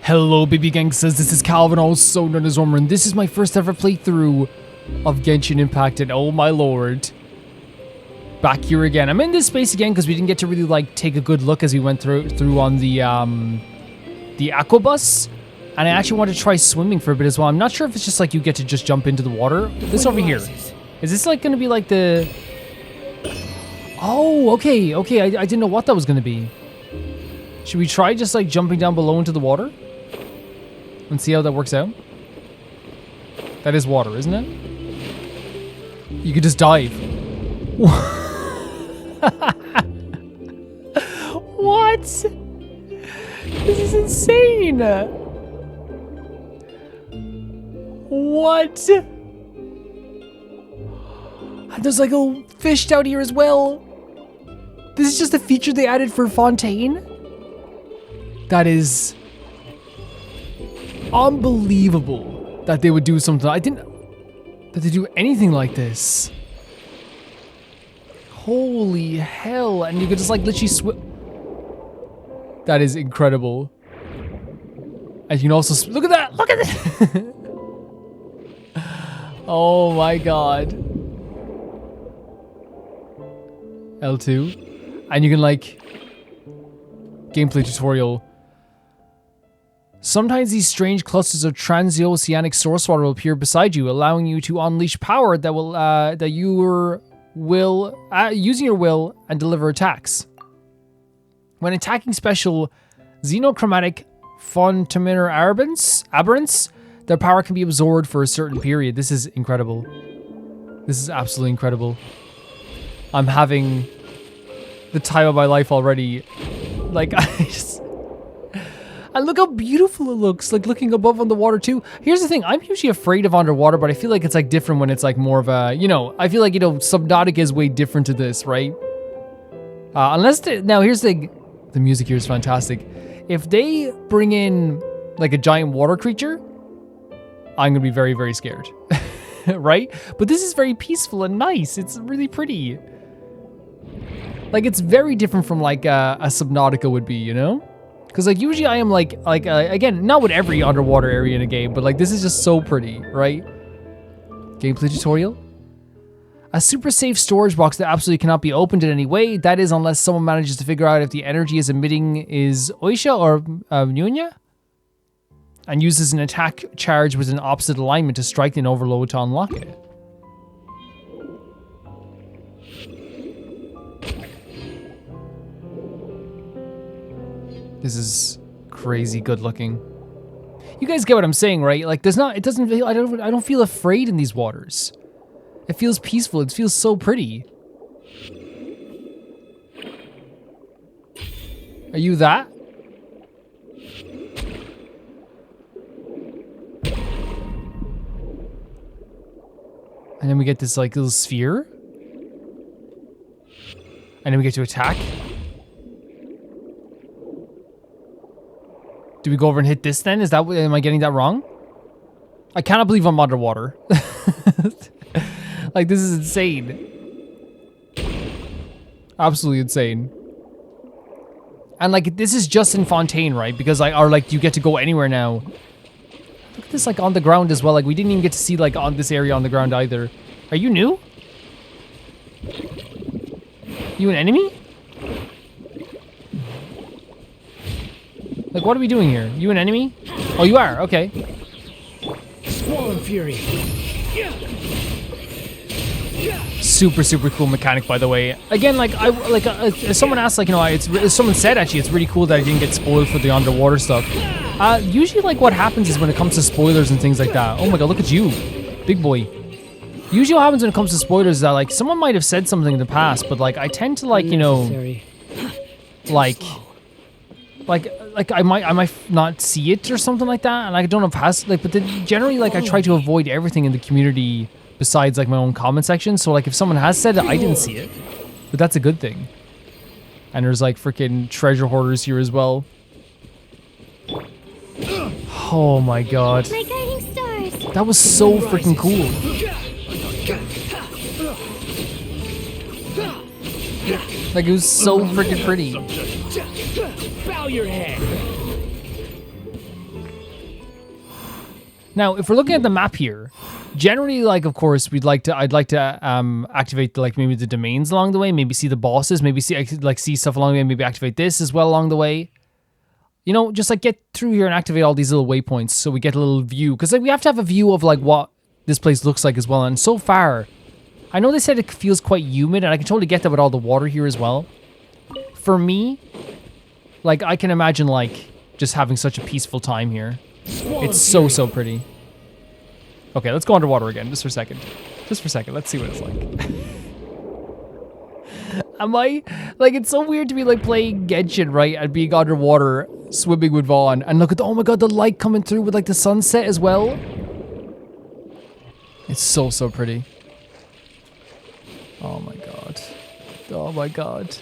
Hello baby gangsters, this is Calvin, also known as Ormer, and this is my first ever playthrough of Genshin Impact, and oh my lord. Back here again. I'm in this space again because we didn't get to really like take a good look as we went through on the aquabus, and I actually want to try swimming for a bit as well. I'm not sure if it's just like you get to just jump into the water. This over here. Is this like gonna be like the... Oh, okay, I didn't know what that was gonna be. Should we try just like jumping down below into the water? And see how that works out? That is water, isn't it? You could just dive. What? This is insane. What? And there's like a fish down here as well. This is just a feature they added for Fontaine? That is unbelievable that they would do something. I didn't... that they do anything like this. Holy hell. And you could just like literally swim. That is incredible. And you can also... look at that! Look at that! Oh my god. L2. And you can like... gameplay tutorial. Sometimes these strange clusters of transoceanic source water will appear beside you, allowing you to unleash power that will using your will and deliver attacks. When attacking special xenochromatic Fontaine aberrants, their power can be absorbed for a certain period. This is incredible. This is absolutely incredible. I'm having the time of my life already. Like, and look how beautiful it looks, like looking above on the water too. Here's the thing, I'm usually afraid of underwater, but I feel like it's like different when it's like more of a, you know, I feel like, you know, Subnautica is way different to this, right? Now here's the music here is fantastic. If they bring in like a giant water creature, I'm gonna be very, very scared, right? But this is very peaceful and nice. It's really pretty. Like, it's very different from like a Subnautica would be, you know? Because like usually I am like again, not with every underwater area in a game, but like this is just so pretty, right? Gameplay tutorial. A super safe storage box that absolutely cannot be opened in any way. That is unless someone manages to figure out if the energy is emitting is Oisha or Nunya. And uses an attack charge with an opposite alignment to strike an overload to unlock it. This is crazy good looking. You guys get what I'm saying, right? Like there's not, it doesn't feel, I don't feel afraid in these waters. It feels peaceful, it feels so pretty. Are you that? And then we get this like little sphere. And then we get to attack. Do we go over and hit this then? Is that, am I getting that wrong? I cannot believe I'm underwater. Like, this is insane. Absolutely insane. And like, this is just in Fontaine, right? Because like, or like, you get to go anywhere now. Look at this like on the ground as well. Like, we didn't even get to see like on this area on the ground either. Are you new? You an enemy? Like, what are we doing here? You an enemy? Oh, you are. Okay. Swollen Fury. Super, super cool mechanic, by the way. Again, like, someone asked, like, you know, someone said actually, it's really cool that I didn't get spoiled for the underwater stuff. Usually, like, what happens is when it comes to spoilers and things like that. Oh my god, look at you, big boy. Usually, what happens when it comes to spoilers is that, like, someone might have said something in the past, but like, I tend to, like, you know, like I might not see it or something like that, and I don't know if it has, like, but then generally, like, I try to avoid everything in the community besides like my own comment section. So like, if someone has said it, I didn't see it, but that's a good thing. And there's like freaking treasure hoarders here as well. Oh my god, My guiding stars. that was so freaking cool. Like, it was so freaking pretty. Bow your head. Now, if we're looking at the map here, generally, like, of course, I'd like to activate, like, maybe the domains along the way, maybe see the bosses, maybe see stuff along the way, maybe activate this as well along the way. You know, just, like, get through here and activate all these little waypoints so we get a little view. Because, like, we have to have a view of, like, what this place looks like as well. And so far, I know they said it feels quite humid, and I can totally get that with all the water here as well. For me, like, I can imagine, like, just having such a peaceful time here. It's so, so pretty. Okay, let's go underwater again, just for a second. Just for a second, let's see what it's like. Like, it's so weird to be, like, playing Genshin, right? And being underwater, swimming with Vaughn. And look at oh my god, the light coming through with, like, the sunset as well. It's so, so pretty. Oh my god. Oh my god.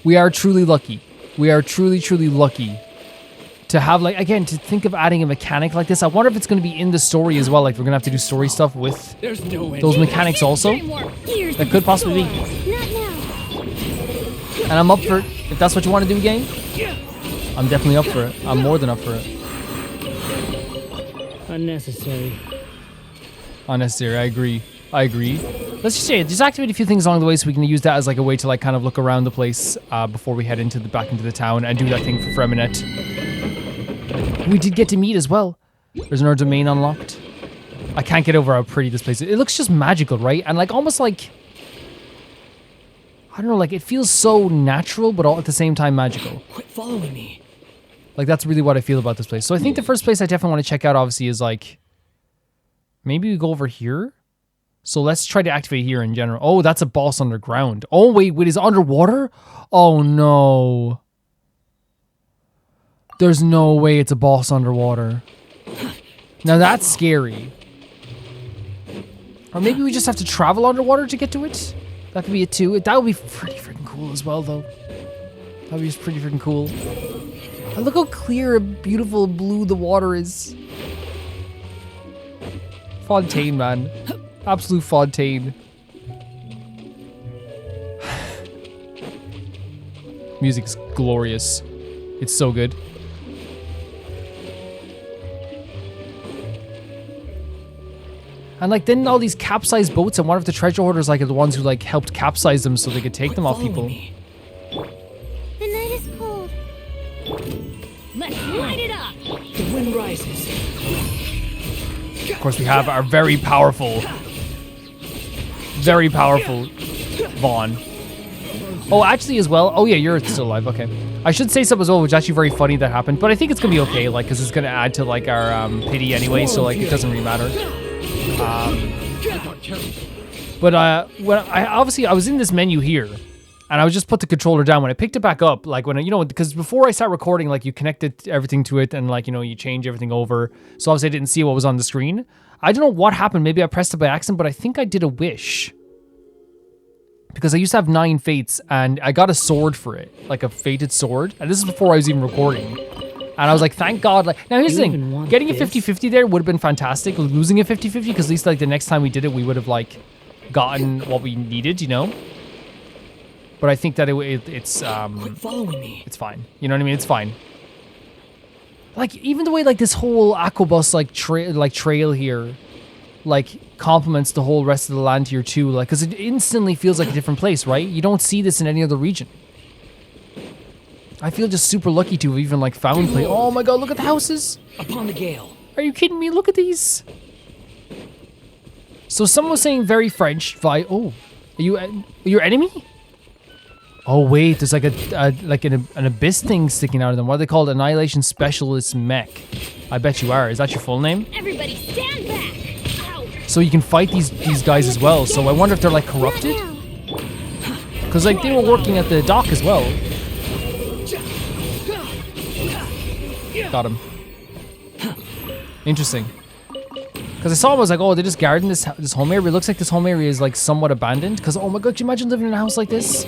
We are truly lucky. We are truly, truly lucky to have, like, again, to think of adding a mechanic like this. I wonder if it's going to be in the story as well. Like, we're going to have to do story stuff with those mechanics also. That could possibly be. And I'm up for it. If that's what you want to do, game, I'm definitely up for it. I'm more than up for it. Unnecessary. Unnecessary, I agree. I agree. Let's just say, just activate a few things along the way so we can use that as, like, a way to, like, kind of look around the place before we head into back into the town and do that thing for Freminette. We did get to meet as well. There's another domain unlocked. I can't get over how pretty this place is. It looks just magical, right? And, like, almost like, I don't know, like, it feels so natural, but all at the same time magical. Quit following me. Like, that's really what I feel about this place. So I think the first place I definitely want to check out, obviously, is, like, maybe we go over here. So let's try to activate here in general. Oh, that's a boss underground. Oh, wait, is it underwater? Oh, no. There's no way it's a boss underwater. Now that's scary. Or maybe we just have to travel underwater to get to it? That could be it too. That would be pretty freaking cool as well, though. That would be just pretty freaking cool. And look how clear and beautiful blue the water is. Fontaine, man. Absolute Fontaine. Music's glorious. It's so good. And, like, then all these capsized boats, I wonder if the treasure hoarders, like, are the ones who, like, helped capsize them so they could take them off people. The night is cold. Let's light it up. The wind rises. Of course, we have our very powerful Vaughn. Oh, actually, as well. Oh, yeah, you're still alive. Okay. I should say something as well, which is actually very funny that happened, but I think it's gonna be okay, like, because it's gonna add to, like, our pity anyway, so, like, it doesn't really matter. But when I was in this menu here, and I was just put the controller down. When I picked it back up, like, when you know, because before I start recording, like, you connected everything to it, and, like, you know, you change everything over. So obviously I didn't see what was on the screen. I don't know what happened. Maybe I pressed it by accident, but I think I did a wish. Because I used to have 9 fates, and I got a sword for it, like a fated sword. And this is before I was even recording. And I was like, thank God. Like, now here's the thing, getting a 50-50 there would have been fantastic. Losing a 50-50, because at least, like, the next time we did it, we would have, like, gotten what we needed, you know? But I think that it's Quit following me. It's fine. You know what I mean? It's fine. Like, even the way, like, this whole Aquabus, like, trail here, like, complements the whole rest of the land here too, like, because it instantly feels like a different place, right? You don't see this in any other region. I feel just super lucky to have even, like, found place. Oh my god, look at the houses! Upon the gale. Are you kidding me? Look at these! So someone was saying very French, oh, are you your enemy? Oh wait, there's like an abyss thing sticking out of them. What are they called? Annihilation Specialist Mech. I bet you are. Is that your full name? Everybody stand back. Ow. So you can fight these guys as well. So I wonder if they're, like, corrupted? Because, like, they were working at the dock as well. Got him. Interesting. Because I saw him, I was like, oh, they're just guarding this home area. It looks like this home area is, like, somewhat abandoned. Because, oh my god, can you imagine living in a house like this?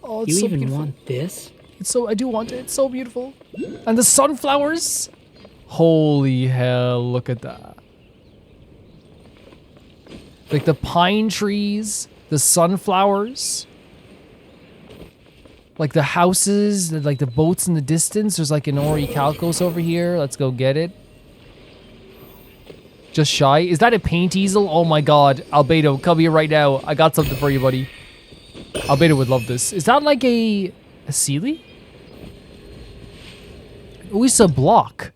Oh, it's You so even beautiful. want this? I do want it. It's so beautiful. And the sunflowers. Holy hell, look at that. Like, the pine trees, the sunflowers. Like, the houses, like, the boats in the distance. There's, like, an Ori Calcos over here. Let's go get it. Just shy. Is that a paint easel? Oh my god. Albedo, come here right now. I got something for you, buddy. Albedo would love this. Is that like a Sealy? Oysa block.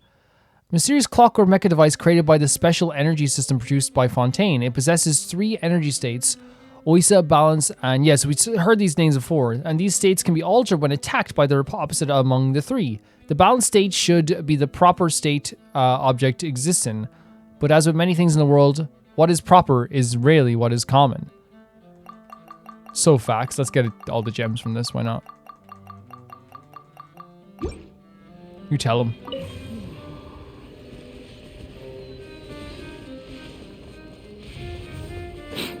Mysterious clock or mecha device created by the special energy system produced by Fontaine. It possesses 3 energy states. Oysa, balance, and yes, we heard these names before. And these states can be altered when attacked by their opposite among the 3. The balanced state should be the proper state object exists in. But as with many things in the world, what is proper is rarely what is common. So facts. Let's get all the gems from this. Why not? You tell him.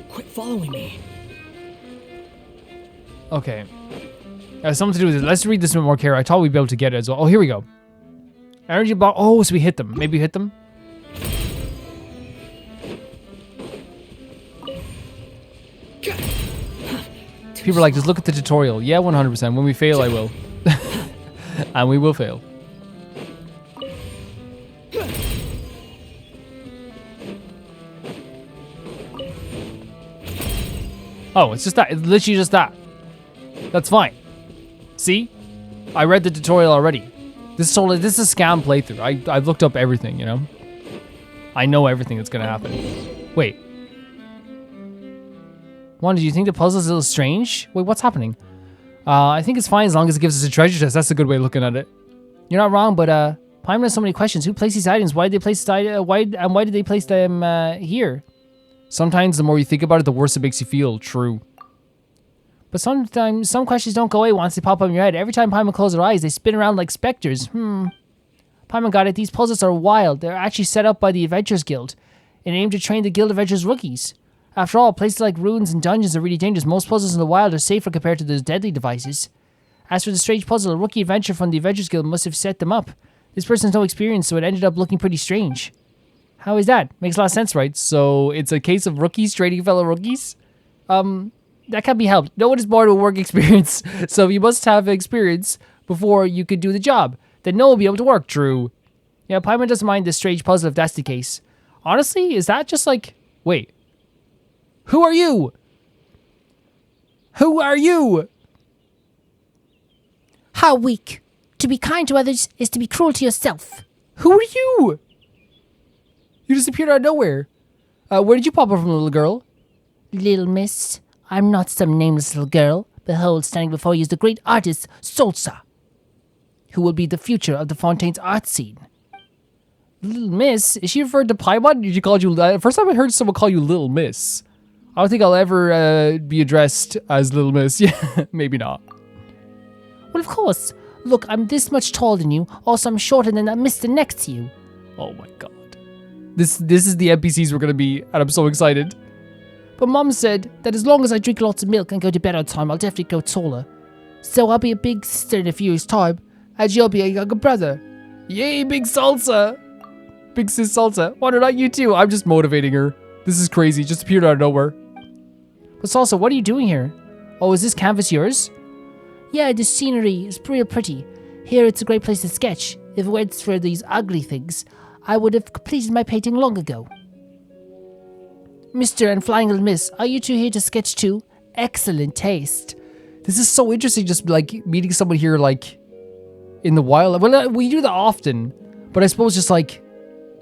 Quit following me. Okay. Something to do with it. Let's read this with more care. I thought we'd be able to get it as well. Oh, here we go. Energy block. Oh, so we hit them. Maybe hit them. People are like, just look at the tutorial. Yeah, 100%. When we fail, I will. And we will fail. Oh, it's just that. It's literally just that. That's fine. See? I read the tutorial already. This is a scam playthrough. I've looked up everything, you know? I know everything that's gonna happen. Wait. Wanda, do you think the puzzle's a little strange? Wait, what's happening? I think it's fine as long as it gives us a treasure chest. That's a good way of looking at it. You're not wrong, but Paimon has so many questions. Who placed these items? Why did they place why did they place them here? Sometimes the more you think about it, the worse it makes you feel. True. But sometimes some questions don't go away once they pop up in your head. Every time Paimon closes her eyes, they spin around like specters. Paimon got it. These puzzles are wild. They're actually set up by the Adventurers Guild and aim to train the Guild Adventurers rookies. After all, places like ruins and dungeons are really dangerous. Most puzzles in the wild are safer compared to those deadly devices. As for the strange puzzle, a rookie adventurer from the Adventurers Guild must have set them up. This person has no experience, so it ended up looking pretty strange. How is that? Makes a lot of sense, right? So it's a case of rookies training fellow rookies? That can't be helped. No one is born with work experience, so you must have experience before you could do the job. Then no one will be able to work. True. Yeah, Paimon doesn't mind this strange puzzle if that's the case. Honestly, is that just like... Wait. Who are you? Who are you? How weak. To be kind to others is to be cruel to yourself. Who are you? You disappeared out of nowhere. Where did you pop up from, little girl? Little miss, I'm not some nameless little girl. Behold, standing before you is the great artist, Solsa, who will be the future of the Fontaine's art scene. Little miss? Is she referred to Paimon? Did she call you... First time I heard someone call you little miss. I don't think I'll ever be addressed as little miss. Yeah, maybe not. Well, of course. Look, I'm this much taller than you. Also, I'm shorter than that mister next to you. Oh my god. This is the NPCs we're going to be, and I'm so excited. But Mom said that as long as I drink lots of milk and go to bed on time, I'll definitely go taller. So I'll be a big sister in a few years' time, and you'll be a younger brother. Yay, big salsa! Big sis salsa. Why not you too? I'm just motivating her. This is crazy. Just appeared out of nowhere. But Salsa, what are you doing here? Oh, is this canvas yours? Yeah, the scenery is real pretty. Here it's a great place to sketch. If it weren't for these ugly things, I would have completed my painting long ago. Mr. and Flying Little Miss, are you two here to sketch too? Excellent taste. This is so interesting, just like meeting someone here like in the wild. Well, we do that often, but I suppose just like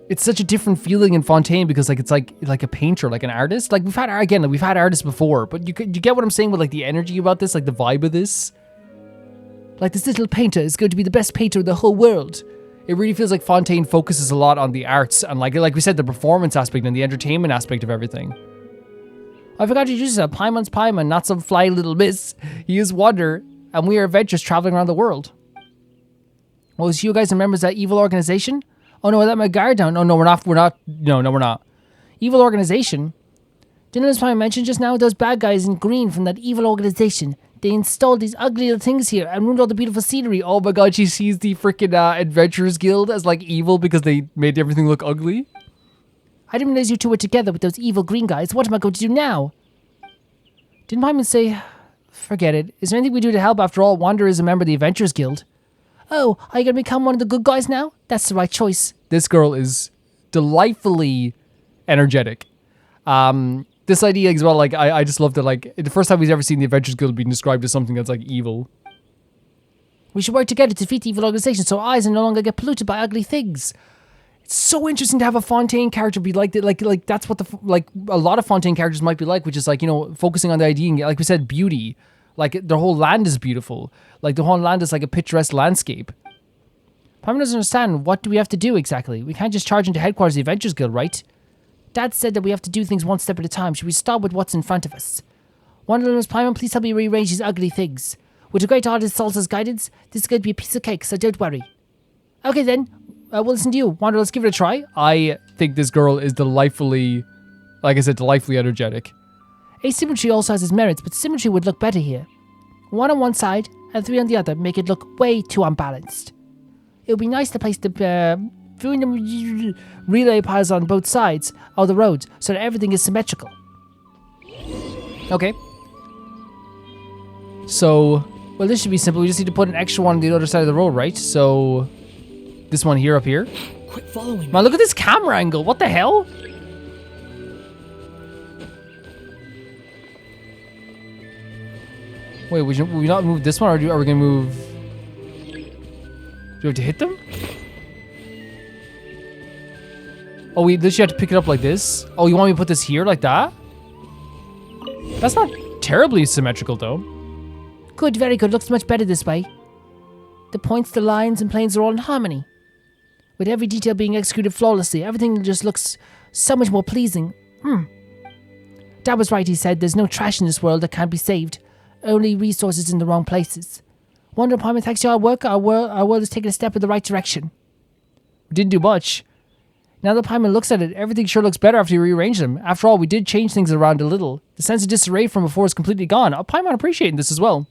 it's such a different feeling in Fontaine because like it's like a painter, like an artist. Like we've had artists before, but you get what I'm saying with like the energy about this, like the vibe of this. Like this little painter is going to be the best painter in the whole world. It really feels like Fontaine focuses a lot on the arts and like we said, the performance aspect and the entertainment aspect of everything. I forgot to introduce yourself. Paimon's Paimon, not some fly little miss. He is Wander, and we are adventurers traveling around the world. Well, so you guys are members of that evil organization? Oh no, I let my guard down. Oh no, we're not. No, we're not. Evil organization? Didn't this Paimon mention just now those bad guys in green from that evil organization? They installed these ugly little things here and ruined all the beautiful scenery. Oh my god, she sees the freaking Adventurers Guild as like evil because they made everything look ugly? I didn't realize you two were together with those evil green guys. What am I going to do now? Didn't Paimon say... Forget it. Is there anything we do to help? After all, Wander is a member of the Adventurers Guild. Oh, are you going to become one of the good guys now? That's the right choice. This girl is delightfully energetic. This idea as well, like, I just love that, like, the first time we've ever seen the Adventures Guild being described as something that's, like, evil. We should work together to defeat the evil organization so our eyes no longer get polluted by ugly things. It's so interesting to have a Fontaine character be like that. Like that's what a lot of Fontaine characters might be like, which is like, you know, focusing on the idea and, like we said, beauty. Like, the whole land is beautiful. Like, the whole land is like a picturesque landscape. Paimon doesn't understand. What do we have to do exactly? We can't just charge into headquarters of the Adventures Guild, right? Dad said that we have to do things one step at a time. Should we start with what's in front of us? Wonderland's Paimon, please help me rearrange these ugly things. With a great artist Salsa's guidance, this is going to be a piece of cake, so don't worry. Okay then, we'll listen to you. Wander, let's give it a try. I think this girl is delightfully, like I said, delightfully energetic. Asymmetry also has its merits, but symmetry would look better here. 1 on one side and 3 on the other make it look way too unbalanced. It would be nice to place the relay piles on both sides of the roads so that everything is symmetrical. Okay. So, well, this should be simple. We just need to put an extra one on the other side of the road, right? So, this one here up here. Quit following me. Man, look at this camera angle. What the hell? Wait, will we not move this one, or are we gonna move? Do we have to hit them? Oh, we literally have to pick it up like this? Oh, you want me to put this here like that? That's not terribly symmetrical, though. Good, very good. Looks much better this way. The points, the lines, and planes are all in harmony. With every detail being executed flawlessly, everything just looks so much more pleasing. Dad was right, he said. There's no trash in this world that can't be saved. Only resources in the wrong places. Wonder Paimon, thanks to our work, our world is taking a step in the right direction. We didn't do much. Now that Paimon looks at it, everything sure looks better after you rearrange them. After all, we did change things around a little. The sense of disarray from before is completely gone. Paimon appreciating this as well.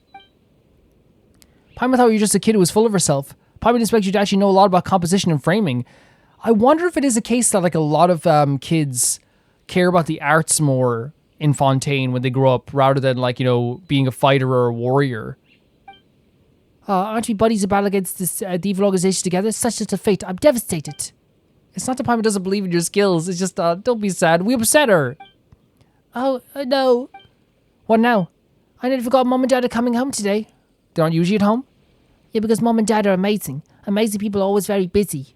Paimon thought you were just a kid who was full of herself. Paimon expects you to actually know a lot about composition and framing. I wonder if it is a case that, like, a lot of kids care about the arts more in Fontaine when they grow up, rather than, like, you know, being a fighter or a warrior. Aren't we buddies about against this the evil organization together? Such is the fate. I'm devastated. It's not that Paimon doesn't believe in your skills. It's just, don't be sad. We upset her. Oh, no. What now? I nearly forgot Mom and Dad are coming home today. They aren't usually at home? Yeah, because Mom and Dad are amazing. Amazing people are always very busy.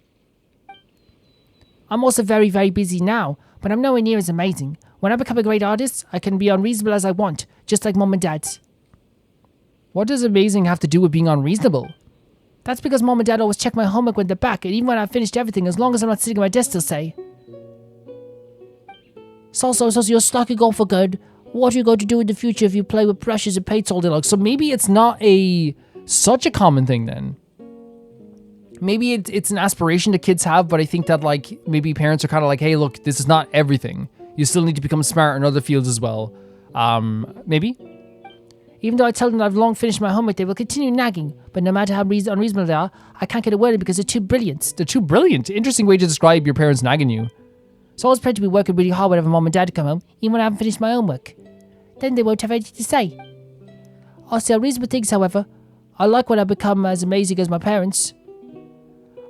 I'm also very, very busy now, but I'm nowhere near as amazing. When I become a great artist, I can be unreasonable as I want, just like Mom and Dad. What does amazing have to do with being unreasonable? That's because Mom and Dad always check my homework when they're back, and even when I've finished everything, as long as I'm not sitting at my desk, they'll say, so you're slacking off for good. What are you going to do in the future if you play with brushes and paints all day long? So maybe it's not such a common thing then. Maybe it's an aspiration that kids have, but I think that, like, maybe parents are kind of like, hey, look, this is not everything. You still need to become smart in other fields as well. Maybe? Even though I tell them that I've long finished my homework, they will continue nagging. But no matter how unreasonable they are, I can't get a word in because they're too brilliant. They're too brilliant. Interesting way to describe your parents nagging you. So I was prepared to be working really hard whenever Mom and Dad come home, even when I haven't finished my homework. Then they won't have anything to say. I'll say unreasonable things, however. I like when I become as amazing as my parents.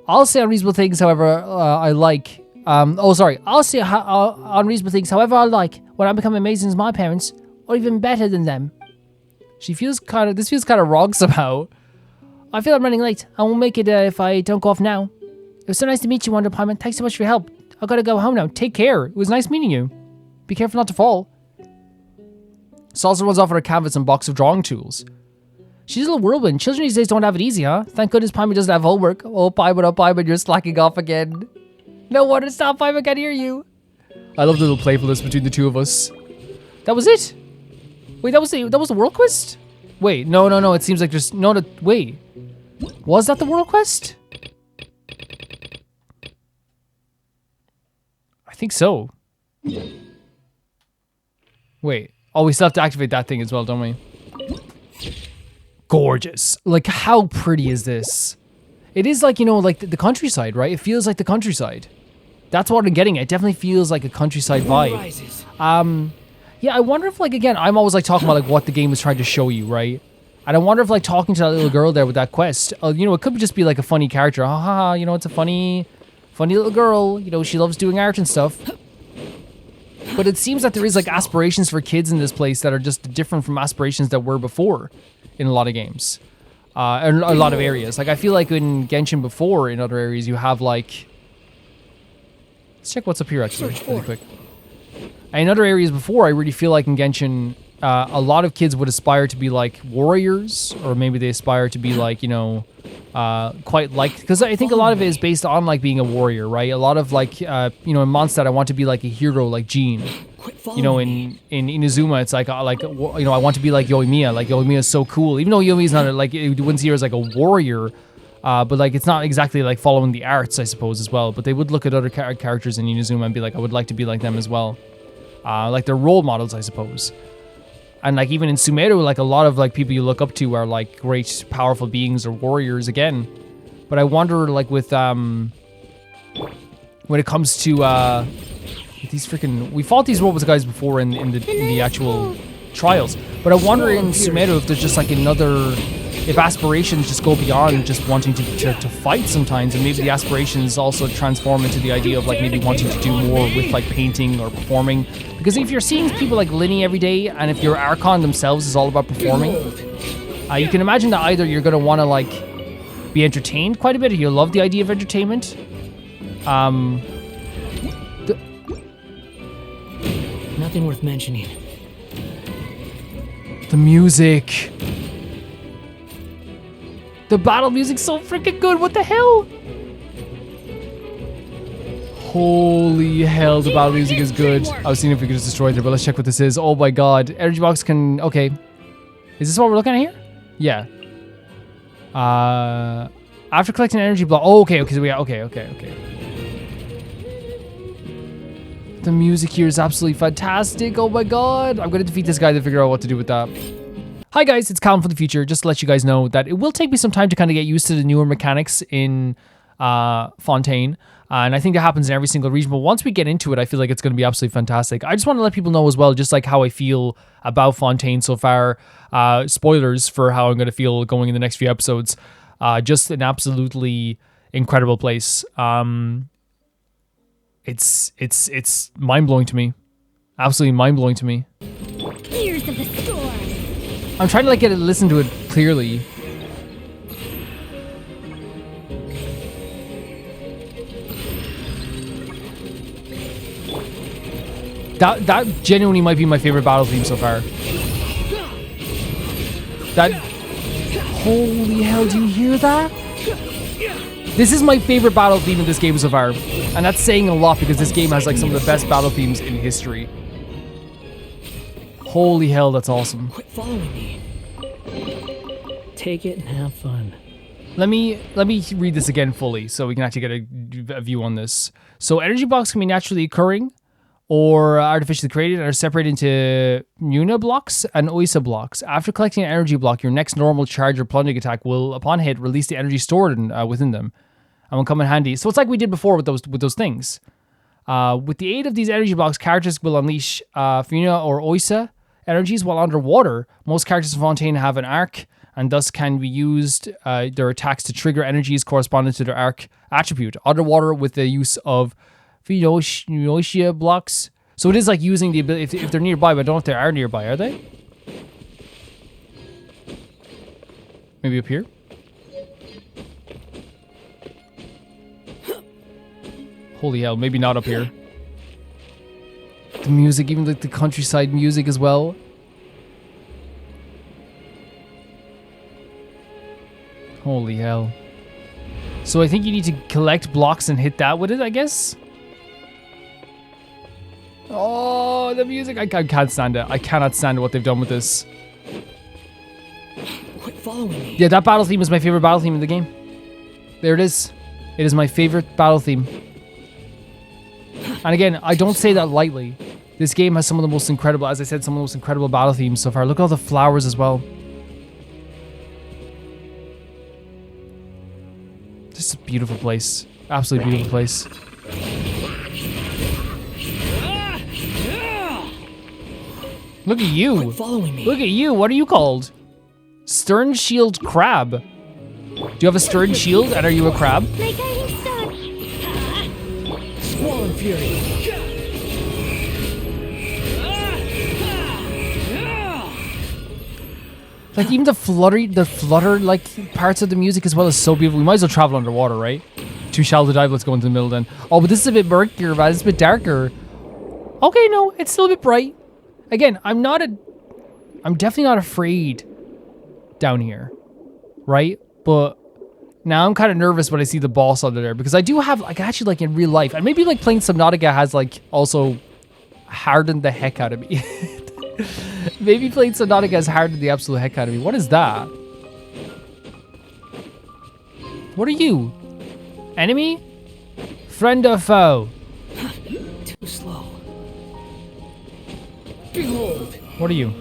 I'll say unreasonable things, however, I like. I'll say unreasonable things, however, I like when I become amazing as my parents, or even better than them. This feels kind of wrong somehow. I feel I'm running late. I won't make it if I don't go off now. It was so nice to meet you, Wonder Paimon. Thanks so much for your help. I've got to go home now. Take care. It was nice meeting you. Be careful not to fall. Salsa runs off with her canvas and box of drawing tools. She's a little whirlwind. Children these days don't have it easy, huh? Thank goodness Paimon doesn't have homework. Oh, Paimon, you're slacking off again. No wonder, stop, Paimon, I can't hear you. I love the little playfulness between the two of us. That was it? Wait, that was the world quest? Wait, no, it seems like there's, wait. Was that the world quest? I think so. Wait, oh, we still have to activate that thing as well, don't we? Gorgeous. Like, how pretty is this? It is like, you know, like the countryside, right? It feels like the countryside. That's what I'm getting at. It definitely feels like a countryside vibe. Yeah, I wonder if, like, again, I'm always like talking about like what the game was trying to show you, right? And I wonder if, like, talking to that little girl there with that quest, you know, it could just be like a funny character. Ha ha, you know, it's a funny little girl. You know, she loves doing art and stuff. But it seems that there is like aspirations for kids in this place that are just different from aspirations that were before in a lot of games. In a lot of areas. Like I feel like in Genshin before, in other areas, you have like... Let's check what's up here actually, really quick. In other areas before, I really feel like in Genshin, a lot of kids would aspire to be like warriors, or maybe they aspire to be like, you know, quite like, because I think a lot of it is based on like being a warrior, right? A lot of like, you know, in Mondstadt, I want to be like a hero, like Jean. You know, in Inazuma, it's like, you know, I want to be like Yoimiya. Like Yoimiya is so cool, even though Yoimiya is not like, you wouldn't see her as like a warrior, but like it's not exactly like following the arts, I suppose, as well. But they would look at other characters in Inazuma and be like, I would like to be like them as well. Like they're role models, I suppose. And like even in Sumeru, like a lot of like people you look up to are like great, powerful beings or warriors again. But I wonder like with when it comes to these freaking, we fought these robots guys before in the actual trials. But I wonder in Sumeru if there's just like another, if aspirations just go beyond just wanting to fight sometimes, and maybe the aspirations also transform into the idea of like maybe wanting to do more with like painting or performing. Because if you're seeing people like Linny every day, and if your Archon themselves is all about performing, you can imagine that either you're going to want to like be entertained quite a bit, or you love the idea of entertainment. Nothing worth mentioning. The music. The battle music's so freaking good. What the hell? Holy hell, the battle music is good. I was seeing if we could just destroy it there, but let's check what this is. Oh my god. Energy box can... Okay. Is this what we're looking at here? Yeah. After collecting energy block... Oh, okay. Okay. So we got... Okay. The music here is absolutely fantastic. Oh my god. I'm going to defeat this guy to figure out what to do with that. Hi guys, it's Calvin from the future. Just to let you guys know that it will take me some time to kind of get used to the newer mechanics in Fontaine. And I think that happens in every single region. But once we get into it, I feel like it's going to be absolutely fantastic. I just want to let people know as well, just like how I feel about Fontaine so far. Spoilers for how I'm going to feel going in the next few episodes. Just an absolutely incredible place. It's mind-blowing to me. Absolutely mind-blowing to me. Ears of the storm. I'm trying to like listen to it clearly. That genuinely might be my favorite battle theme so far. That, holy hell, do you hear that? This is my favorite battle theme in this game so far. And that's saying a lot because this game has like some of the best battle themes in history. Holy hell, that's awesome. Quit following me. Take it and have fun. Let me read this again fully so we can actually get a view on this. So energy blocks can be naturally occurring or artificially created and are separated into Muna blocks and Oisa blocks. After collecting an energy block, your next normal charge or plunging attack will, upon hit, release the energy stored within them and will come in handy. So it's like we did before with those things. With the aid of these energy blocks, characters will unleash Funa or Oisa energies while underwater. Most characters in Fontaine have an arc and thus can be used their attacks to trigger energies corresponding to their arc attribute. Underwater with the use of Funoshia blocks. So it is like using the ability, if they're nearby, but I don't know if they are nearby, are they? Maybe up here? Holy hell, maybe not up here. The music, even like the countryside music as well. Holy hell. So I think you need to collect blocks and hit that with it, I guess? Oh, the music. I can't stand it. I cannot stand what they've done with this. Quit following me. Yeah, that battle theme is my favorite battle theme in the game. There it is. It is my favorite battle theme. And again, I don't say that lightly. This game has some of the most incredible, as I said, some of the most incredible battle themes so far. Look at all the flowers as well. This is a beautiful place. Absolutely beautiful place. Look at you. Quit following me. Look at you. What are you called? Stern Shield Crab. Do you have a stern shield and are you a crab? My guiding star. Squall and Fury. Like even the flutter like parts of the music as well is so beautiful. We might as well travel underwater, right? Too shallow to dive. Let's go into the middle then. Oh, but this is a bit murkier, man. It's a bit darker. Okay, no, it's still a bit bright. Again, I'm definitely not afraid down here, right? But now I'm kind of nervous when I see the boss under there because I do have like actually like in real life, and maybe like playing Subnautica has like also hardened the heck out of me. Maybe playing Subnautica has hardened the absolute heck out of me. What is that? What are you? Enemy? Friend or foe? Too slow. Behold. What are you?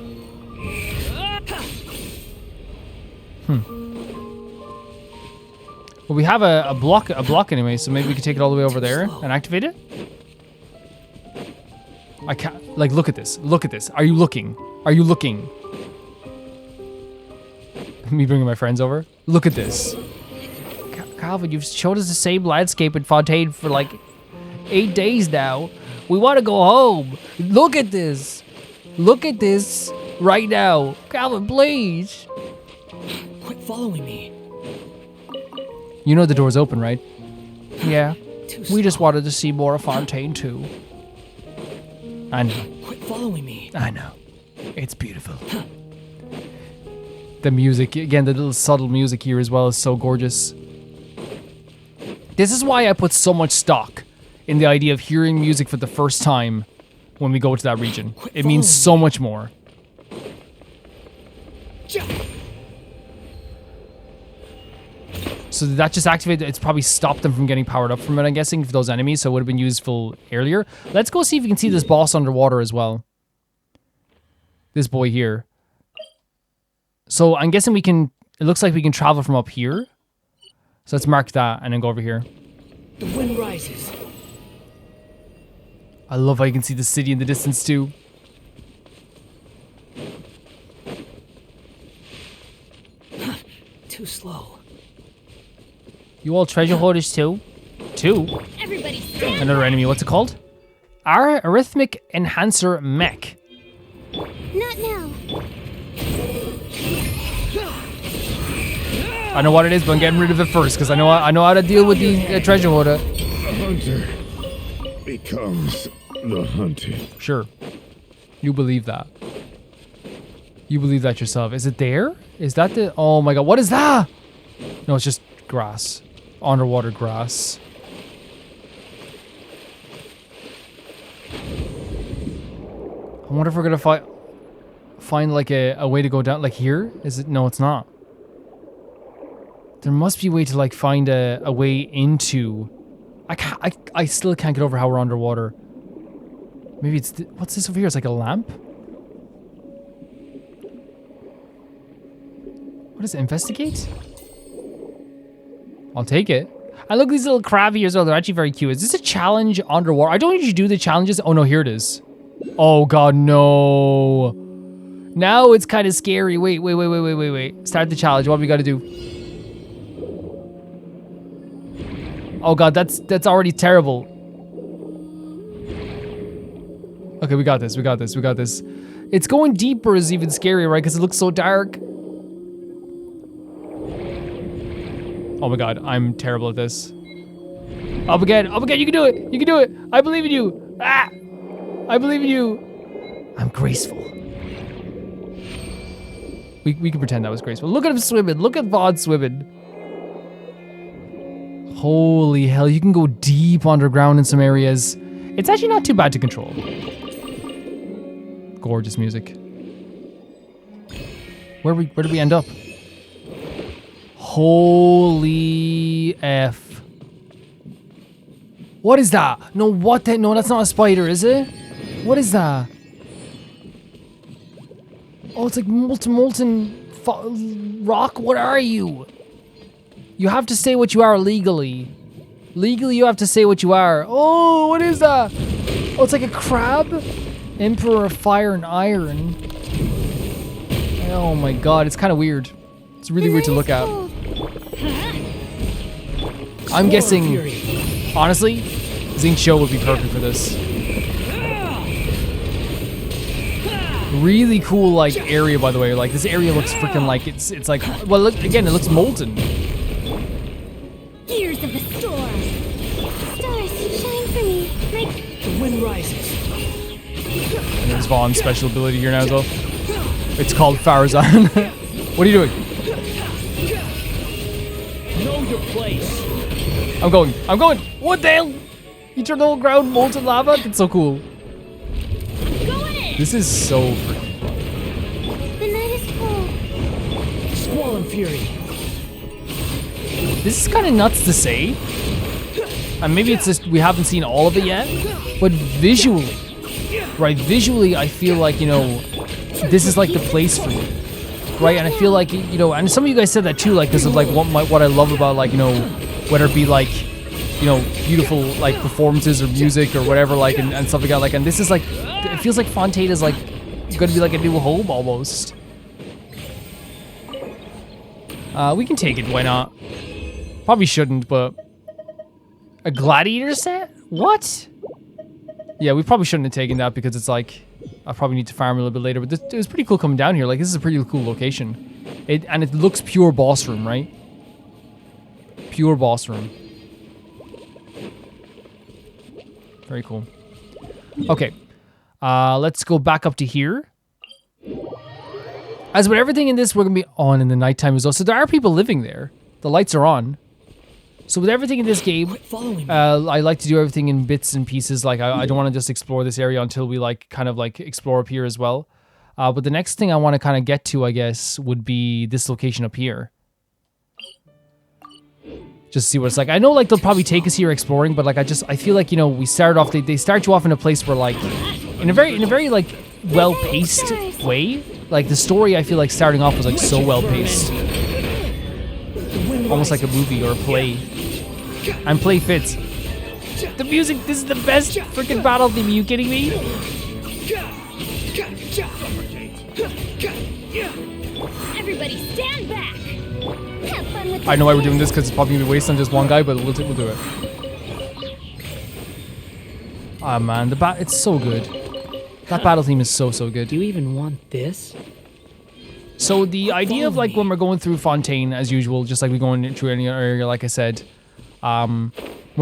Well, we have a block anyway, so maybe we can take it all the way over there and activate it. I can't, like, look at this. Look at this. Are you looking? Are you looking? Me bringing my friends over? Look at this. Calvin, you've showed us the same landscape in Fontaine for like 8 days now. We want to go home. Look at this. Look at this right now. Calvin, please. Quit following me. You know the door's open, right? Yeah. Too We just slow. wanted to see more of Fontaine too. I know. Quit following me. I know. It's beautiful. The music, again, the little subtle music here as well is so gorgeous. This is why I put so much stock in the idea of hearing music for the first time when we go to that region. It means so much more. So did that just activate? It's probably stopped them from getting powered up from it, I'm guessing, for those enemies, so it would have been useful earlier. Let's go see if we can see this boss underwater as well. This boy here. So I'm guessing we can, it looks like we can travel from up here. So let's mark that and then go over here. The wind rises. I love how you can see the city in the distance too. Too slow. You all treasure hoarders too? Two? Everybody stand. Another enemy, what's it called? Our Arithmic Enhancer Mech. Not now. I know what it is, but I'm getting rid of it first because I know how to deal with the treasure hoarder. The hunter becomes the hunted. Sure. You believe that. You believe that yourself. Is it there? Is that the... Oh my god, what is that? No, it's just grass. Underwater grass. I wonder if we're gonna find like a way to go down, like here? Is it? No, it's not. There must be a way to like find a way into... I still can't get over how we're underwater. Maybe it's... What's this over here? It's like a lamp? What is it? Investigate? I'll take it. And look at these little crab here as well. They're actually very cute. Is this a challenge underwater? I don't usually do the challenges. Oh no, here it is. Oh god, no. Now it's kind of scary. Wait. Start the challenge. What we gotta do? Oh god, that's already terrible. Okay, we got this. It's going deeper is even scarier, right? Because it looks so dark. Oh my god, I'm terrible at this. Up again, you can do it! I believe in you! Ah! I believe in you! I'm graceful. We can pretend that was graceful. Look at him swimming, look at Vaughn swimming. Holy hell, you can go deep underground in some areas. It's actually not too bad to control. Gorgeous music. Where did we end up? Holy F. What is that? No, what the? No, that's not a spider, is it? What is that? Oh, it's like molten rock. What are you? You have to say what you are legally. Legally, you have to say what you are. Oh, what is that? Oh, it's like a crab? Emperor of Fire and Iron. Oh my god, it's kind of weird. It's really weird to look at. I'm guessing, honestly, Xingqiu would be perfect for this. Really cool, like, area, by the way. Like, this area looks freaking like it's like, well, look, again, it looks molten. Gears of the storm. Stars, shine for me. The wind rises. And there's Vaughn's special ability here now as well. It's called Farazan. What are you doing? Know your place. I'm going. What the hell? Eternal ground molten lava? That's so cool. Going in. This is so freaking The night is cold. Squall and fury. This is kind of nuts to say. And maybe it's just we haven't seen all of it yet. But visually, right? Visually, I feel like, you know, this is like the place for me. Right? And I feel like, you know, and some of you guys said that too, like, this is like what I love about, like, you know, whether it be like, you know, beautiful like performances or music or whatever, like, and stuff like that. Like, and this is like, it feels like Fontaine is like gonna be like a new home almost. We can take it, why not? Probably shouldn't, but a gladiator set? What? Yeah, we probably shouldn't have taken that because it's like I probably need to farm a little bit later. But it was pretty cool coming down here. Like, this is a pretty cool location. And it looks pure boss room, right? Pure boss room. Very cool. Okay. Let's go back up to here. As with everything in this, we're going to be on in the nighttime as well. So there are people living there. The lights are on. So with everything in this game, I like to do everything in bits and pieces. Like, I don't want to just explore this area until we, like, kind of, like, explore up here as well. But the next thing I want to kind of get to, I guess, would be this location up here. Just see what it's like. I know, like, they'll probably take us here exploring, but, like, I feel like, you know, we started off, they start you off in a place where, like, in a very, like, well-paced way. Like, the story, I feel like, starting off was, like, so well-paced. Almost like a movie or a play. And play fits. The music, this is the best freaking battle theme. Are you kidding me? Everybody stand back. Have fun with I know why we're doing this because it's probably gonna be wasted on just one guy, but we'll do it. Ah, man, it's so good. That battle theme is so good. Do you even want this? So the idea of, like, when we're going through Fontaine as usual, just like we're going through any area, like I said, we're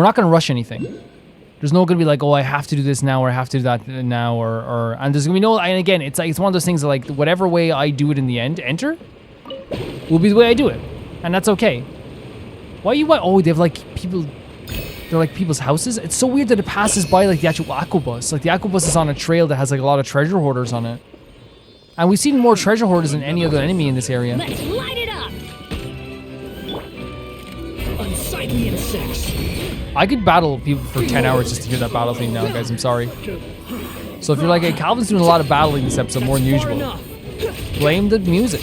not gonna rush anything. There's no gonna be like, oh, I have to do this now or I have to do that now, or and there's gonna be no. And again, it's like it's one of those things that, like, whatever way I do it in the end, enter, will be the way I do it, and that's okay. Why you want? Oh, they have like people. They're like people's houses. It's so weird that it passes by like the actual aquabus. Like the aquabus is on a trail that has like a lot of treasure hoarders on it. And we've seen more treasure hoarders than any other enemy in this area. Let's light it up. Unsightly insects. I could battle people for 10 hours just to hear that battle theme now, guys. I'm sorry. So if you're like, hey, Calvin's doing a lot of battling this episode, more than usual, blame the music.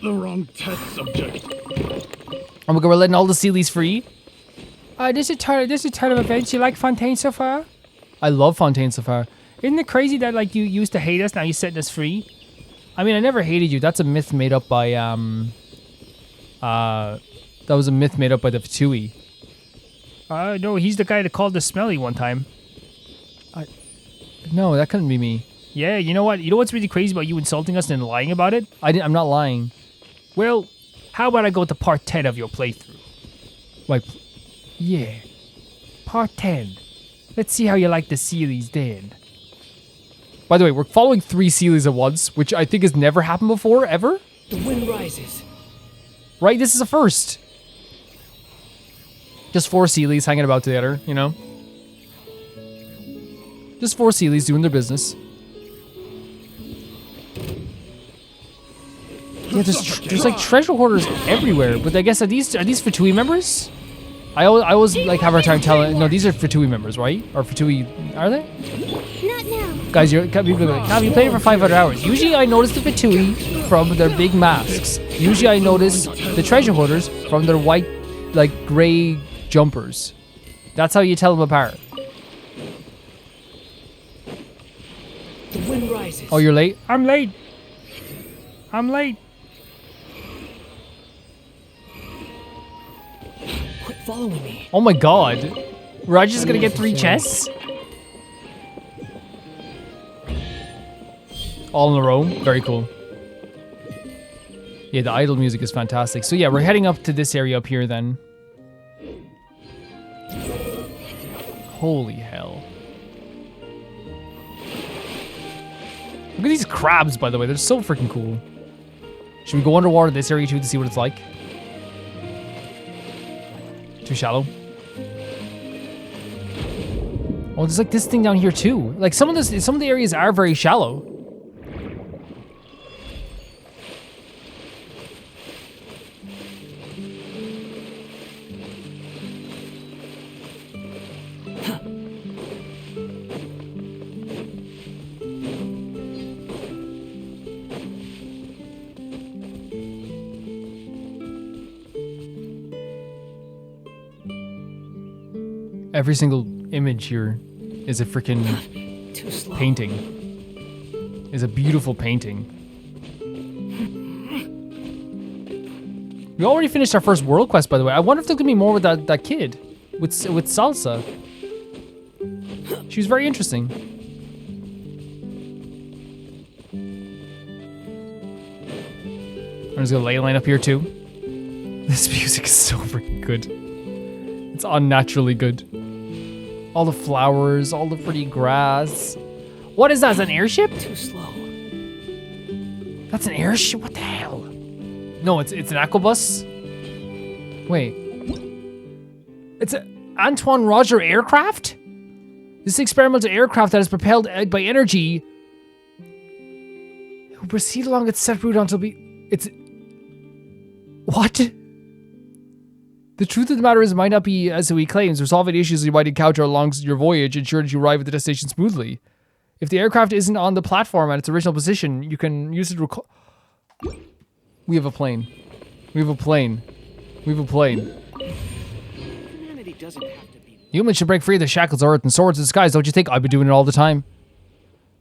The wrong test subject. Oh my god, we're letting all the Sealies free. This is ton of events. You like Fontaine so far? I love Fontaine so far. Isn't it crazy that, like, you used to hate us, now you're setting us free? I mean, I never hated you. That's a myth made up by, that was a myth made up by the Fatui. No, he's the guy that called us smelly one time. No, that couldn't be me. Yeah, you know what? You know what's really crazy about you insulting us and lying about it? I'm not lying. Well, how about I go to part 10 of your playthrough? Yeah. Part 10. Let's see how you like the Sealies then. By the way, we're following 3 Sealies at once, which I think has never happened before, ever. The wind rises. Right? This is a first. Just 4 Sealies hanging about together, you know? Just 4 Sealies doing their business. Yeah, there's like treasure hoarders everywhere, but I guess are these Fatui members? I always like have a hard time telling. No, these are Fatui members, right? Or Fatui, are they? Not now. Guys, you played for 500 hours. Usually I notice the Fatui from their big masks. Usually I notice the treasure hoarders from their white, like, gray jumpers. That's how you tell them apart. The wind rises. Oh, you're late? I'm late. following me. Oh my god. Roger's gonna get 3 chests? All in a row. Very cool. Yeah, the idle music is fantastic. So yeah, we're heading up to this area up here then. Holy hell. Look at these crabs, by the way. They're so freaking cool. Should we go underwater this area too to see what it's like? Too shallow. Oh, there's like this thing down here too. Like some of the areas are very shallow. Every single image here is a freaking painting. Is a beautiful painting. We already finished our first world quest, by the way. I wonder if there's gonna be more with that kid, with Salsa. She was very interesting. I'm just gonna ley line up here too. This music is so freaking good. It's unnaturally good. All the flowers, all the pretty grass. What is that? Is that an airship? Too slow. That's an airship? What the hell? No, it's an aquabus. Wait. It's an Antoine Roger aircraft? This experimental aircraft that is propelled by energy will proceed along its set route until it's... What? The truth of the matter is it might not be as he claims. Resolving issues you might encounter along your voyage ensure that you arrive at the destination smoothly. If the aircraft isn't on the platform at its original position, you can use it to We have a plane. We have a plane. We have a plane. Humanity doesn't have to be. Humans should break free of the shackles of earth and soar to the skies, don't you think? I've been doing it all the time.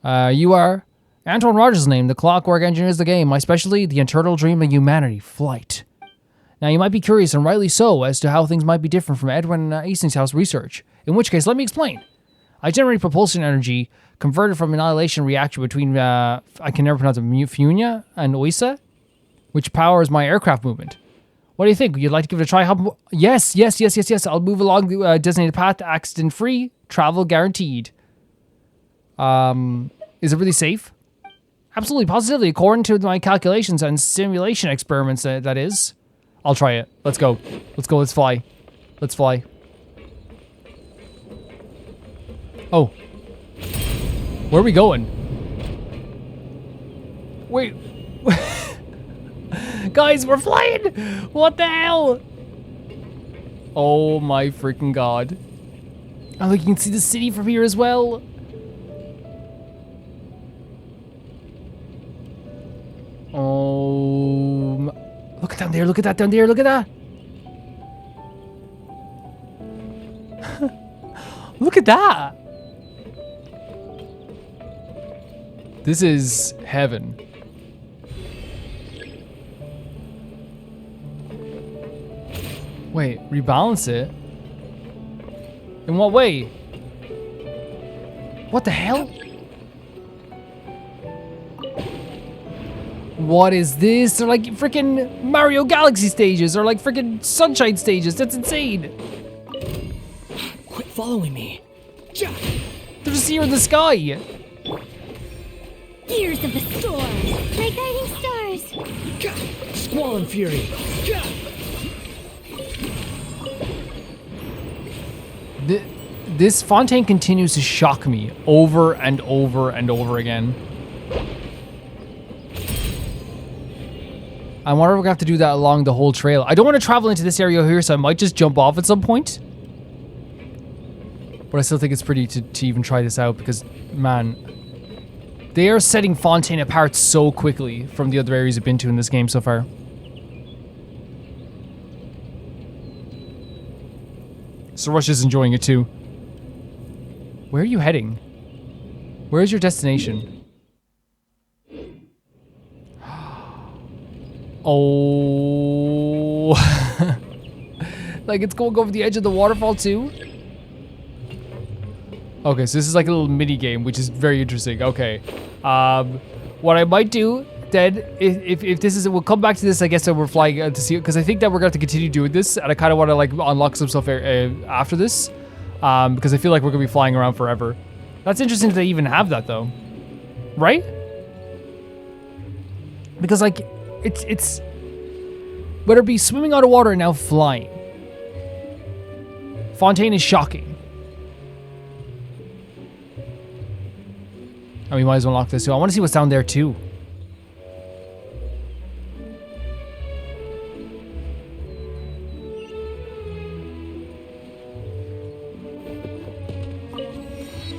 You are? Antoine Rogers' name. The clockwork engineer is the game. My specialty, the eternal dream of humanity, flight. Now, you might be curious, and rightly so, as to how things might be different from Edwin Hastings' research. In which case, let me explain. I generate propulsion energy converted from annihilation reaction between, I can never pronounce it, Funia and Oisa, which powers my aircraft movement. What do you think? You'd like to give it a try? Yes. I'll move along the designated path, accident-free, travel guaranteed. Is it really safe? Absolutely, positively, according to my calculations and simulation experiments, that is. I'll try it. Let's go. Let's fly. Let's fly. Oh. Where are we going? Wait. Guys, we're flying! What the hell? Oh my freaking god. Oh, look, you can see the city from here as well. Oh, look at down there, look at that down there, look at that. Look at that. This is heaven. Wait, rebalance it? In what way? What the hell? What is this? They're like freaking Mario Galaxy stages or like freaking Sunshine stages. That's insane. Quit following me. They're just here in the sky. Gears of the storm, my guiding stars. Squall and fury. This Fontaine continues to shock me over and over and over again. I wonder if we're gonna have to do that along the whole trail. I don't want to travel into this area here, so I might just jump off at some point. But I still think it's pretty to even try this out because, man, they are setting Fontaine apart so quickly from the other areas I've been to in this game so far. So Rush is enjoying it too. Where are you heading? Where's your destination? Oh. Like it's going over the edge of the waterfall too. Okay, so this is like a little mini game, which is very interesting. Okay, what I might do then, if this is, we'll come back to this, I guess, that we're flying to see it, because I think that we're going to have to continue doing this, and I kind of want to like unlock some stuff after this, because I feel like we're going to be flying around forever. That's interesting that they even have that though, right? Because like, it's whether it be swimming out of water and now flying. Fontaine is shocking. And we might as well unlock this too. I want to see what's down there too.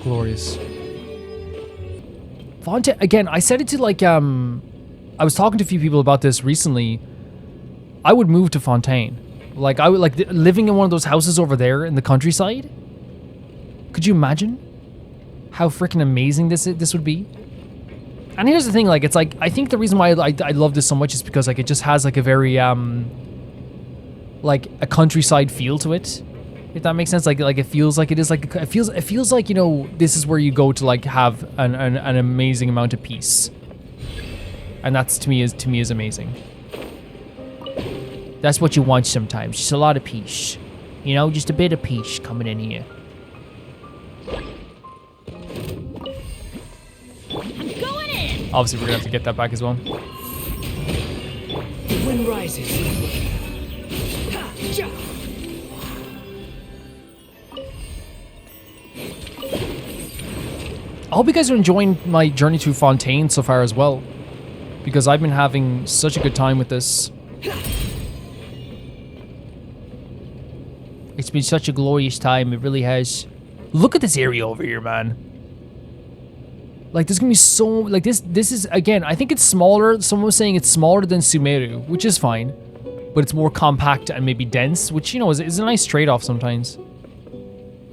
Glorious. Fontaine, again, I said it to like, I was talking to a few people about this recently. I would move to Fontaine. Like, I would like living in one of those houses over there in the countryside. Could you imagine how freaking amazing this would be? And here's the thing, like, it's like, I think the reason why I love this so much is because like it just has like a very, like a countryside feel to it. If that makes sense, like it feels like it is like, it feels like, you know, this is where you go to like have an amazing amount of peace. And that's to me is amazing. That's what you want sometimes, just a lot of peace. You know, just a bit of peace coming in here. I'm going in. Obviously, we're gonna have to get that back as well. The wind rises. Ha, ja. I hope you guys are enjoying my journey through Fontaine so far as well, because I've been having such a good time with this. It's been such a glorious time, it really has. Look at this area over here, man. Like, there's gonna be so, like, this is, again, I think it's smaller. Someone was saying it's smaller than Sumeru, which is fine. But it's more compact and maybe dense, which, you know, is a nice trade-off sometimes.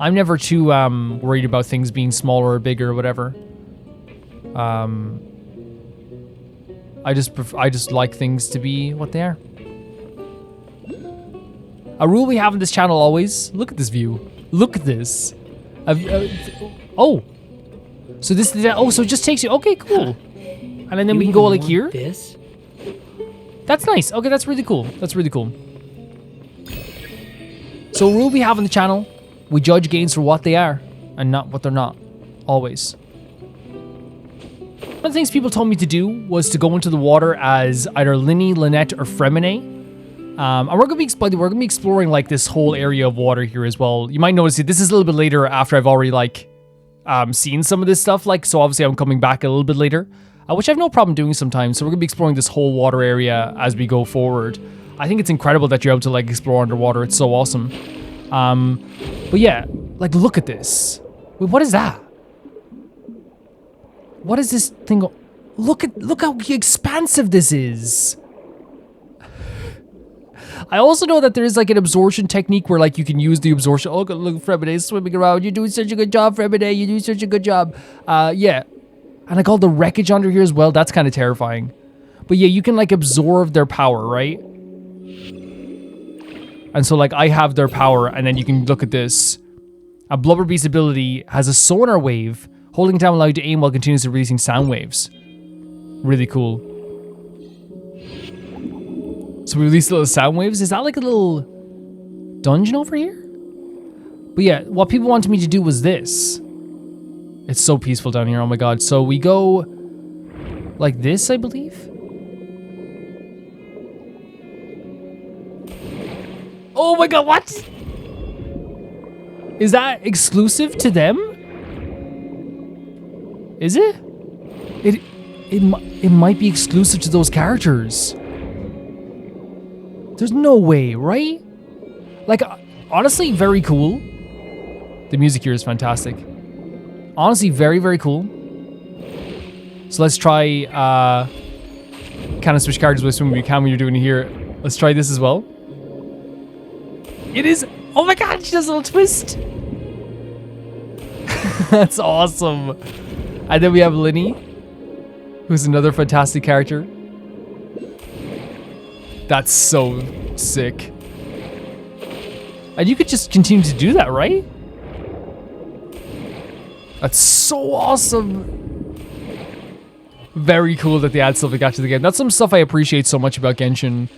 I'm never too worried about things being smaller or bigger or whatever. I just like things to be what they are. A rule we have on this channel always, look at this view. Look at this. Oh. So this, so it just takes you, okay, cool. And then we can go like here. This? That's nice. Okay, that's really cool. That's really cool. So a rule we have on the channel, we judge games for what they are and not what they're not. Always. One of the things people told me to do was to go into the water as either Linny, Lynette, or Fremine. And we're gonna be exploring like this whole area of water here as well. You might notice this is a little bit later after I've already like seen some of this stuff. Like, so obviously I'm coming back a little bit later, which I have no problem doing sometimes. So we're gonna be exploring this whole water area as we go forward. I think it's incredible that you're able to like explore underwater. It's so awesome. But yeah, like look at this. Wait, what is that? What is this thing? Look how expansive this is. I also know that there is like an absorption technique where like you can use the absorption. Oh, look, Fremine swimming around. You're doing such a good job, Fremine. You do such a good job. Yeah. And like all the wreckage under here as well. That's kind of terrifying. But yeah, you can like absorb their power, right? And so like I have their power, and then you can look at this. A Blubberbeast's ability has a sonar wave. Holding down allows you to aim while continuously releasing sound waves. Really cool. So we released little sound waves. Is that like a little dungeon over here? But yeah, what people wanted me to do was this. It's so peaceful down here, oh my god. So we go like this, I believe. Oh my god, what? Is that exclusive to them? Is it? It might be exclusive to those characters. There's no way, right? Like, honestly, very cool. The music here is fantastic. Honestly, very, very cool. So let's try, kind of switch characters with when we can when you're doing it here. Let's try this as well. It is, oh my god, she does a little twist. That's awesome. And then we have Linny, who's another fantastic character. That's so sick. And you could just continue to do that, right? That's so awesome. Very cool that they add stuff like that to the game. That's some stuff I appreciate so much about Genshin.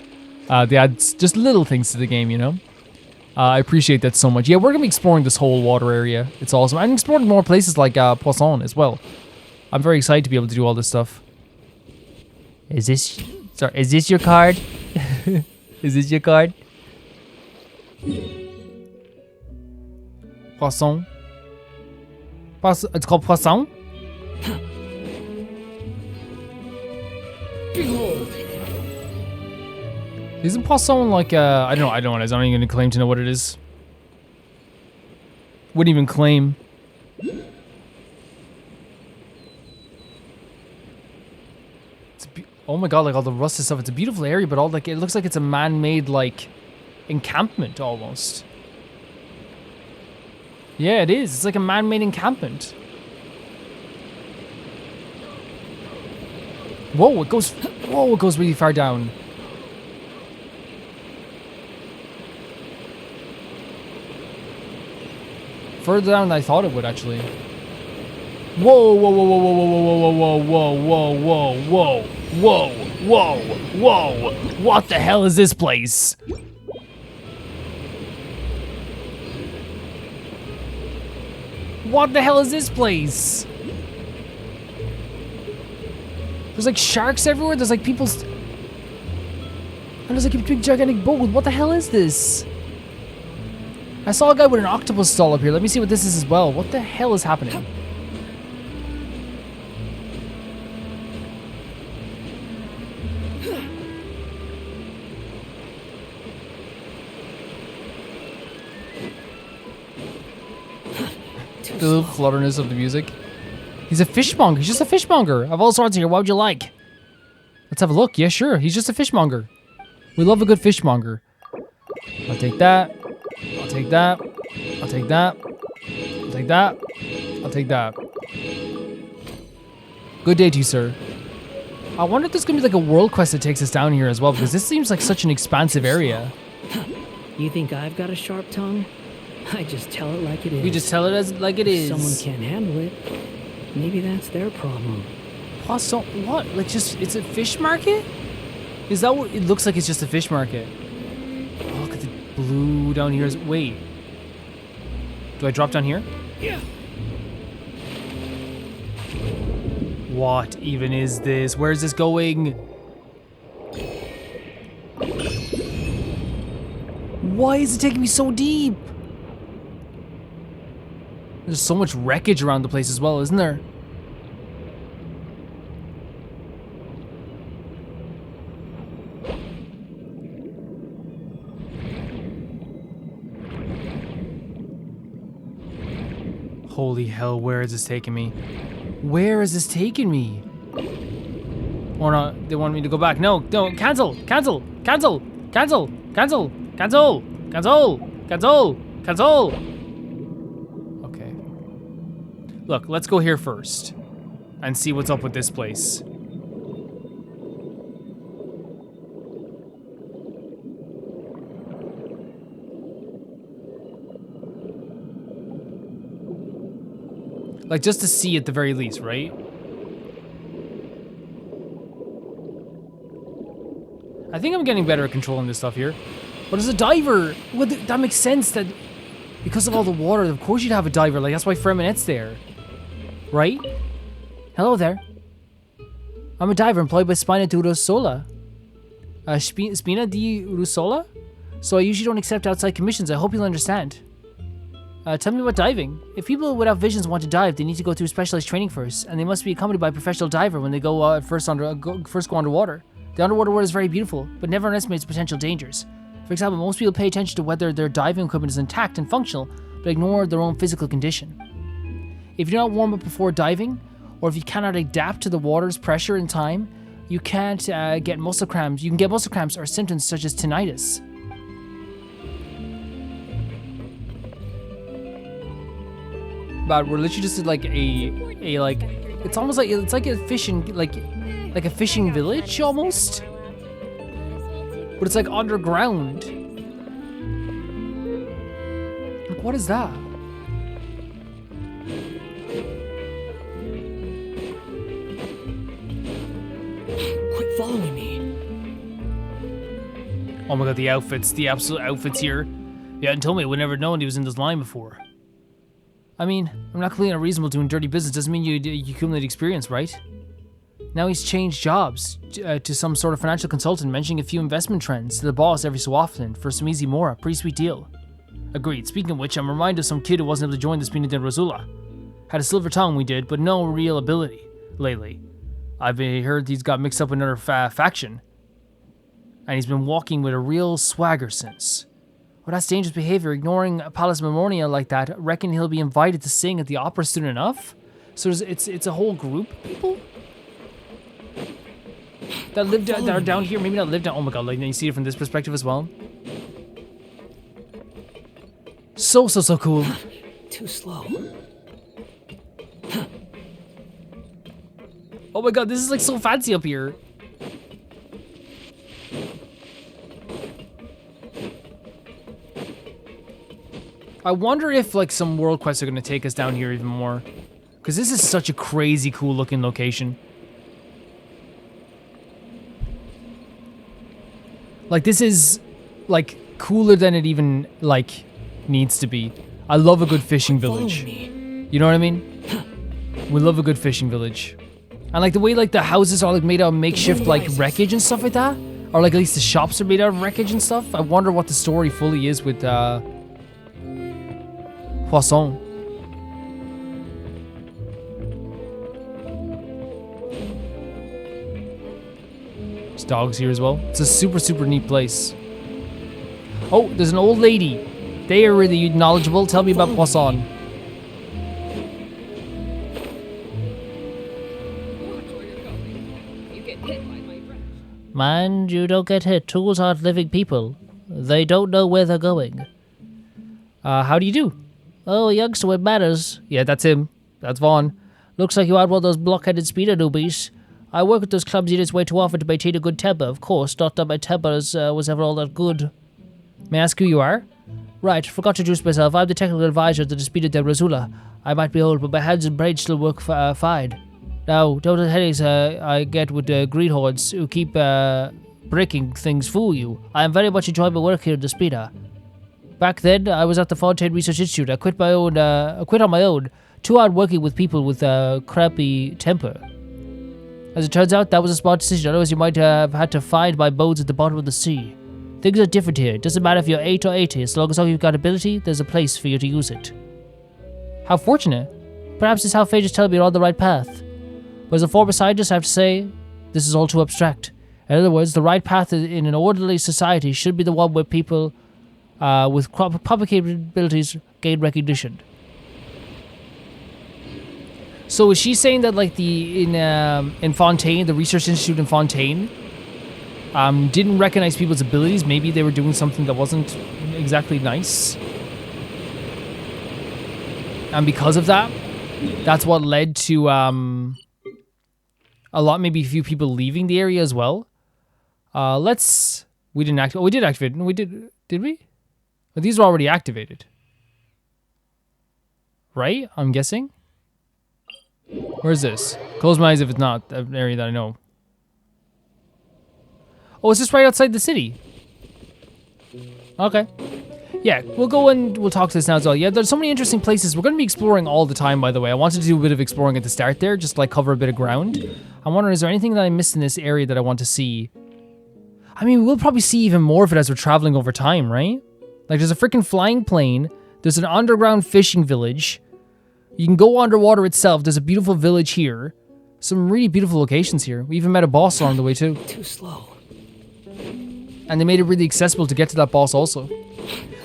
They add just little things to the game, you know? I appreciate that so much. Yeah, we're going to be exploring this whole water area. It's awesome. And exploring more places like Poisson as well. I'm very excited to be able to do all this stuff. Is this your card? Is this your card? Poisson. It's called Poisson? Behold. Isn't Poisson like I don't know what it is. I'm not even gonna claim to know what it is. Wouldn't even claim. Oh my god, like all the rusted stuff. It's a beautiful area, but all like it looks like it's a man-made like encampment almost. Yeah, it is. It's like a man-made encampment. Whoa, it goes really far down. Further down than I thought it would, actually. Whoa, whoa, whoa, whoa, whoa, whoa, whoa, whoa, whoa, whoa, whoa, whoa, whoa, whoa, whoa. What the hell is this place? What the hell is this place? There's like sharks everywhere. There's like people. And there's like a big gigantic boat. What the hell is this? I saw a guy with an octopus stall up here. Let me see what this is as well. What the hell is happening? The little flutterness of the music. He's a fishmonger. He's just a fishmonger of all sorts here. What would you like? Let's have a look. Yeah, sure. He's just a fishmonger. We love a good fishmonger. I'll take that. I'll take that. I'll take that. I'll take that. I'll take that. Good day to you, sir. I wonder if there's going to be like a world quest that takes us down here as well, because this seems like such an expansive area. You think I've got a sharp tongue? I just tell it like it is. We just tell it as like it is. If someone can't handle it, maybe that's their problem. Also, what? Like just, it's a fish market? Is that what, it looks like it's just a fish market. Oh, look at the blue down here. Wait. Do I drop down here? Yeah. What even is this? Where is this going? Why is it taking me so deep? There's so much wreckage around the place as well, isn't there? Holy hell, where is this taking me? Where is this taking me? Or not, they want me to go back. No, no, cancel, cancel, cancel, cancel, cancel, cancel, cancel, cancel, cancel. Okay. Look, let's go here first and see what's up with this place. Like, just to see at the very least, right? I think I'm getting better at controlling this stuff here. But as a diver, well, that makes sense that because of all the water, of course you'd have a diver. Like, that's why Freminette's there. Right? Hello there. I'm a diver employed by Spina di Rusola. Spina di Rusola? So I usually don't accept outside commissions. I hope you'll understand. Tell me about diving. If people without visions want to dive, they need to go through specialized training first, and they must be accompanied by a professional diver when they go first go underwater. The underwater world is very beautiful, but never underestimate its potential dangers. For example, most people pay attention to whether their diving equipment is intact and functional, but ignore their own physical condition. If you're not warm up before diving, or if you cannot adapt to the water's pressure and time, you can't get muscle cramps. You can get muscle cramps or symptoms such as tinnitus. But we're literally just like a like, it's almost like, it's like a fishing, like a fishing village almost, but it's like underground. What is that? Quit following me. Oh my god, the outfits, the absolute outfits here. You hadn't told me I would never known he was in this line before. I mean, I'm not completely unreasonable doing dirty business. Doesn't mean you accumulate experience, right? Now he's changed jobs to some sort of financial consultant, mentioning a few investment trends to the boss every so often for some easy mora. Pretty sweet deal. Agreed. Speaking of which, I'm reminded of some kid who wasn't able to join the Spina de Rosula. Had a silver tongue, we did, but no real ability lately. I've heard he's got mixed up with another faction. And he's been walking with a real swagger since. Well, that's dangerous behavior. Ignoring Palace Memoria like that, reckon he'll be invited to sing at the opera soon enough? So it's a whole group of people? That live that are down here, maybe not live down. Oh my god, like you see it from this perspective as well. So cool. Too slow. Oh my god, this is like so fancy up here. I wonder if like some world quests are gonna take us down here even more. Because this is such a crazy cool looking location. Like this is like cooler than it even like needs to be. I love a good fishing village. You know what I mean? We love a good fishing village. And like the way like the houses are like made out of makeshift like wreckage and stuff like that. Or like at least the shops are made out of wreckage and stuff. I wonder what the story fully is with Poisson. There's dogs here as well. It's a super neat place. Oh, there's an old lady. They are really knowledgeable. Tell me about Poisson. Mind you don't get hit. Tools aren't living people. They don't know where they're going. How do you do? Oh, youngster with manners. Yeah, that's him. That's Vaughn. Looks like you had one of those blockheaded speeder newbies. I work with those clubs units way too often to maintain a good temper. Of course, not that my temper was ever all that good. May I ask who you are? Right, forgot to introduce myself. I'm the technical advisor to the Spina de Rosula. I might be old, but my hands and brain still work fine. Now, don't let headaches I get with greenhorns who keep breaking things fool you. I am very much enjoying my work here in the Spina. Back then, I was at the Fontaine Research Institute. I quit on my own. Too hard working with people with crappy temper. As it turns out, that was a smart decision. Otherwise, you might have had to find my bones at the bottom of the sea. Things are different here. It doesn't matter if you're 8 or 80. As long as you've got ability, there's a place for you to use it. How fortunate. Perhaps it's how fate is telling me you're on the right path. But as a former scientist, I have to say, this is all too abstract. In other words, the right path in an orderly society should be the one where people with proper capabilities gain recognition. So is she saying that like in Fontaine, the research institute in Fontaine, didn't recognize people's abilities? Maybe they were doing something that wasn't exactly nice, and because of that, that's what led to maybe a few people leaving the area as well. We didn't activate. Oh, we did activate. No, we did. Did we? But these are already activated, right? I'm guessing. Where's this? Close my eyes if it's not an area that I know. Oh, it's just right outside the city. Okay. Yeah, we'll go and we'll talk to this now as well. Yeah, there's so many interesting places. We're going to be exploring all the time, by the way. I wanted to do a bit of exploring at the start there, just to, like, cover a bit of ground. I'm wondering, is there anything that I missed in this area that I want to see? I mean, we'll probably see even more of it as we're traveling over time, right? Like, there's a freaking flying plane. There's an underground fishing village. You can go underwater itself. There's a beautiful village here. Some really beautiful locations here. We even met a boss along the way, too. Too slow. And they made it really accessible to get to that boss also.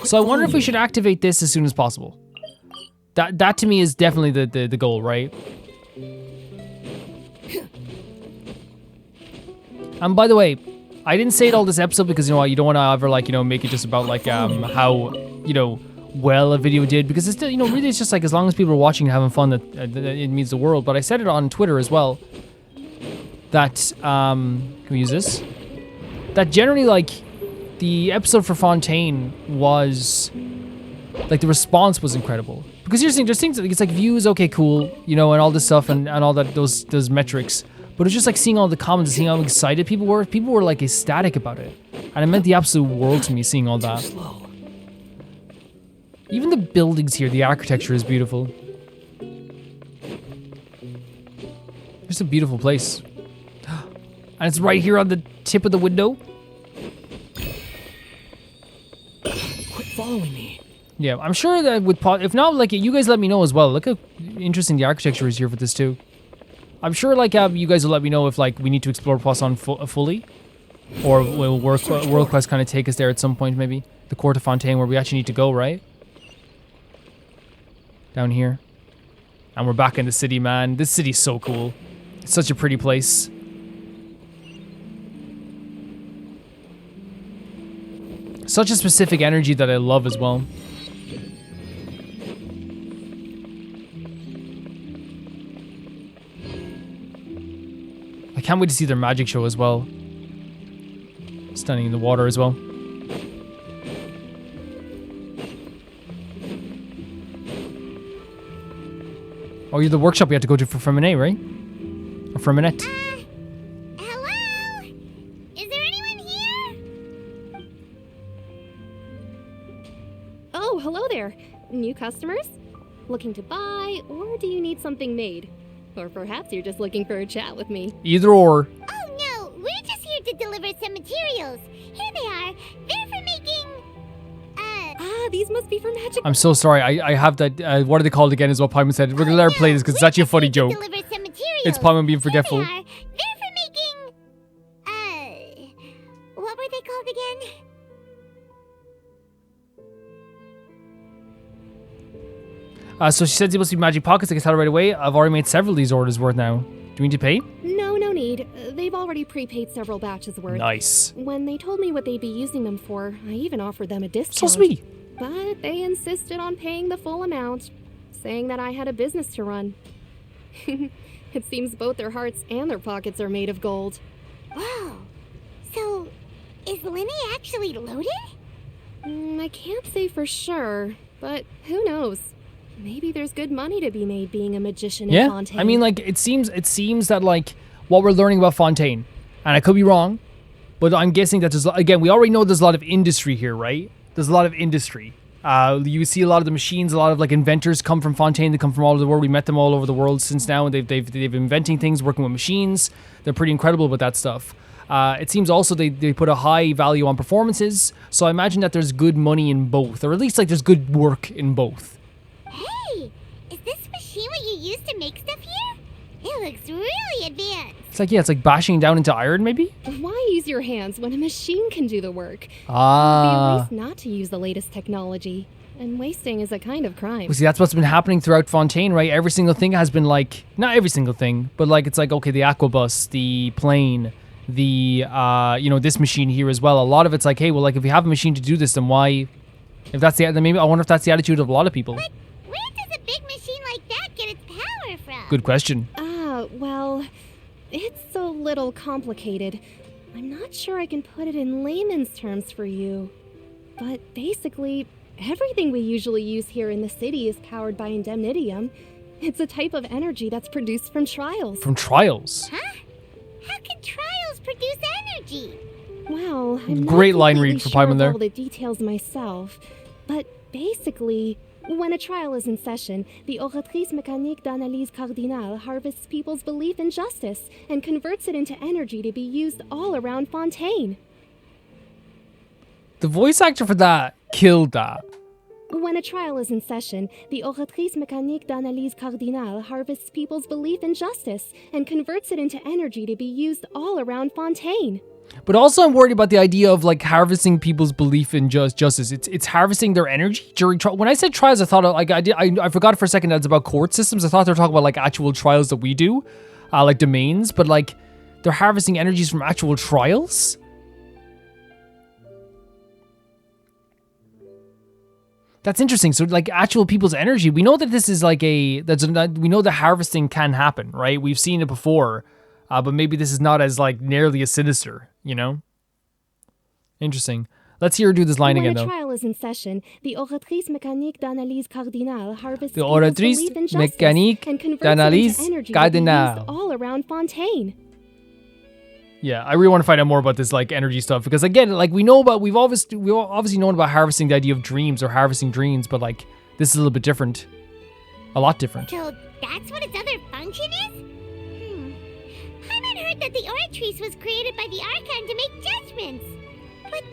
So I wonder if we should activate this as soon as possible. That to me is definitely the goal, right? And by the way, I didn't say it all this episode because, you know, you don't want to ever, like, you know, make it just about, like, how, you know, well a video did. Because it's still, you know, really it's just, like, as long as people are watching and having fun, that it means the world. But I said it on Twitter as well. That, can we use this? That generally, like, the episode for Fontaine was Like the response was incredible. Because you're seeing there's things like it's like views, okay, cool, you know, and all this stuff and all that those metrics. But it's just like seeing all the comments and seeing how excited people were. People were like ecstatic about it. And it meant the absolute world to me seeing all that. Slow. Even the buildings here, the architecture is beautiful. It's a beautiful place. And it's right here on the tip of the window. Quit following me. Yeah, I'm sure that with if not, like, you guys let me know as well. Look how interesting the architecture is here for this too. I'm sure, like, you guys will let me know if, like, we need to explore Poisson fully. Or will World Quest kind of take us there at some point, maybe? The Court of Fontaine, where we actually need to go, right? Down here. And we're back in the city, man. This city's so cool. It's such a pretty place. Such a specific energy that I love as well. I can't wait to see their magic show as well. Stunning in the water as well. Oh, you're the workshop we had to go to for Ferminet, right? Or Ferminette. Hello? Is there anyone here? Oh, hello there. New customers? Looking to buy, or do you need something made? Or perhaps you're just looking for a chat with me. Either or. Oh no, we're just here to deliver some materials. Here they are. They're for making... These must be for magic. I'm so sorry. I have that. What are they called again? Is what Paimon said. We're gonna let her play this because it's actually a funny joke. Deliver some materials. It's Paimon being forgetful. Here they are. They're for making... what were they called again? So she said it must be magic pockets. I can tell her right away. I've already made several of these orders worth now. Do we need to pay? No need. They've already prepaid several batches worth. Nice. When they told me what they'd be using them for, I even offered them a discount. So sweet. But they insisted on paying the full amount, saying that I had a business to run. It seems both their hearts and their pockets are made of gold. Wow. So, is Linny actually loaded? I can't say for sure, but who knows? Maybe there's good money to be made being a magician in Fontaine. I mean, like, it seems that, like, what we're learning about Fontaine, and I could be wrong, but I'm guessing that there's, again, we already know there's a lot of industry here, right? There's a lot of industry. You see a lot of the machines, a lot of, like, inventors come from Fontaine. They come from all over the world. We met them all over the world since now, and they've been inventing things, working with machines. They're pretty incredible with that stuff. It seems also they put a high value on performances, so I imagine that there's good money in both, or at least, like, there's good work in both. Hey, is this machine what you use to make stuff here? It looks really advanced. It's like, yeah, it's like bashing down into iron, maybe? Why use your hands when a machine can do the work? It would be Ah. a waste not to use the latest technology. And wasting is a kind of crime. Well, see, that's what's been happening throughout Fontaine, right? Every single thing has been like, not every single thing, but like, it's like, okay, the aquabus, the plane, the, this machine here as well. A lot of it's like, hey, well, like, if we have a machine to do this, then why, if that's then maybe, I wonder if that's the attitude of a lot of people. But where does a big machine like that get its power from? Good question. Well, it's a little complicated. I'm not sure I can put it in layman's terms for you. But basically, everything we usually use here in the city is powered by indemnitium. It's a type of energy that's produced from trials. From trials? Huh? How can trials produce energy? Well, I'm Great not line completely read for sure Paimon of there. all the details myself, but basically, when a trial is in session, the oratrice mécanique d'analyse cardinale harvests people's belief in justice and converts it into energy to be used all around Fontaine. The voice actor for that killed that. When a trial is in session, the oratrice mécanique d'analyse cardinale harvests people's belief in justice and converts it into energy to be used all around Fontaine. But also I'm worried about the idea of like harvesting people's belief in justice. It's harvesting their energy during trial. When I said trials, I thought I forgot for a second that it's about court systems. I thought they were talking about like actual trials that we do, like domains. But like they're harvesting energies from actual trials. That's interesting. So like actual people's energy. We know that this is like we know that harvesting can happen, right? We've seen it before. But maybe this is not as like nearly as sinister, you know? Interesting. Let's hear her do this line When again, a though. trial is in session, the oratrice mécanique d'analyse cardinale harvests The people's oratrice belief in justice mécanique and converts d'analyse it into energy to be cardinale. used all around Fontaine. Yeah, I really want to find out more about this like energy stuff because again, like we've obviously known about harvesting the idea of dreams or harvesting dreams, but like this is a little bit different, a lot different. So that's what its other function is? Paimon heard that the Oratrice was created by the Archon to make judgments. But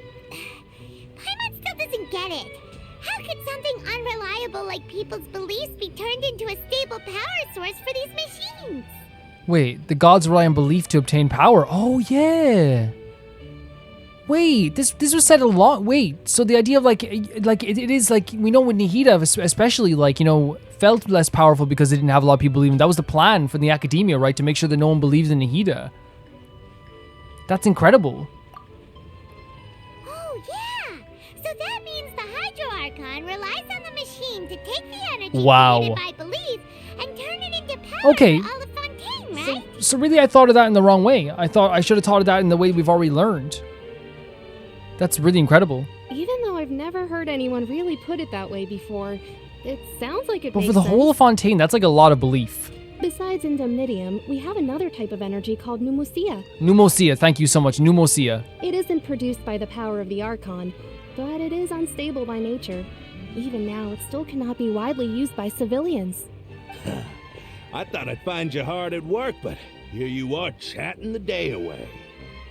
Paimon still doesn't get it. How could something unreliable like people's beliefs be turned into a stable power source for these machines? Wait, the gods rely on belief to obtain power. Oh yeah. Wait, this was said a lot. Wait, so the idea of like it is like we know with Nihida especially like felt less powerful because they didn't have a lot of people believing. That was the plan for the academia, right? To make sure that no one believes in Nihida. That's incredible. Oh yeah. So that means the Hydro Archon relies on the machine to take the energy Wow. created by belief and turn it into power Okay. for all of Fontaine, right? So really I thought of that in the wrong way. I thought I should have thought of that in the way we've already learned. That's really incredible. Even though I've never heard anyone really put it that way before, it sounds like it But makes for the sense. whole of Fontaine, that's like a lot of belief. Besides indemnitium, we have another type of energy called pneumosia. Pneumosia, thank you so much. Pneumosia. It isn't produced by the power of the Archon, but it is unstable by nature. Even now, it still cannot be widely used by civilians. I thought I'd find you hard at work, but here you are chatting the day away.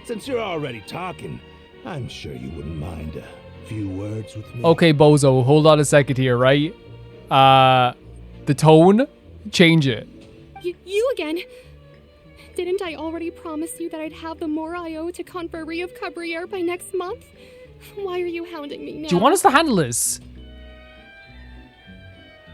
Since you're already talking, I'm sure you wouldn't mind a few words with me. Okay, Bozo, hold on a second here, right? The tone, change it. You again? Didn't I already promise you that I'd have the more I owe to Conferee of Cabriere by next month? Why are you hounding me now? Do you want us to handle this?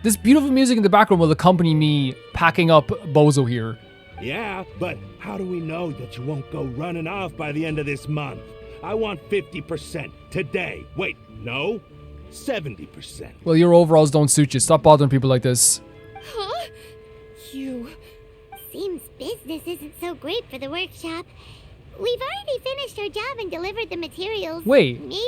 This beautiful music in the background will accompany me packing up Bozo here. Yeah, but how do we know that you won't go running off by the end of this month? I want 50% today. Wait, no, 70%. Well, your overalls don't suit you. Stop bothering people like this. Huh? You... Seems business isn't so great for the workshop. We've already finished our job and delivered the materials. Wait. Maybe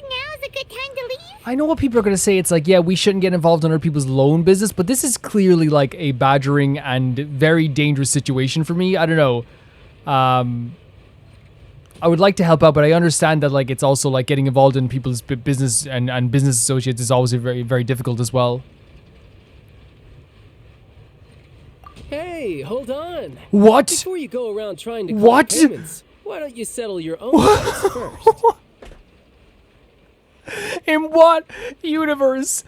now's a good time to leave? I know what people are going to say. It's like, yeah, we shouldn't get involved in other people's loan business, but this is clearly like a badgering and very dangerous situation for me. I don't know. I would like to help out, but I understand that like it's also like getting involved in people's business and business associates is always very, very difficult as well. Hey, hold on. What? Before you go around trying to What? collect payments, why don't you settle your own debts first? In what universe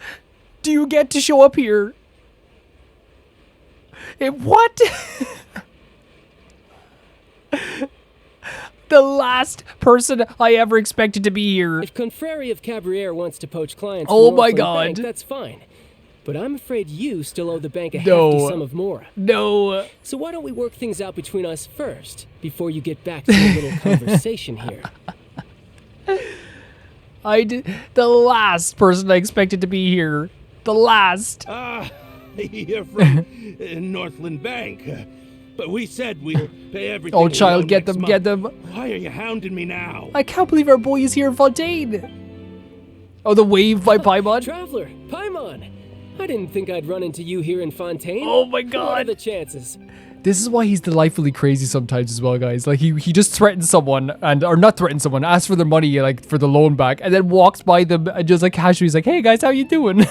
do you get to show up here? In what? The last person I ever expected to be here. If Confrérie of Cabriere wants to poach clients Oh from my Northland God. Bank, that's fine. But I'm afraid you still owe the bank a No. hefty sum of Mora. No. So why don't we work things out between us first, before you get back to a little conversation here? The last person I expected to be here. The last. You're from Northland Bank. But we said we'd pay everything. Oh, we owe child, get next them, month. get them. Why are you hounding me now? I can't believe our boy is here in Fontaine. Oh, the wave by Paimon. Traveler, Paimon! I didn't think I'd run into you here in Fontaine. Oh my What are God. the chances? This is why he's delightfully crazy sometimes as well, guys. Like he just threatens someone or not threatens someone, asks for their money, like for the loan back, and then walks by them and just like casually he's like, "Hey guys, how you doing?"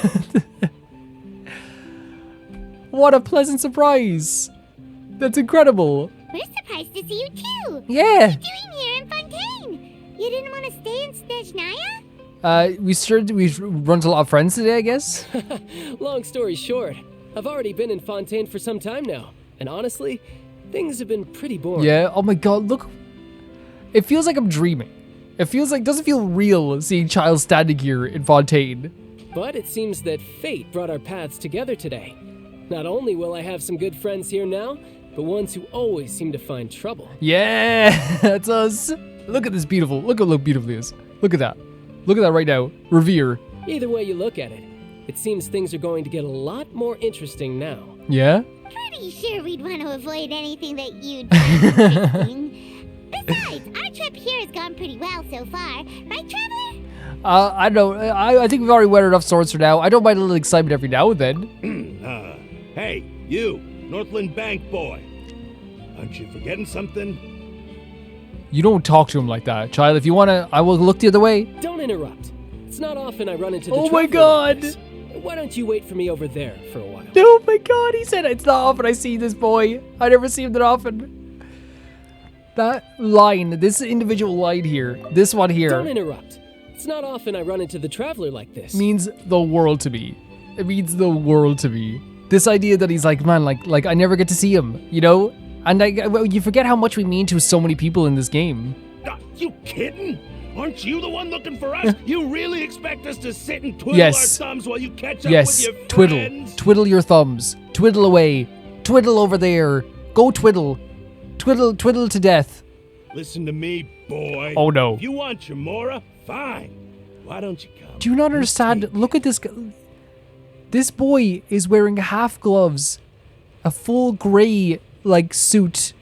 What a pleasant surprise. That's incredible. We're surprised to see you too. Yeah. What are you doing here in Fontaine? You didn't want to stay in Snezhnaya? We've run to a lot of friends today, I guess. Long story short, I've already been in Fontaine for some time now, and honestly, things have been pretty boring. Yeah. Oh my God, look. It feels like I'm dreaming. It feels like, doesn't feel real seeing Childe standing here in Fontaine. But it seems that fate brought our paths together today. Not only will I have some good friends here now, but ones who always seem to find trouble. Yeah, that's us. Look at this beautiful. Look how beautiful it is. Look at that. Look at that right now. Revere. Either way you look at it, it seems things are going to get a lot more interesting now. Yeah? Pretty sure we'd want to avoid anything that you'd find interesting. Besides, our trip here has gone pretty well so far, right, Traveler? I don't know. I think we've already weathered enough swords for now. I don't mind a little excitement every now and then. Hey, you, Northland Bank boy. Aren't you forgetting something? You don't talk to him like that. Child, if you want to, I will look the other way. Don't interrupt. It's not often I run into the Oh my traveler like God. this. Why don't you wait for me over there for a while? Oh my God, he said it's not often I see this boy. I never see him that often. That line, this individual line here, this one here, Don't interrupt. It's not often I run into the traveler like this. means the world to me. It means the world to me. This idea that he's like, man, like I never get to see him, you know? And you forget how much we mean to so many people in this game. You kidding? Aren't you the one looking for us? You really expect us to sit and twiddle Yes. our thumbs while you catch up Yes, with your twiddle. friends? Twiddle your thumbs. Twiddle away. Twiddle over there. Go twiddle. Twiddle to death. Listen to me, boy. Oh, no. If you want Chamora, fine. Why don't you come? Do you not understand? Look at this guy. This boy is wearing half gloves, a full grey, like, suit,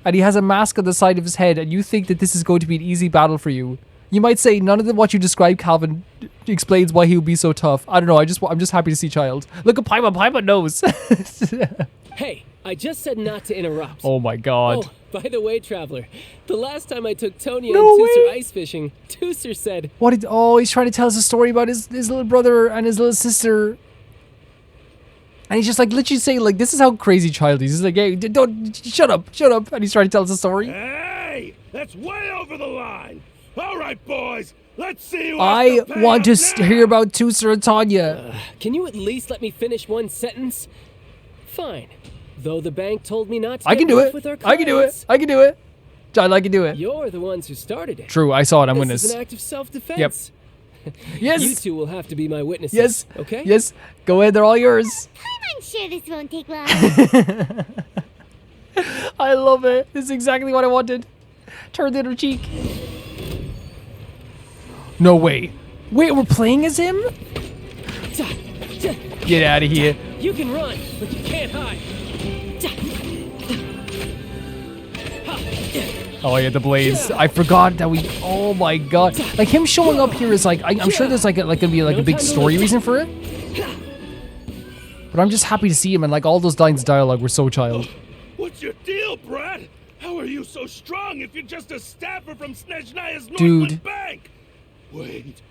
and he has a mask on the side of his head, and you think that this is going to be an easy battle for you. You might say none of what you described, Calvin, explains why he would be so tough. I don't know. I'm just happy to see Childe. Look at Paimon. Paimon knows. Hey, I just said not to interrupt. Oh my God. Oh, by the way, traveler, the last time I took Tonya No and Tusser way. ice fishing, Tusser said, What did? Oh, he's trying to tell us a story about his little brother and his little sister. And he's just like literally saying like, this is how crazy Childe is. He's like, hey, don't shut up. And he's trying to tell us a story. Hey, that's way over the line. All right, boys, let's see who I has to pay want to up now. hear about Tusser and Tanya. can you at least let me finish one sentence? Fine. Though the bank told me not to I can get do rough it. with our I can do it. clients. I can do it. Child, I can do it. You're the ones who started it. True, I saw it. I'm This witness. is an act of self-defense. Yes. You two will have to be my witnesses. Yes. Okay? Yes. Go ahead. They're all yours. I'm sure this won't take long. I love it. This is exactly what I wanted. Turn the other cheek. No way. Wait, we're playing as him? Get out of here. You can run, but you can't hide. Oh yeah, the blades. I forgot that we. Oh my god. Like him showing up here is like. I'm sure there's like gonna be like a big story reason for it. But I'm just happy to see him, and like all those lines of dialogue were so Childe. What's your deal, Brad? How are you so strong if you're just a staffer from Snezhnaya's Dude. Northland Bank? Wait,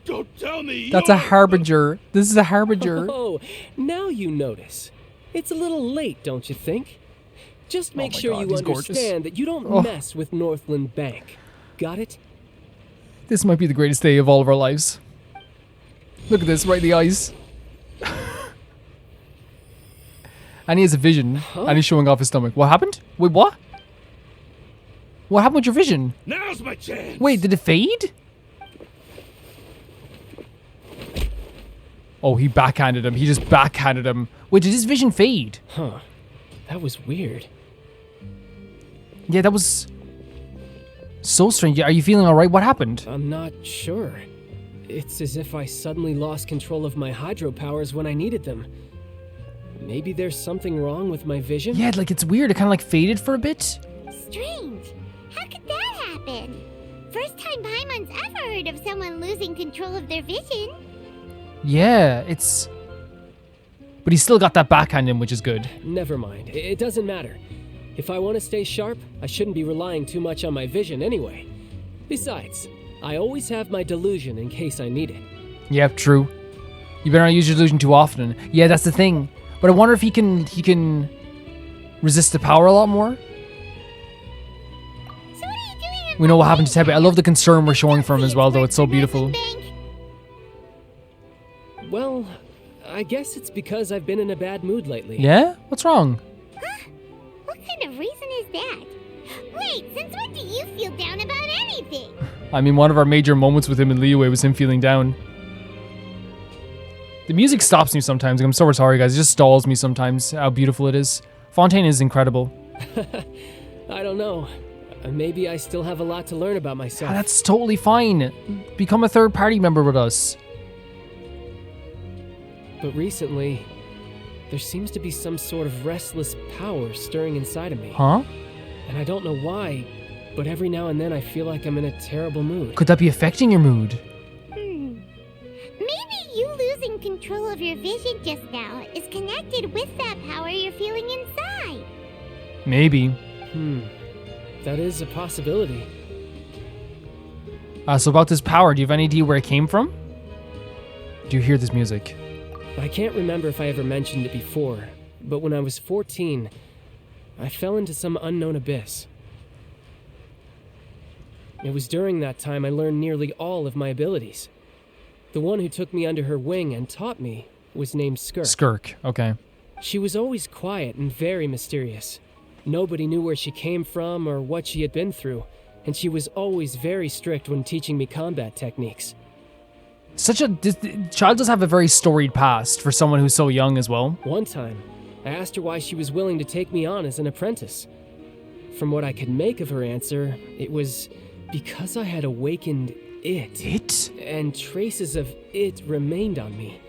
don't tell me That's a you're- harbinger. This is a harbinger. Oh, now you notice. It's a little late, don't you think? Just make my sure God, you he's gorgeous. understand that you don't Oh. mess with Northland Bank. Got it? This might be the greatest day of all of our lives. Look at this, right in the eyes. And he has a vision, and he's showing off his stomach. What happened? Wait, what? What happened with your vision? Now's my chance. Wait, did it fade? Oh, he backhanded him. He just backhanded him. Wait, did his vision fade? Huh. That was weird. Yeah, that was so strange. Are you feeling all right? What happened? I'm not sure. It's as if I suddenly lost control of my hydro powers when I needed them. Maybe there's something wrong with my vision? Yeah, like it's weird. It kind of like faded for a bit. Strange. How could that happen? First time Paimon's ever heard of someone losing control of their vision. Yeah, it's... But he's still got that backhand in, which is good. Never mind. It doesn't matter. If I want to stay sharp, I shouldn't be relying too much on my vision anyway. Besides, I always have my delusion in case I need it. Yeah, true. You better not use your delusion too often. Yeah, that's the thing. But I wonder if he can resist the power a lot more. So what are you doing? We know what happened to Tepe. I love the concern we're showing for him as well, though. It's so beautiful. Well, I guess it's because I've been in a bad mood lately. Yeah? What's wrong? What kind of reason is that? Wait, since when do you feel down about anything? I mean, one of our major moments with him in Liyue was him feeling down. The music stops me sometimes. I'm so sorry, guys. It just stalls me sometimes, how beautiful it is. Fontaine is incredible. I don't know. Maybe I still have a lot to learn about myself. That's totally fine. Become a third-party member with us. But recently, there seems to be some sort of restless power stirring inside of me. Huh? And I don't know why, but every now and then I feel like I'm in a terrible mood. Could that be affecting your mood? Maybe you losing control of your vision just now is connected with that power you're feeling inside. Maybe. That is a possibility. So about this power, do you have any idea where it came from? Do you hear this music? I can't remember if I ever mentioned it before, but when I was 14, I fell into some unknown abyss. It was during that time I learned nearly all of my abilities. The one who took me under her wing and taught me was named Skirk. Skirk, okay. She was always quiet and very mysterious. Nobody knew where she came from or what she had been through, and she was always very strict when teaching me combat techniques. This child does have a very storied past for someone who's so young as well. One time, I asked her why she was willing to take me on as an apprentice. From what I could make of her answer, it was because I had awakened it. It? And traces of it remained on me.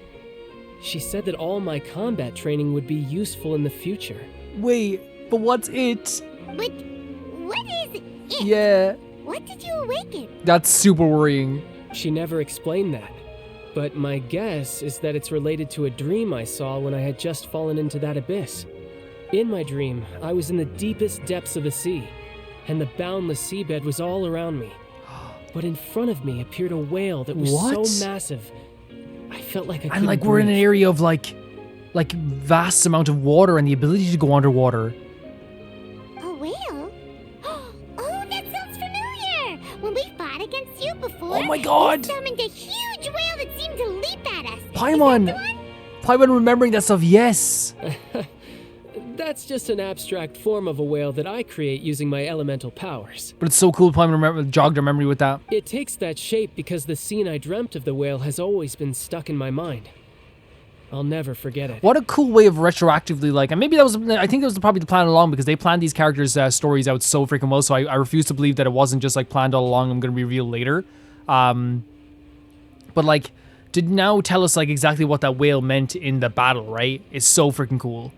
She said that all my combat training would be useful in the future. Wait, but what's it? But what is it? Yeah. What did you awaken? That's super worrying. She never explained that, but my guess is that it's related to a dream I saw when I had just fallen into that abyss. In my dream, I was in the deepest depths of the sea, and the boundless seabed was all around me. But in front of me appeared a whale that was so massive, I felt like I couldn't And like we're in an breathe. area of like vast amount of water and the ability to go underwater. A whale? Oh, that sounds familiar! When we fought against you before, Oh my god! you summoned a huge whale that seemed to leap at us. Paimon! Paimon remembering that stuff, yes! That's just an abstract form of a whale that I create using my elemental powers. But it's so cool Paimon jogged our memory with that. It takes that shape because the scene I dreamt of the whale has always been stuck in my mind. I'll never forget it. What a cool way of retroactively, like, and maybe that was, I think that was probably the plan all along because they planned these characters' stories out so freaking well, so I refuse to believe that it wasn't just like planned all along, I'm going to reveal later. But like, to now tell us like exactly what that whale meant in the battle, right? Is so freaking cool.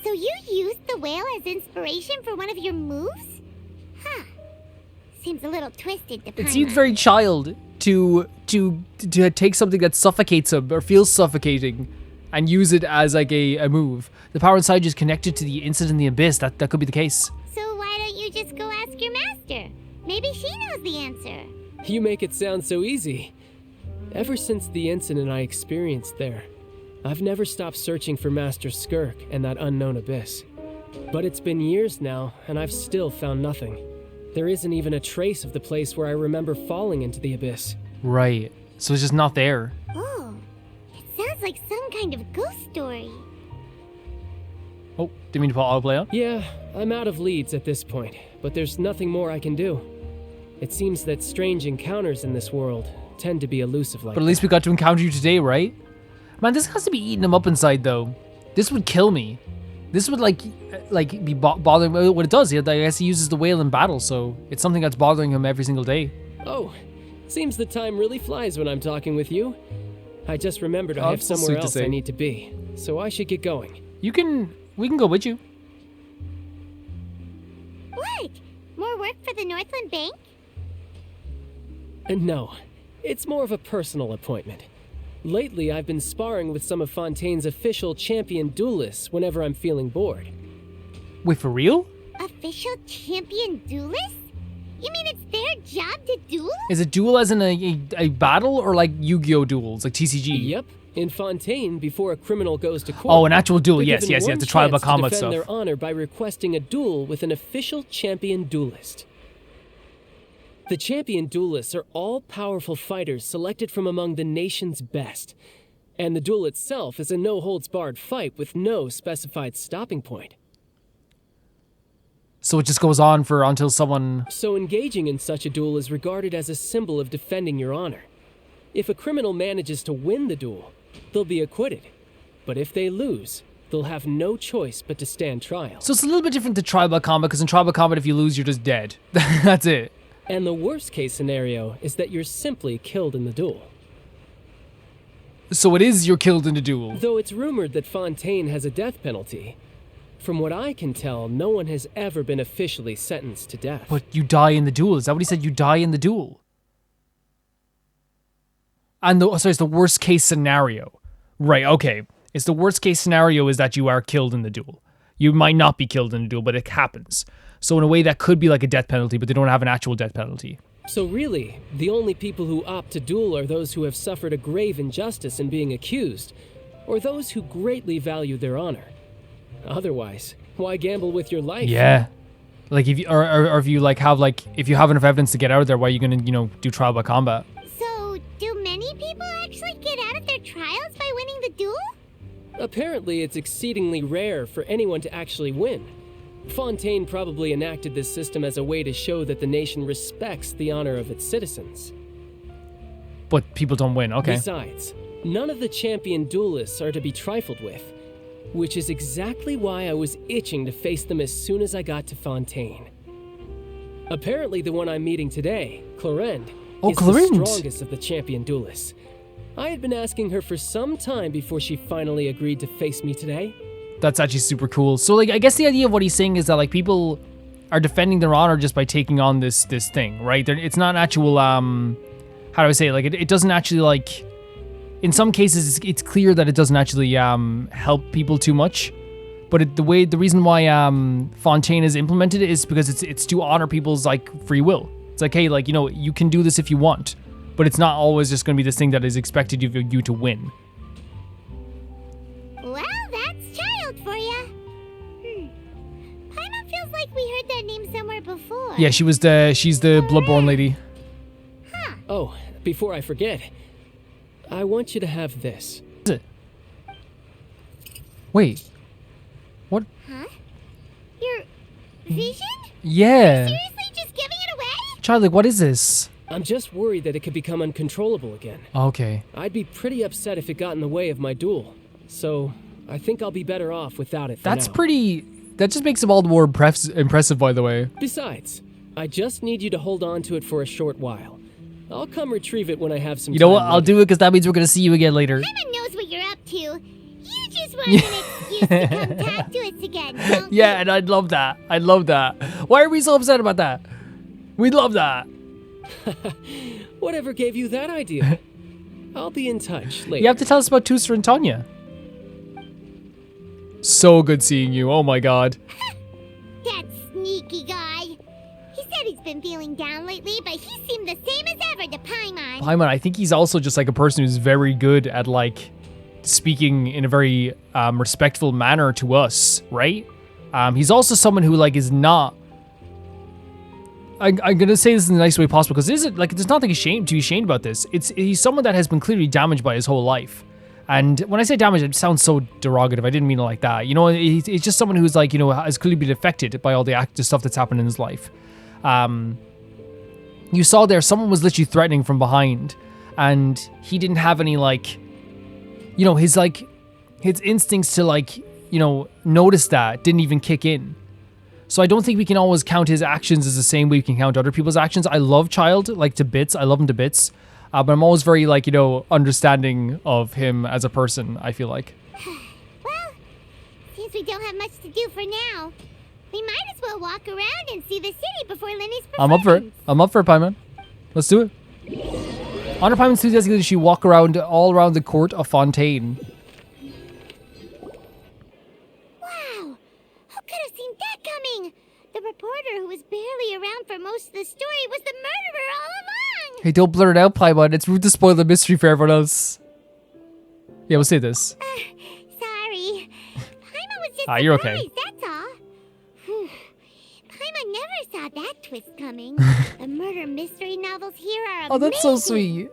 So you used the whale as inspiration for one of your moves? Huh. Seems a little twisted to It seems very child to take something that suffocates him or feels suffocating and use it as like a move. The power inside you is connected to the incident in the abyss. That could be the case. So why don't you just go ask your master? Maybe she knows the answer. You make it sound so easy. Ever since the incident I experienced there, I've never stopped searching for Master Skirk and that unknown abyss. But it's been years now, and I've still found nothing. There isn't even a trace of the place where I remember falling into the abyss. Right. So it's just not there. Oh, it sounds like some kind of ghost story. Oh, didn't mean to put autoplay on. Yeah, I'm out of leads at this point, but there's nothing more I can do. It seems that strange encounters in this world tend to be elusive like But at least we got to encounter you today, right? Man, this has to be eating him up inside, though. This would kill me. This would, like be bothering me. What it does, I guess he uses the whale in battle, so it's something that's bothering him every single day. Oh, seems the time really flies when I'm talking with you. I just remembered I Oh, have that's so somewhere sweet to else say. I need to be, so I should get going. We can go with you. What? More work for the Northland Bank? No, it's more of a personal appointment. Lately, I've been sparring with some of Fontaine's official champion duelists whenever I'm feeling bored. Wait, for real? Official champion duelist? You mean it's their job to duel? Is it duel as in a battle or like Yu-Gi-Oh duels, like TCG? Yep. In Fontaine, before a criminal goes to court, Oh, an actual duel. they're Yes, given one the tribal chance to combat defend stuff. their honor by requesting a duel with an official champion duelist. The champion duelists are all powerful fighters selected from among the nation's best, and the duel itself is a no-holds-barred fight with no specified stopping point. So it just goes on until someone... So engaging in such a duel is regarded as a symbol of defending your honor. If a criminal manages to win the duel, they'll be acquitted. But if they lose, they'll have no choice but to stand trial. So it's a little bit different to tribal combat, because in tribal combat, if you lose, you're just dead. That's it. And the worst case scenario is that you're simply killed in the duel. So it is you're killed in a duel. Though it's rumored that Fontaine has a death penalty, From what I can tell, no one has ever been officially sentenced to death. But you die in the duel. Is that what he said? You die in the duel. And so it's the worst case scenario. Right, okay. It's the worst case scenario is that you are killed in the duel. You might not be killed in the duel, but it happens. So in a way, that could be like a death penalty, but they don't have an actual death penalty. So really, the only people who opt to duel are those who have suffered a grave injustice in being accused, or those who greatly value their honor. Otherwise, why gamble with your life? Yeah. Like if you, or if you like have like, if you have enough evidence to get out of there, why are you going to, do trial by combat? So, do many people actually get out of their trials by winning the duel? Apparently, it's exceedingly rare for anyone to actually win. Fontaine probably enacted this system as a way to show that the nation respects the honor of its citizens. But people don't win, okay. Besides, none of the champion duelists are to be trifled with, which is exactly why I was itching to face them as soon as I got to Fontaine. Apparently, the one I'm meeting today, Clorinde, is the strongest of the champion duelists. I had been asking her for some time before she finally agreed to face me today. That's actually super cool. So, like, I guess the idea of what he's saying is that, like, people are defending their honor just by taking on this thing, right? It's not an actual, how do I say it? Like, it doesn't actually, like, in some cases, it's clear that it doesn't actually help people too much. But the reason why Fontaine has implemented it is because it's to honor people's, like, free will. It's like, hey, like, you can do this if you want, but it's not always just going to be this thing that is expected of you to win. Well, that's Childe for ya. Paimon feels like we heard that name somewhere before. Yeah, she's the Bloodborne lady. Huh. Oh, before I forget, I want you to have this. Wait. What? Huh? Your vision? Yeah. Seriously, just giving it away? Childe, like, what is this? I'm just worried that it could become uncontrollable again. Okay. I'd be pretty upset if it got in the way of my duel. So, I think I'll be better off without it for That's now. that just makes him all the more impressive, by the way. Besides, I just need you to hold on to it for a short while. I'll come retrieve it when I have some time. You know what? I'll do it because that means we're going to see you again later. Paimon knows what you're up to. You just want an excuse to come talk to us again, don't you? Yeah, and I'd love that. I'd love that. Why are we so upset about that? We'd love that. Whatever gave you that idea? I'll be in touch later. You have to tell us about Tusser and Tanya. So good seeing you. Oh my god. That sneaky guy. He said he's been feeling down lately, but he seemed the same as ever to Paimon. Paimon, I think he's also just like a person who's very good at like speaking in a very respectful manner to us, right? He's also someone who like is not. I'm gonna say this in the nicest way possible because there's nothing to be ashamed about this. He's someone that has been clearly damaged by his whole life. And when I say damaged, it sounds so derogative. I didn't mean it like that. He's just someone who's like, has clearly been affected by all the active stuff that's happened in his life. You saw there, someone was literally threatening from behind, and he didn't have any like, his instincts to like, notice that didn't even kick in. So I don't think we can always count his actions as the same way we can count other people's actions. I love Childe, like, to bits. I love him to bits. But I'm always very, like, understanding of him as a person, I feel like. Well, since we don't have much to do for now, we might as well walk around and see the city before Lenny's performance. I'm up for it, Paimon. Let's do it. Honor Paimon's enthusiastically, she walk around all around the court of Fontaine. Wow! Who could have seen that coming? The reporter who was barely around for most of the story was the murderer all along! Hey, don't blurt it out, Paimon. It's rude to spoil the mystery for everyone else. Yeah, we'll say this. Sorry. Paimon was just you're okay. surprised, that's all. Whew. Paimon never saw that twist coming. The murder mystery novels here are amazing. Oh, that's so sweet.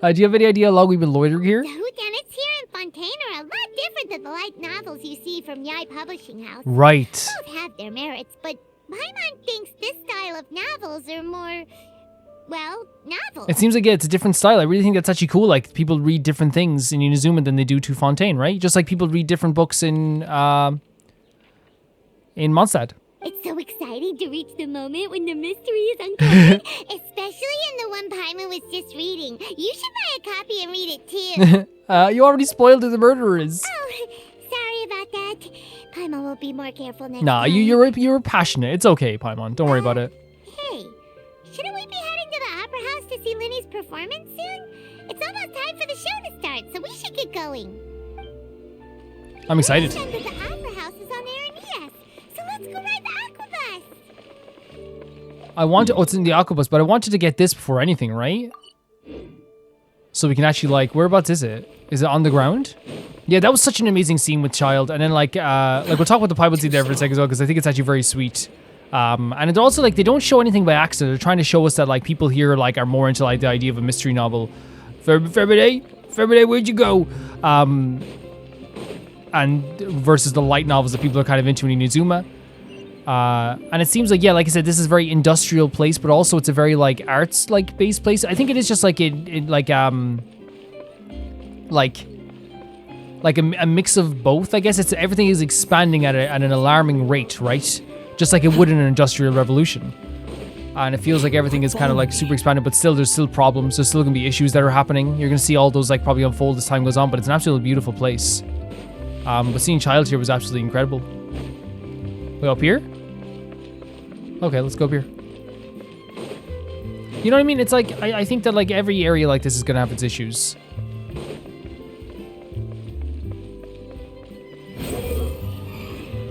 Do you have any idea how long we've been loitering here? The whodunits here in Fontaine are a lot different than the light novels you see from Yai Publishing House. Right. Both have their merits, but Paimon thinks this style of novels are more, well, novels. It seems like, yeah, it's a different style. I really think that's actually cool. Like, people read different things in Inazuma than they do to Fontaine, right? Just like people read different books in Mondstadt. It's so exciting to reach the moment when the mystery is uncovered, especially in the one Paimon was just reading. You should buy a copy and read it too. You already spoiled who the murderer is. Oh, sorry about that. Paimon will be more careful next Nah, time. you're passionate. It's okay, Paimon. Don't worry about it. Hey, shouldn't we be heading to the opera house to see Linny's performance soon? It's almost time for the show to start, so we should get going. I'm excited. The end of the opera house is on Aranias, so let's go ride the aquabus. I want to. Oh, it's in the aquabus, but I wanted to get this before anything, right? So we can actually like. Whereabouts is it? Is it on the ground? Yeah, that was such an amazing scene with Childe, and then like we'll talk about the Bible scene there for a second as well, because I think it's actually very sweet. And it's also like they don't show anything by accident. They're trying to show us that like people here like are more into like the idea of a mystery novel. Febide, where'd you go? And versus the light novels that people are kind of into in Inazuma. And it seems like, yeah, like I said, this is a very industrial place, but also it's a very like arts like based place. I think it is just like a mix of both. I guess it's everything is expanding at an alarming rate, right? Just like it would in an industrial revolution. And it feels like everything is kind of like super expanded, but still there's still problems. There's still gonna be issues that are happening. You're gonna see all those like probably unfold as time goes on, but it's an absolutely beautiful place. But seeing Childe here was absolutely incredible. Way up here? Okay, let's go up here. You know what I mean? It's like, I think that like every area like this is gonna have its issues.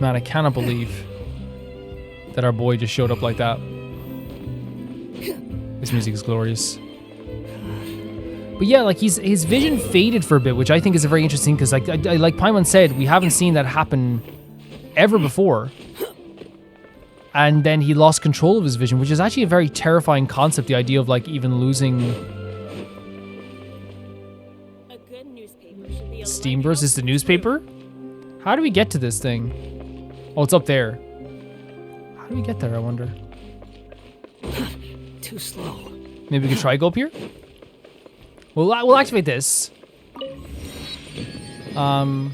Man, I cannot believe that our boy just showed up like that. This music is glorious. But yeah, like his vision faded for a bit, which I think is a very interesting, because like like Paimon said, we haven't seen that happen ever before. And then he lost control of his vision, which is actually a very terrifying concept, the idea of like even losing... A good newspaper should be a Steamburst is the newspaper? How do we get to this thing? Oh, it's up there. How do we get there, I wonder? too slow. Maybe we could try go up here? We'll activate this. Well,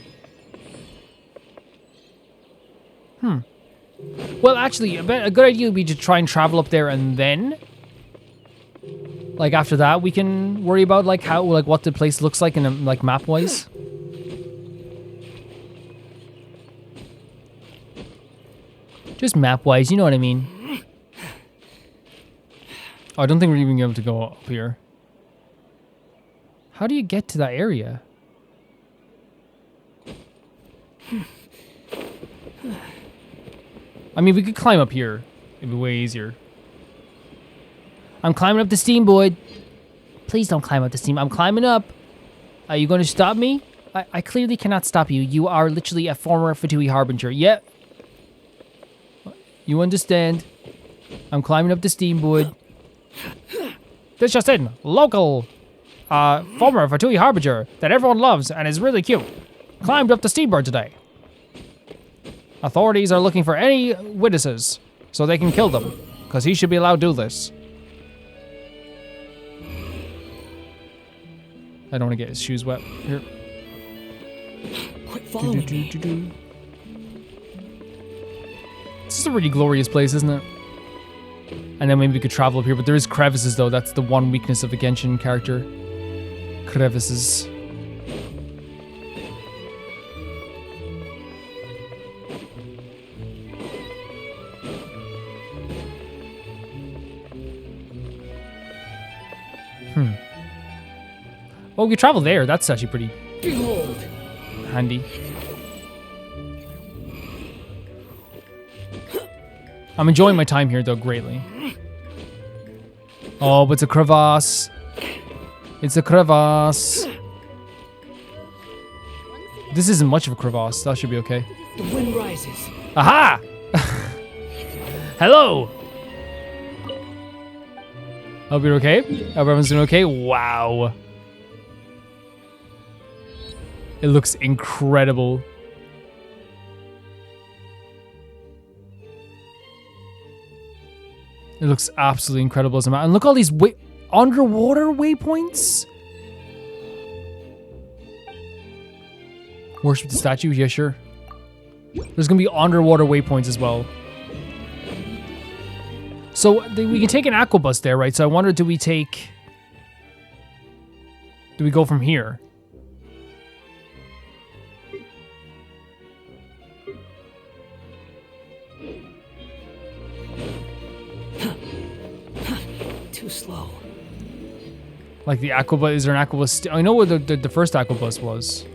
actually, a good idea would be to try and travel up there, and then, like after that, we can worry about like how, like what the place looks like in like map wise. Just map wise, you know what I mean. Oh, I don't think we're even able to go up here. How do you get to that area? I mean, we could climb up here. It'd be way easier. I'm climbing up the steamboard. Please don't climb up the steam. I'm climbing up. Are you going to stop me? I clearly cannot stop you. You are literally a former Fatui Harbinger. Yep. You understand. I'm climbing up the steamboard. This just in. Local former Fatui Harbinger that everyone loves and is really cute. Climbed up the steamboard today. Authorities are looking for any witnesses so they can kill them, because he should be allowed to do this. I don't want to get his shoes wet. Here. Quit following me. This is a really glorious place, isn't it? And then maybe we could travel up here, but there is crevices though. That's the one weakness of the Genshin character. Crevices. Well, we could travel there. That's actually pretty Behold. handy. I'm enjoying my time here, though, greatly. Oh, but it's a crevasse. It's a crevasse. This isn't much of a crevasse. That should be okay. The wind rises. Aha! Hello! Hope you're okay. Hope everyone's doing okay. Wow. It looks incredible. It looks absolutely incredible as a map. And look at all these underwater waypoints. Worship the statue? Yeah, sure. There's going to be underwater waypoints as well. So we can take an aquabus there, right? So I wonder, do we go from here? too slow. Like the aquabus, is there an aquabus? I know where the first aquabus was.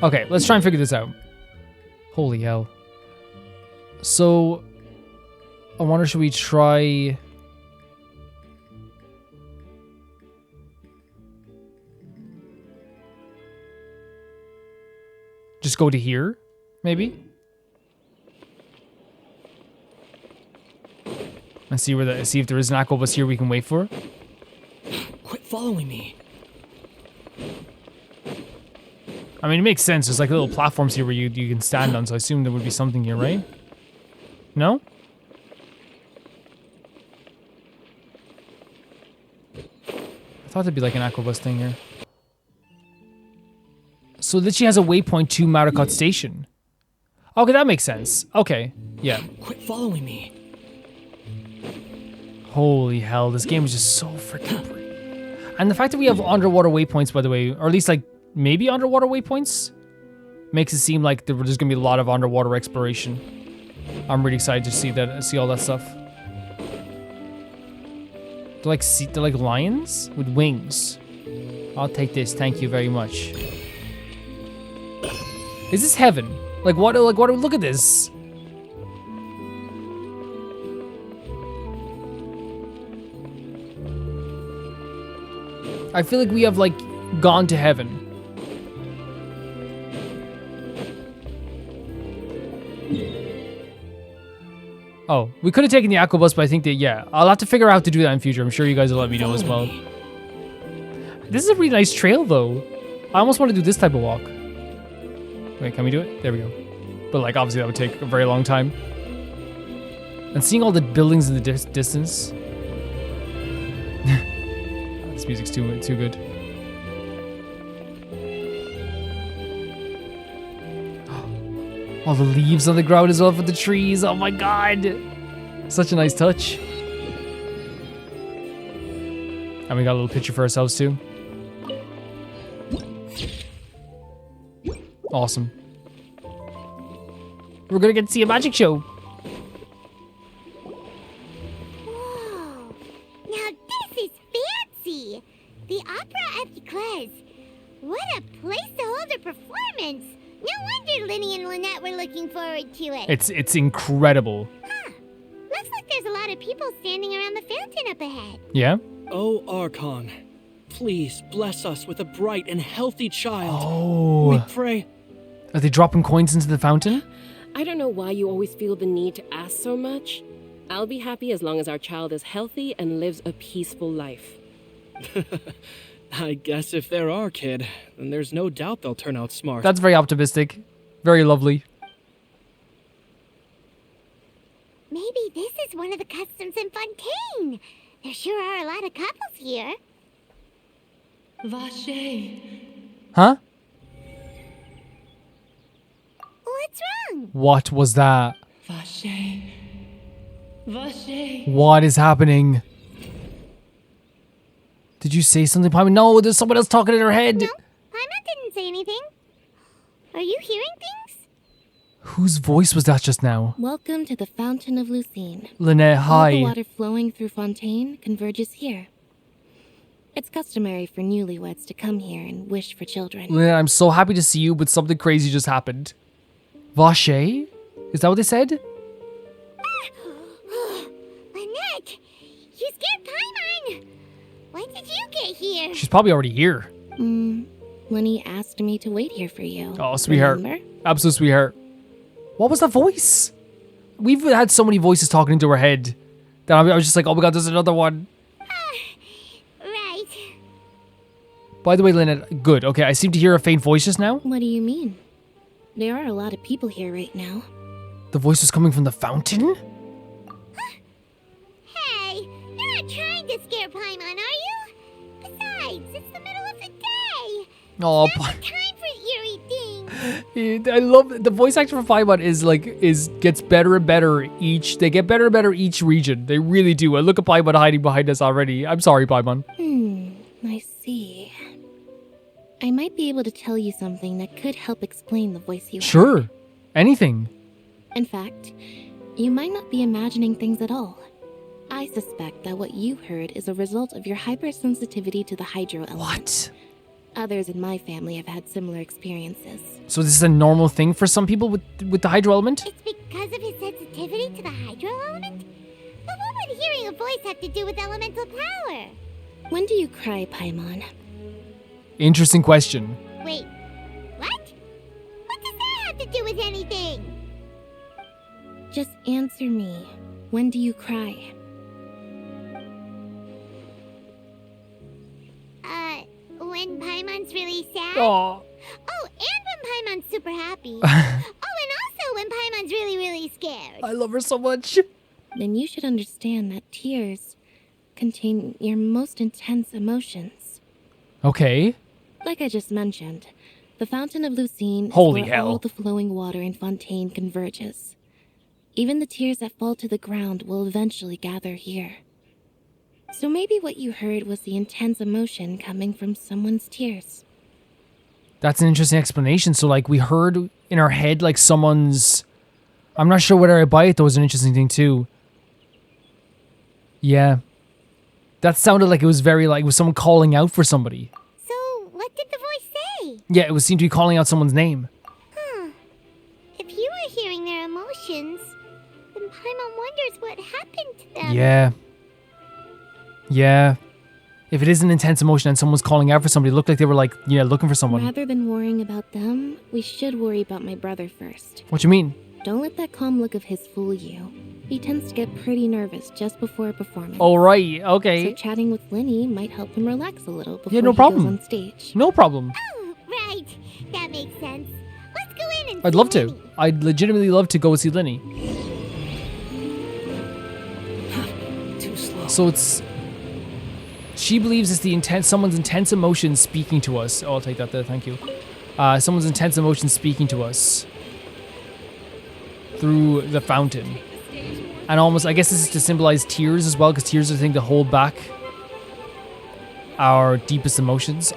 Okay, let's try and figure this out. Holy hell. So, I wonder, should we try... Just go to here, maybe? And see see if there is an aquabus here we can wait for. Quit following me. I mean, it makes sense. There's like little platforms here where you can stand on, so I assume there would be something here, right? No? I thought there'd be like an aquabus thing here. So that she has a waypoint to Maricot Station. Okay, that makes sense. Okay, yeah. Quit following me. Holy hell, this game is just so freaking pretty. And the fact that we have underwater waypoints, by the way, or at least like maybe underwater waypoints, makes it seem like there's gonna be a lot of underwater exploration. I'm really excited to see all that stuff. They're like lions with wings. I'll take this, thank you very much. Is this heaven? Like what? Look at this. I feel like we have like gone to heaven. Oh, we could have taken the aquabus, but I think that, yeah, I'll have to figure out how to do that in future. I'm sure you guys will let me know as well. This is a really nice trail, though. I almost want to do this type of walk. Wait, can we do it? There we go. But, like, obviously that would take a very long time. And seeing all the buildings in the distance. This music's too good. All the leaves on the ground as well for the trees. Oh my god. Such a nice touch. And we got a little picture for ourselves too. Awesome. We're gonna get to see a magic show. Whoa. Now this is fancy. The Opera at Eclairs. What a place to hold a performance. No wonder Linny and Lynette were looking forward to it. It's incredible. Huh. Looks like there's a lot of people standing around the fountain up ahead. Yeah? Oh, Archon, please bless us with a bright and healthy child. Oh. We pray. Are they dropping coins into the fountain? I don't know why you always feel the need to ask so much. I'll be happy as long as our child is healthy and lives a peaceful life. I guess if they're our kid, then there's no doubt they'll turn out smart. That's very optimistic. Very lovely. Maybe this is one of the customs in Fontaine. There sure are a lot of couples here. Vache. Huh? What's wrong? What was that? Vache. Vache. What is happening? Did you say something, Paimon? No, there's someone else talking in her head. No, Paimon didn't say anything. Are you hearing things? Whose voice was that just now? Welcome to the Fountain of Lucine. Lynette, All the hi. water flowing through Fontaine converges here. It's customary for newlyweds to come here and wish for children. Lynette, I'm so happy to see you, but something crazy just happened. Vache? Is that what they said? Lynette, you scared Paimon. When did you get here? She's probably already here. Lenny asked me to wait here for you. Oh, sweetheart. Remember? Absolute sweetheart. What was that voice? We've had so many voices talking into her head that I was just like, oh my god, there's another one. Right. By the way, Lynette, good. Okay, I seem to hear a faint voice just now. What do you mean? There are a lot of people here right now. The voice was coming from the fountain? Hey, you're not trying to scare Paimon, are you? Besides, it's the middle of the day. Oh, Not the time for eerie things. I love the voice actor for Paimon gets better and better they get better and better each region. They really do. And look at Paimon hiding behind us already. I'm sorry, Paimon. I see. I might be able to tell you something that could help explain the voice you heard. Sure. Anything. In fact, you might not be imagining things at all. I suspect that what you heard is a result of your hypersensitivity to the hydro element. What? Others in my family have had similar experiences. So this is a normal thing for some people with the hydro element? It's because of his sensitivity to the hydro element? But what would hearing a voice have to do with elemental power? When do you cry, Paimon? Interesting question. Wait, what? What does that have to do with anything? Just answer me. When do you cry? When Paimon's really sad? Oh. Oh, and when Paimon's super happy. Oh, and also when Paimon's really, really scared. I love her so much. Then you should understand that tears contain your most intense emotions. Okay. Like I just mentioned, the fountain of Lucine Holy is where hell. all the flowing water in Fontaine converges. Even the tears that fall to the ground will eventually gather here. So maybe what you heard was the intense emotion coming from someone's tears. That's an interesting explanation. So like we heard in our head like someone's... I'm not sure whether I buy it though is an interesting thing too. Yeah. That sounded like it was very like it was someone calling out for somebody. So, what did the voice say? Yeah, it was seemed to be calling out someone's name. Huh. If you were hearing their emotions, then Paimon wonders what happened to them. Yeah. Yeah. If it is an intense emotion and someone's calling out for somebody, it looked like they were like, yeah, looking for someone. Rather than worrying about them, we should worry about my brother first. What you mean? Don't let that calm look of his fool you. He tends to get pretty nervous just before a performance. Oh, right. Okay. So chatting with Linny might help him relax a little before Yeah, no he problem. goes on stage. No problem. Oh, right. That makes sense. Let's go in and I'd see love to. Linny. I'd legitimately love to go see Linny. Too slow. So it's... She believes it's the someone's intense emotion speaking to us. Oh, I'll take that there, thank you. Someone's intense emotion speaking to us through the fountain. And almost, I guess this is to symbolize tears as well, because tears are the thing to hold back our deepest emotions.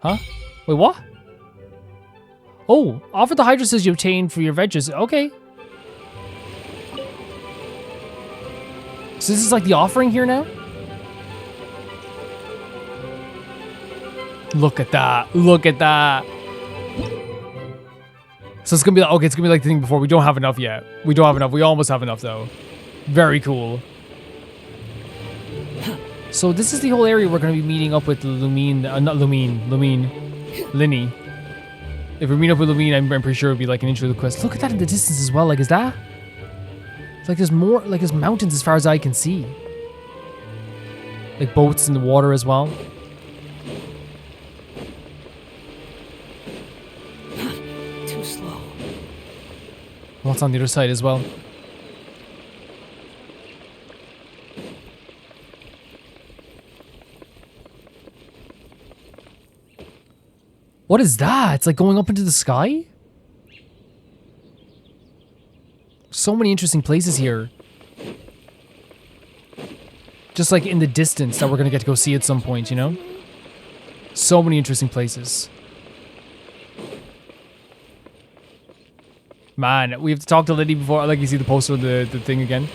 Huh? Wait, what? Oh, offer the hydruses you obtained for your ventures. Okay. So this is like the offering here now? Look at that. Look at that. So it's gonna be like, okay, it's gonna be like the thing before. We don't have enough yet. We don't have enough. We almost have enough though. Very cool. So this is the whole area we're gonna be meeting up with Lumine, not Lumine, Linny. If we meet up with Lumine, I'm pretty sure it'll be like an intro to the quest. Look at that in the distance as well. Like, is that? It's like there's more, like there's mountains as far as I can see. Like boats in the water as well. Too slow. What's on the other side as well? What is that? It's like going up into the sky? So many interesting places here. Just like in the distance that we're going to get to go see at some point, you know? So many interesting places. Man, we have to talk to Liddy before, like you see the poster of the thing again.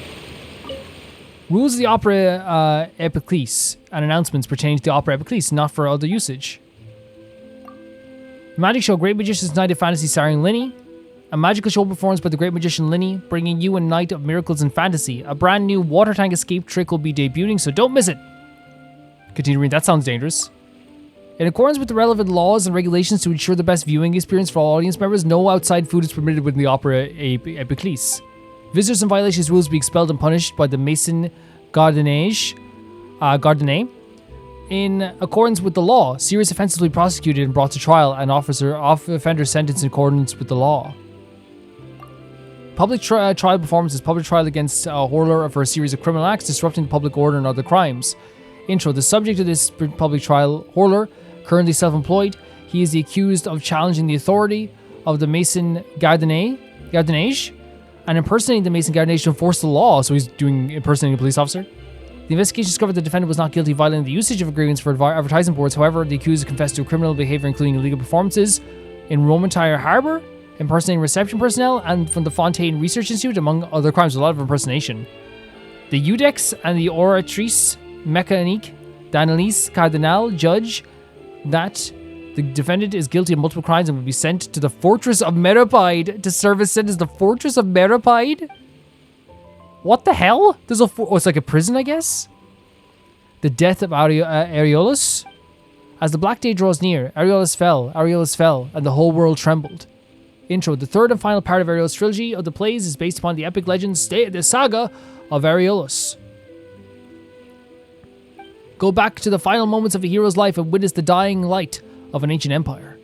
Rules of the opera Epiclese and announcements pertaining to the opera Epiclese, not for other usage. Magic show Great Magician's Night of Fantasy starring Linny. A magical show performed by the Great Magician Linny, bringing you a night of miracles and fantasy. A brand new water tank escape trick will be debuting, so don't miss it. Continue reading, that sounds dangerous. In accordance with the relevant laws and regulations to ensure the best viewing experience for all audience members, no outside food is permitted within the opera Epiclese. Visitors in violation of these rules will be expelled and punished by the Mason Gardenier. In accordance with the law, serious offenses will be prosecuted and brought to trial, and offender sentenced in accordance with the law. Public trial performances. Public trial against Horler for a series of criminal acts disrupting the public order and other crimes. Intro. The subject of this public trial, Horler, currently self-employed. He is the accused of challenging the authority of the Mason Gardenier and impersonating the Mason Gardenier to enforce the law. So he's impersonating a police officer. The investigation discovered the defendant was not guilty of violating the usage of agreements for advertising boards. However, the accused confessed to criminal behavior, including illegal performances in Romantire Harbour, impersonating reception personnel, and from the Fontaine Research Institute, among other crimes. A lot of impersonation. The Udex and the Oratrice Mécanique d'Analyse Cardinal judge that the defendant is guilty of multiple crimes and will be sent to the Fortress of Meripide to serve his sentence. The Fortress of Meripide? What the hell? There's it's like a prison, I guess? The death of Areolus. As the Black Day draws near, Areolus fell, and the whole world trembled. Intro. The third and final part of Areolus' trilogy of the plays is based upon the epic legends, the saga of Areolus. Go back to the final moments of a hero's life and witness the dying light of an ancient empire.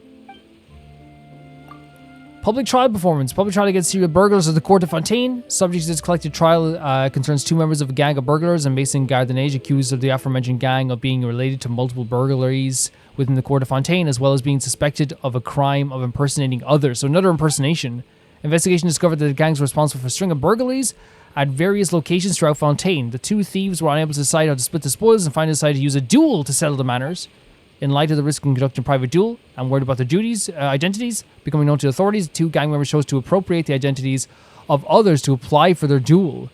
Public trial performance. Public trial against serial burglars of the court of Fontaine. Subject to this collective trial concerns two members of a gang of burglars and Mason Gardenage, accused of the aforementioned gang of being related to multiple burglaries within the court of Fontaine, as well as being suspected of a crime of impersonating others. So another impersonation. Investigation discovered that the gangs were responsible for a string of burglaries at various locations throughout Fontaine. The two thieves were unable to decide how to split the spoils and finally decided to use a duel to settle the matters. In light of the risk of conducting a private duel and worried about their identities becoming known to the authorities, the two gang members chose to appropriate the identities of others to apply for their duel.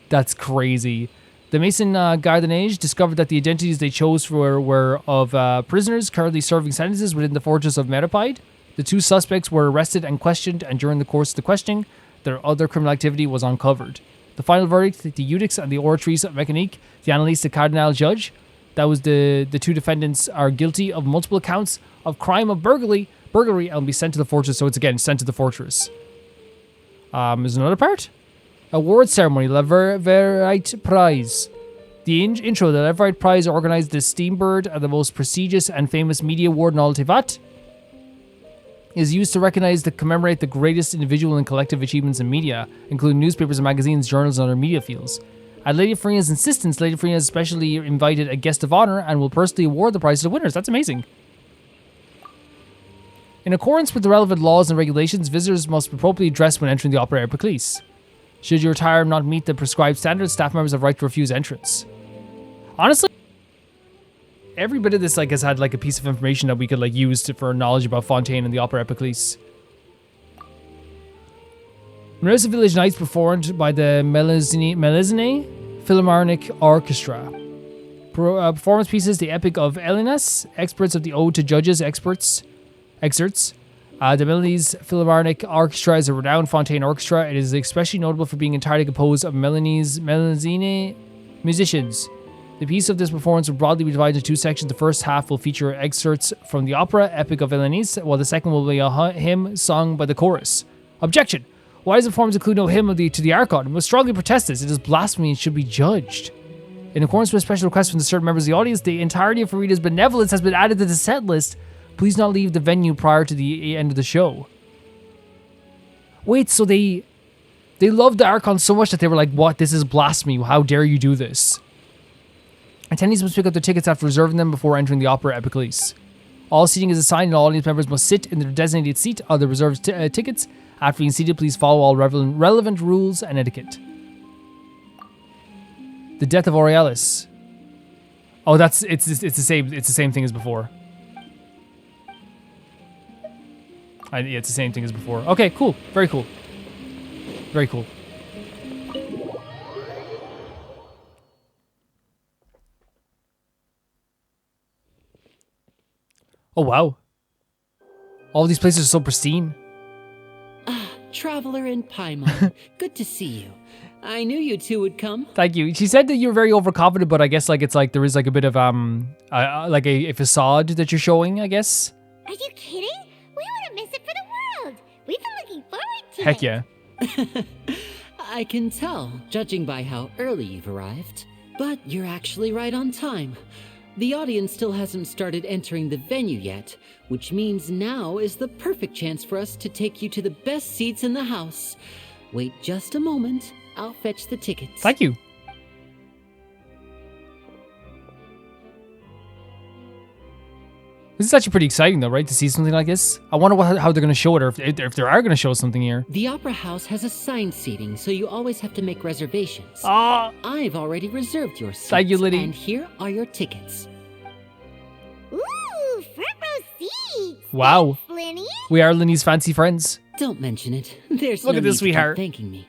That's crazy. The Mason Gardenage discovered that the identities they chose were of prisoners currently serving sentences within the Fortress of Meripide. The two suspects were arrested and questioned, and during the course of the questioning, their other criminal activity was uncovered. The final verdict, the Udex and the Oratrice Mécanique, the Analyse de Cardinal judge, that was the two defendants are guilty of multiple counts of crime of burglary and will be sent to the fortress. So it's again sent to the fortress. There's another part. Award ceremony, La Verite Prize. The intro, the La Verite Prize organized the Steambird and the most prestigious and famous media award in all Tevat. Is used to recognize to commemorate the greatest individual and collective achievements in media, including newspapers and magazines, journals, and other media fields. At Lady Farina's insistence, Lady Farina has especially invited a guest of honor and will personally award the prize to the winners. That's amazing. In accordance with the relevant laws and regulations, visitors must be appropriately dressed when entering the Opera Epiclese. Should your attire not meet the prescribed standards, staff members have right to refuse entrance. Honestly, every bit of this has had a piece of information that we could use for knowledge about Fontaine and the Opera Epiclese. Marissa Village Nights performed by the Melizine Philharmonic Orchestra. Performance pieces, the Epic of Elinas, experts of the Ode to Judges, excerpts. The Melodies Philharmonic Orchestra is a renowned Fontaine orchestra. It is especially notable for being entirely composed of Melizine musicians. The piece of this performance will broadly be divided into two sections. The first half will feature excerpts from the opera Epic of Elinas, while the second will be a hymn sung by the chorus. Objection! Why does the performance include no hymn to the Archon? We must strongly protest this. It is blasphemy and should be judged. In accordance with a special request from the certain members of the audience, the entirety of Farida's benevolence has been added to the set list. Please not leave the venue prior to the end of the show. Wait, so they loved the Archon so much that they were like, what? This is blasphemy. How dare you do this? Attendees must pick up their tickets after reserving them before entering the Opera Epiclese. All seating is assigned and all audience members must sit in their designated seat on the reserved tickets. After being seated, please follow all relevant rules and etiquette. The death of Aurealis. Oh, it's the same thing as before. Yeah, it's the same thing as before. Okay, cool. Very cool. Very cool. Oh, wow. All these places are so pristine. Traveler in Paimon. Good to see you. I knew you two would come. Thank you. She said that you're very overconfident, but I guess there is a bit of a facade that you're showing, I guess. Are you kidding? We wouldn't miss it for the world. We've been looking forward to Heck it. yeah. I can tell, judging by how early you've arrived. But you're actually right on time. The audience still hasn't started entering the venue yet, which means now is the perfect chance for us to take you to the best seats in the house. Wait just a moment. I'll fetch the tickets. Thank you. This is actually pretty exciting though, right? To see something like this. I wonder how they're going to show it, or if they are going to show something here. The Opera House has assigned seating, so you always have to make reservations. Ah! I've already reserved your seats, Thank you, Liddy. and here are your tickets. Ooh, front row seats. Wow. Thanks, Linny. We are Linny's fancy friends. Don't mention it. There's Look no at this, need to keep sweetheart. thanking me.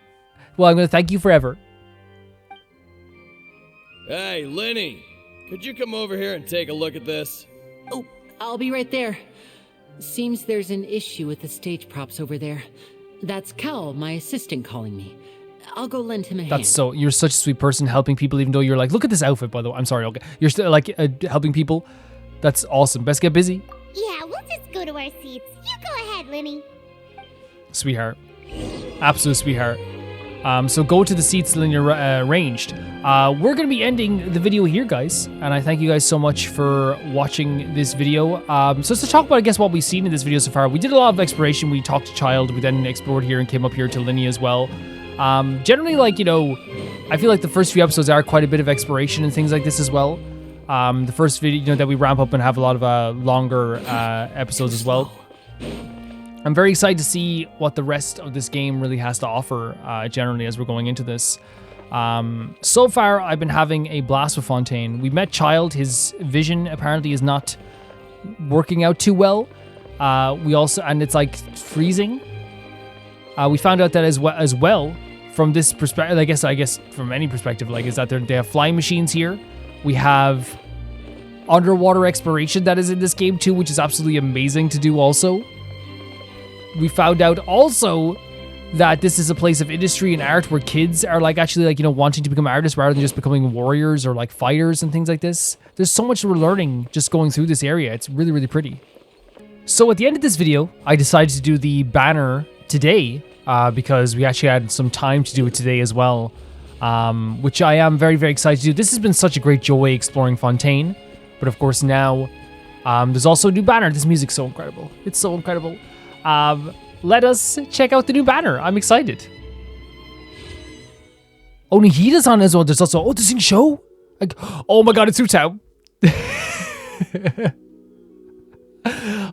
Well, I'm going to thank you forever. Hey, Lenny, could you come over here and take a look at this? Oh, I'll be right there. Seems there's an issue with the stage props over there. That's Cal, my assistant, calling me. I'll go lend him a hand. That's so, you're such a sweet person, helping people, even though you're like, look at this outfit, by the way. I'm sorry, okay. You're still like helping people. That's awesome. Best get busy. Yeah, we'll just go to our seats. You go ahead, Linny. Sweetheart. Absolute sweetheart. So go to the seats that you're arranged. We're going to be ending the video here, guys. And I thank you guys so much for watching this video. So let's talk about, I guess, what we've seen in this video so far. We did a lot of exploration. We talked to Childe. We then explored here and came up here to Linny as well. Generally, like, you know, I feel like the first few episodes are quite a bit of exploration and things like this as well. The first video, you know, that we ramp up and have a lot of longer episodes as well. I'm very excited to see what the rest of this game really has to offer, generally, as we're going into this. So far, I've been having a blast with Fontaine. We met Childe. His vision apparently is not working out too well. We also, and it's like freezing. We found out that as well from this perspective, I guess from any perspective, like, is that they have flying machines here. We have underwater exploration that is in this game too, which is absolutely amazing to do also. We found out also that this is a place of industry and art where kids are like actually like, you know, wanting to become artists rather than just becoming warriors or like fighters and things like this. There's so much we're learning just going through this area. It's really, really pretty. So at the end of this video, I decided to do the banner today because we actually had some time to do it today as well, which I am very, very excited to do. This has been such a great joy exploring Fontaine, but of course now there's also a new banner. This music's so incredible. It's so incredible. Let us check out the new banner. I'm excited. Oh, Nahida's on as well. There's also, the Sing Show. Like, oh my god, it's Utao.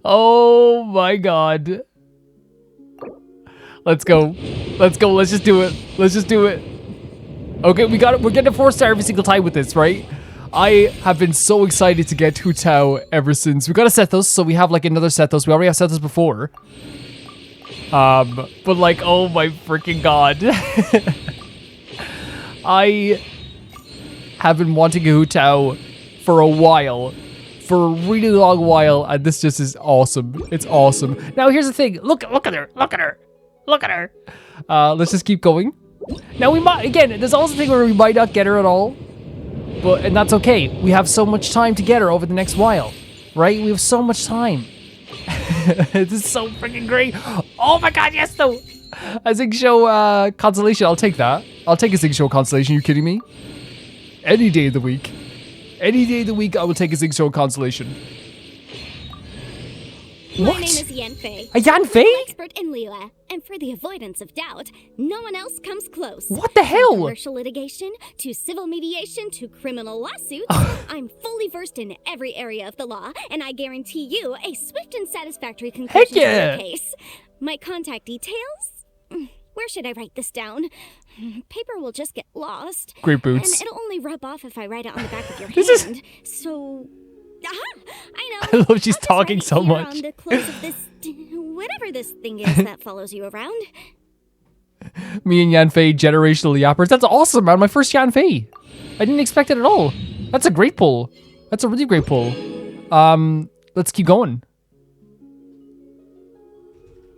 Oh my god. Let's go. Let's go. Let's just do it. Let's just do it. Okay, we got it. We're getting a 4-star every single time with this, right? I have been so excited to get Hu Tao ever since. We got a Sethos, so we have like another Sethos. We already have Sethos before. But like, oh my freaking god. I have been wanting a Hu Tao for a while. For a really long while, and this just is awesome. It's awesome. Now here's the thing. Look at her. Look at her. Look at her. Let's just keep going. Now we might, again, there's also a thing where we might not get her at all. And that's okay. We have so much time to get her over the next while, right? We have so much time. This is so freaking great. Oh my god, yes though. A Zing Show constellation, I'll take that. I'll take a Zing Show constellation, you kidding me? Any day of the week. Any day of the week, I will take a Zing Show constellation. My What? name is Yanfei. A Yanfei? Expert in Lila, and for the avoidance of doubt, no one else comes close. What the hell? From commercial litigation to civil mediation to criminal lawsuits, I'm fully versed in every area of the law, and I guarantee you a swift and satisfactory conclusion yeah! to your case. My contact details? Where should I write this down? Paper will just get lost. Great boots. And it'll only rub off if I write it on the back of your This hand. So... Aha! I I know. love she's talking so Here much. On the close of this, whatever this thing is that follows you around. Me and Yanfei, generational yappers. That's awesome, man. My first Yanfei. I didn't expect it at all. That's a great pull. That's a really great pull. Let's keep going.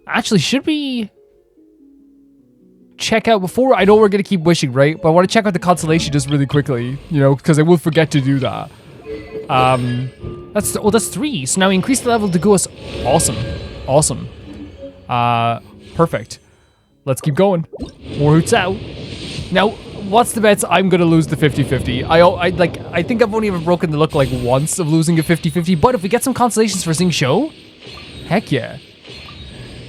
Actually, should we check out before? I know we're gonna keep wishing, right? But I want to check out the constellation just really quickly, you know, because I will forget to do that. That's 3. So now we increase the level to Guas. Awesome. Awesome. Perfect. Let's keep going. More Hoots out. Now, what's the bets? I'm gonna lose the 50-50. I think I've only ever broken the luck like once of losing a 50-50, but if we get some constellations for Sing Show, heck yeah.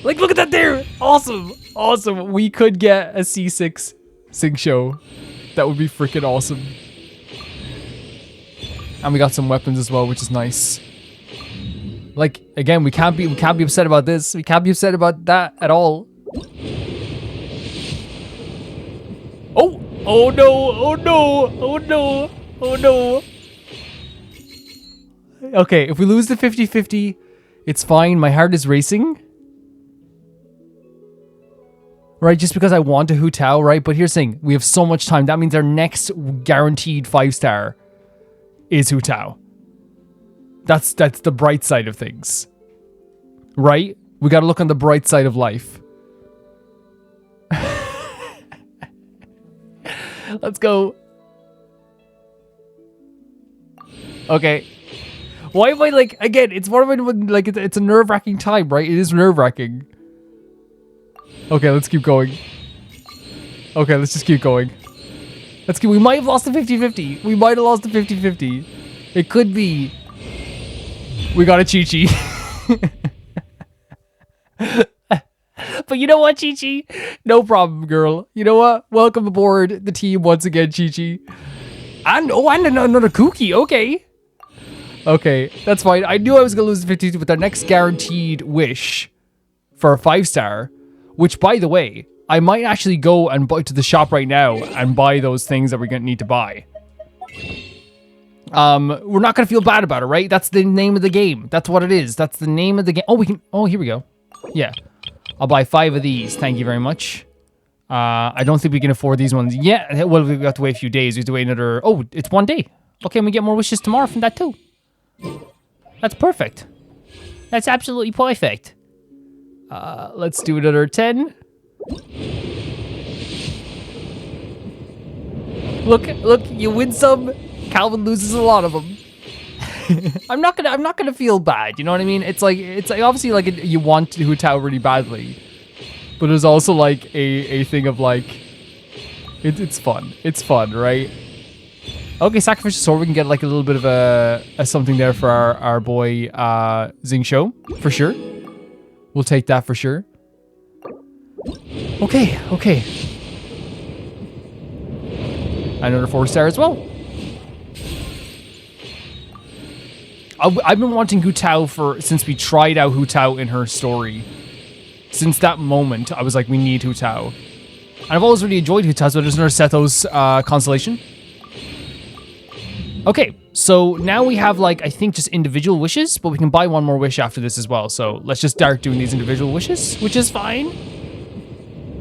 Like, look at that there. Awesome. Awesome. We could get a C6 Sing Show. That would be freaking awesome. And we got some weapons as well, which is nice. Like, again, we can't be upset about this. We can't be upset about that at all. Oh! Oh no! Oh no! Oh no! Oh no! Okay, if we lose the 50-50, it's fine. My heart is racing. Right, just because I want a Hu Tao, right? But here's the thing. We have so much time. That means our next guaranteed 5-star is Hu Tao. That's the bright side of things. Right? We gotta look on the bright side of life. Let's go. Okay. Why am I like, again, it's more when like, it's a nerve-wracking time, right? It is nerve-wracking. Okay, let's keep going. Okay, let's just keep going. Let's keep, we might have lost the 50-50. We might have lost the 50-50. It could be. We got a Chi-Chi. But you know what, Chi-Chi? No problem, girl. You know what? Welcome aboard the team once again, Chi-Chi. And another cookie. Okay. Okay, that's fine. I knew I was going to lose the 50, but our next guaranteed wish for a 5-star, which, by the way, I might actually go and buy to the shop right now and buy those things that we're going to need to buy. We're not going to feel bad about it, right? That's the name of the game. That's what it is. That's the name of the game. Oh, we can... Oh, here we go. Yeah. I'll buy 5 of these. Thank you very much. I don't think we can afford these ones. Yeah, well, we've got to wait a few days. We have to wait another... Oh, it's 1 day. Okay, and we get more wishes tomorrow from that too. That's perfect. That's absolutely perfect. Let's do another 10. Look, you win some, Calvin loses a lot of them. I'm not gonna feel bad, you know what I mean? It's like obviously like you want Hu Tao really badly, but there's also like a thing of like, it's fun. It's fun, right? Okay, sacrificial sword. We can get like a little bit of a something there for our boy Xing Shou for sure. We'll take that for sure. Okay. Another 4-star as well. I've been wanting Hu Tao since we tried out Hu Tao in her story. Since that moment, I was like, we need Hu Tao. And I've always really enjoyed Hu Tao, so there's another Sethos constellation. Okay, so now we have like, I think just individual wishes, but we can buy one more wish after this as well. So let's just start doing these individual wishes, which is fine.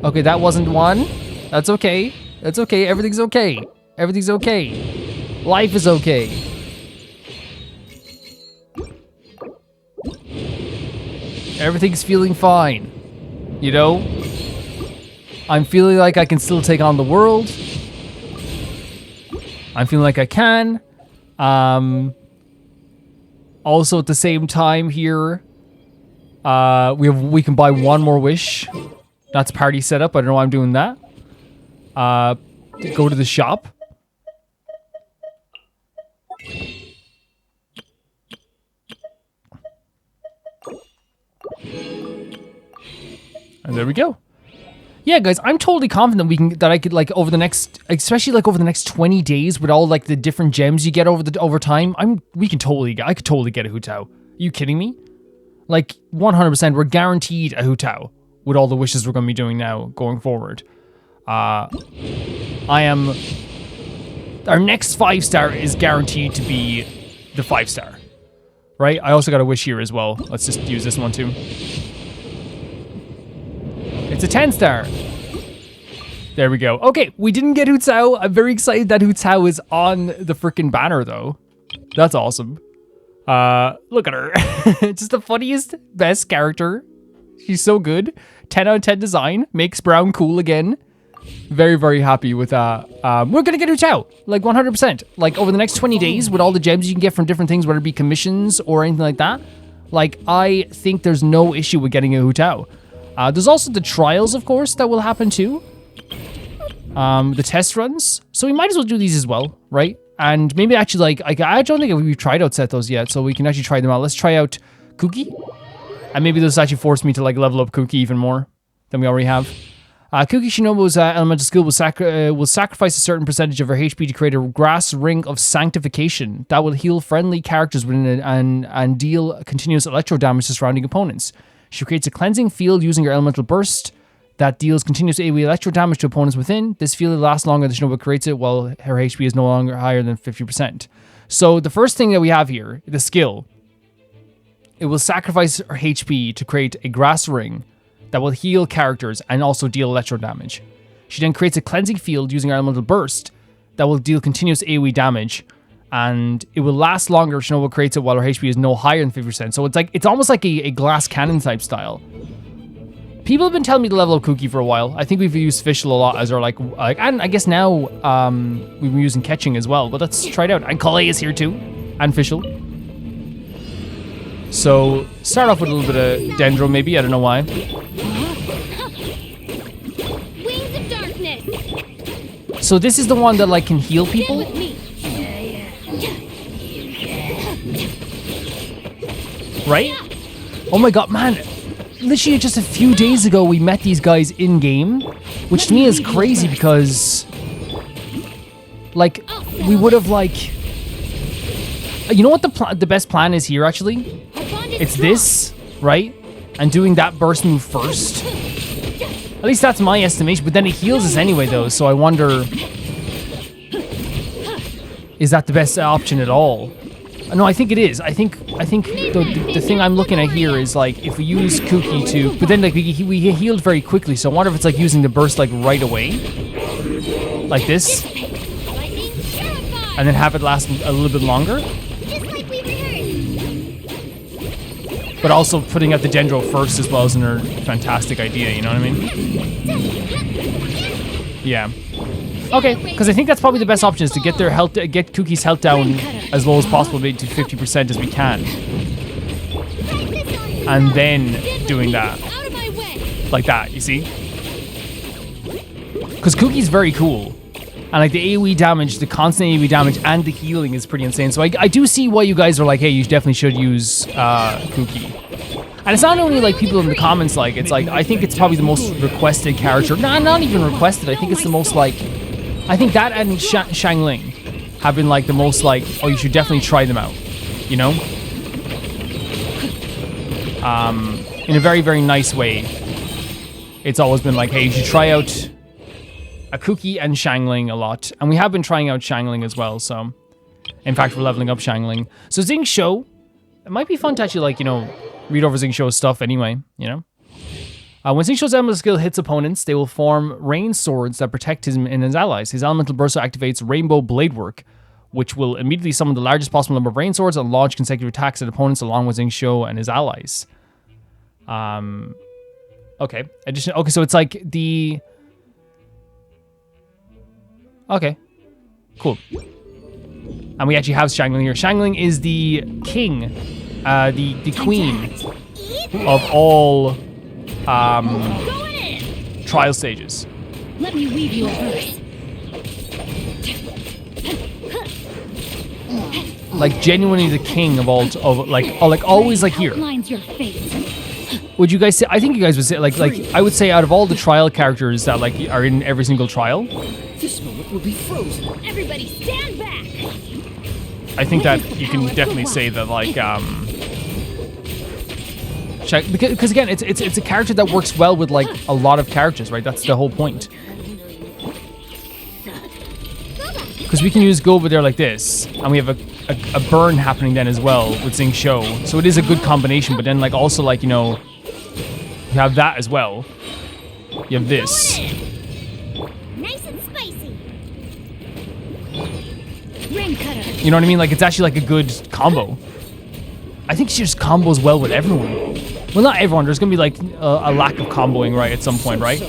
Okay, that wasn't one. That's okay. That's okay. Everything's okay. Everything's okay. Life is okay. Everything's feeling fine. You know? I'm feeling like I can still take on the world. I'm feeling like I can. Also at the same time here, we can buy one more wish. That's party setup. I don't know why I'm doing that. Go to the shop. And there we go. Yeah, guys, I'm totally confident I could like over the next, especially like over the next 20 days with all like the different gems you get over time. I could totally get a Hu Tao. Are you kidding me? Like 100%, we're guaranteed a Hu Tao with all the wishes we're going to be doing now going forward. Our next 5-star is guaranteed to be the 5-star, right? I also got a wish here as well. Let's just use this one too. It's a 10-star. There we go. Okay, we didn't get Hu Tao. I'm very excited that Hu Tao is on the freaking banner, though. That's awesome. Look at her. Just the funniest, best character. She's so good. 10 out of 10 design. Makes Brown cool again. Very, very happy with that. We're gonna get Hu Tao. Like 100%. Like over the next 20 days with all the gems you can get from different things, whether it be commissions or anything like that. Like, I think there's no issue with getting a Hu Tao. There's also the trials, of course, that will happen too. The test runs. So we might as well do these as well, right? And maybe actually, like I don't think we've tried out Sethos yet, so we can actually try them out. Let's try out Cookie. And maybe this actually force me to like level up Cookie even more than we already have. Kuki Shinobu's elemental skill will sacrifice a certain percentage of her HP to create a grass ring of sanctification that will heal friendly characters within it and deal continuous electro damage to surrounding opponents. She creates a cleansing field using her elemental burst that deals continuous AoE electro damage to opponents within. This field lasts longer than Shinobu creates it, while her HP is no longer higher than 50%. So the first thing that we have here, the skill, it will sacrifice her HP to create a grass ring that will heal characters and also deal electro damage. She then creates a cleansing field using her elemental burst that will deal continuous AoE damage, and it will last longer if Shinobu creates it while her HP is no higher than 50%. So it's almost like a glass cannon type style. People have been telling me to level up Kuki for a while. I think we've used Fischl a lot as our and I guess now we've been using Catching as well, but let's try it out. And Kale is here too, and Fischl. So start off with a little bit of Dendro maybe, I don't know why. Wings of darkness. So this is the one that like can heal people? Right? Oh my god, man. Literally just a few days ago we met these guys in game, which to me is crazy because like we would have like, you know what the best plan is here actually? It's this, right? And doing that burst move first. At least that's my estimation, but then it heals us anyway though, so I wonder, is that the best option at all? No, I think it is. I think the thing I'm looking at here is like if we use Kuki to, but then like we healed very quickly, so I wonder if it's like using the burst like right away, like this, and then have it last a little bit longer. But also putting out the Dendro first as well isn't a fantastic idea, you know what I mean? Yeah. Okay, because I think that's probably the best option is to get their health, get Kuki's health down as low as possible, maybe to 50% as we can, and then doing that, like that. You see? Because Kuki's very cool, and like the AoE damage, the constant AoE damage, and the healing is pretty insane. So I do see why you guys are like, hey, you definitely should use Kuki. And it's not only like people in the comments like, it's like I think it's probably the most requested character. No, not even requested. I think it's the most like. I think that and Xiangling have been like the most like, oh, you should definitely try them out, you know? In a very, very nice way. It's always been like, hey, you should try out a Kuki and Xiangling a lot. And we have been trying out Xiangling as well, so. In fact, we're leveling up Xiangling. So Xingqiu, it might be fun to actually like, you know, read over Xingqiu's stuff anyway, you know? When Xingqiu's elemental skill hits opponents, they will form rain swords that protect him and his allies. His elemental burst activates Rainbow Bladework, which will immediately summon the largest possible number of rain swords and launch consecutive attacks at opponents along with Xingqiu and his allies. Okay. Okay, so it's like the... Okay. Cool. And we actually have Xiangling here. Xiangling is the king, the queen of all... trial stages. Let me weave you a verse. Like genuinely the king of all, always like here. Your fate. Would you guys say? I think you guys would say like I would say out of all the trial characters that like are in every single trial. This moment will be frozen. Everybody stand back. I think that you can definitely say that like because again, it's a character that works well with like a lot of characters, right? That's the whole point. Because we can use Goba there like this, and we have a burn happening then as well with Xingqiu. So it is a good combination. But then like also like you know, you have that as well. You have this. Nice and spicy. Ring cutter. You know what I mean? Like it's actually like a good combo. I think she just combos well with everyone. Well, not everyone. There's going to be like a lack of comboing, right, at some point, right?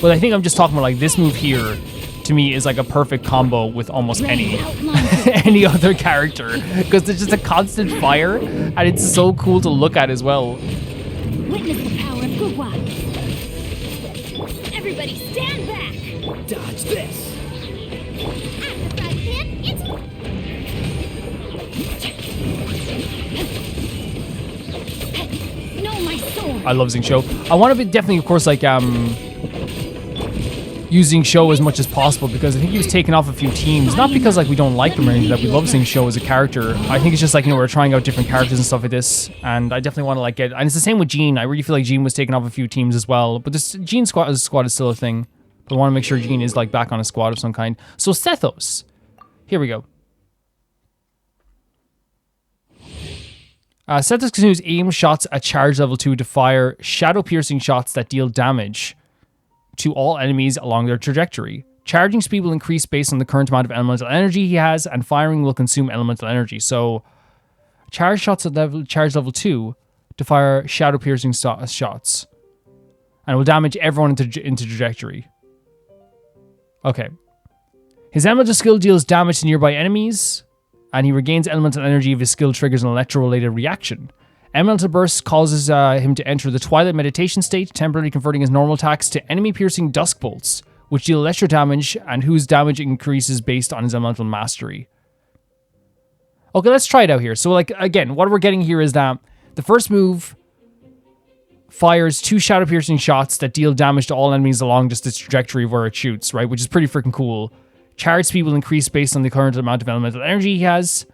But I think I'm just talking about like this move here, to me, is like a perfect combo with almost any other character. Because it's just a constant fire, and it's so cool to look at as well. Witness the power of Gugwa. Everybody stand back. Dodge this. No, my sword. I love Xingqiu. I want to be definitely, of course, like using Sho as much as possible, because I think he was taking off a few teams. Not because like we don't like him or anything, that we love seeing Sho as a character. I think it's just like, you know, we're trying out different characters and stuff like this, and I definitely want to like get. And it's the same with Jean. I really feel like Jean was taking off a few teams as well. But this Jean squad is still a thing. But I want to make sure Jean is like back on a squad of some kind. So Sethos, here we go. Sethos continues aim shots at charge level 2 to fire shadow piercing shots that deal damage to all enemies along their trajectory. Charging speed will increase based on the current amount of elemental energy he has, and firing will consume elemental energy. So, charge shots at charge level 2 to fire shadow piercing shots, and will damage everyone into trajectory. Okay. His elemental skill deals damage to nearby enemies, and he regains elemental energy if his skill triggers an electro-related reaction. Elemental Burst causes him to enter the Twilight Meditation state, temporarily converting his normal attacks to enemy-piercing Dusk Bolts, which deal electro damage, and whose damage increases based on his elemental mastery. Okay, let's try it out here. So, like, again, what we're getting here is that the first move fires 2 shadow-piercing shots that deal damage to all enemies along just its trajectory of where it shoots, right? Which is pretty freaking cool. Charge speed will increase based on the current amount of elemental energy he has,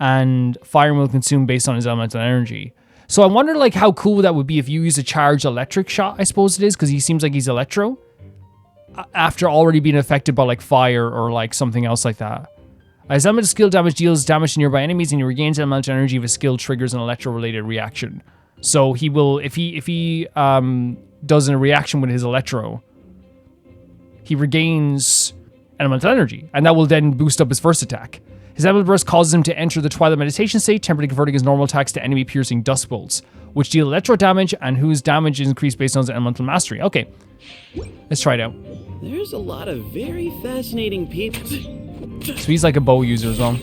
and firing will consume based on his elemental energy. So I wonder like how cool that would be if you use a charged electric shot, I suppose it is, because he seems like he's electro, after already being affected by like fire or like something else like that. His elemental skill damage deals damage to nearby enemies, and he regains elemental energy if his skill triggers an electro-related reaction. So he will, if he does a reaction with his electro, he regains elemental energy, and that will then boost up his first attack. His Elemental Burst causes him to enter the Twilight Meditation state, temporarily converting his normal attacks to enemy-piercing Dusk Bolts, which deal electro damage and whose damage is increased based on his elemental mastery. Okay, let's try it out. There's a lot of very fascinating people. So he's like a bow user as well.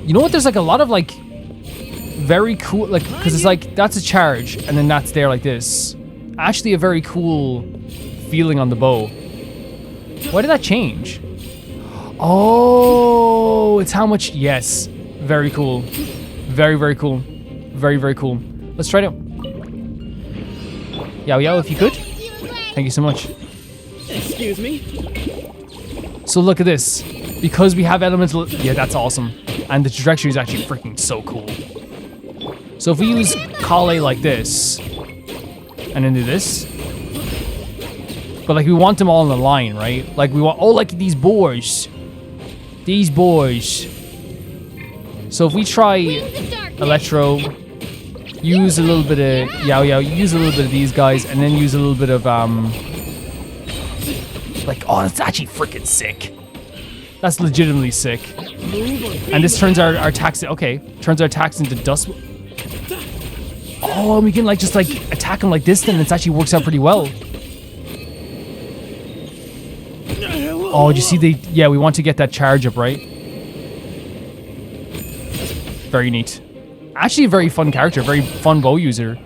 You know what? There's like a lot of like very cool, like, because it's like that's a charge, and then that's there like this. Actually, a very cool feeling on the bow. Why did that change? Oh, it's how much. Yes, very cool, very, very cool, very, very cool. Let's try it out. Yao, if you could. Thank you so much. Excuse me. So look at this. Because we have elemental, yeah, that's awesome. And the trajectory is actually freaking so cool. So if we use Kale like this, and then do this, but like we want them all in a line, right? Like we want, oh, like these boys. These boys. So if we try Electro, use a little bit of Yao, use a little bit of these guys, and then use a little bit of, like, oh, that's actually freaking sick. That's legitimately sick. And this turns our attacks, okay, turns our attacks into dust. Oh, and we can like just like attack them like this, then it actually works out pretty well. Oh, did you see the, yeah, we want to get that charge up, right? Very neat. Actually a very fun character, very fun bow user.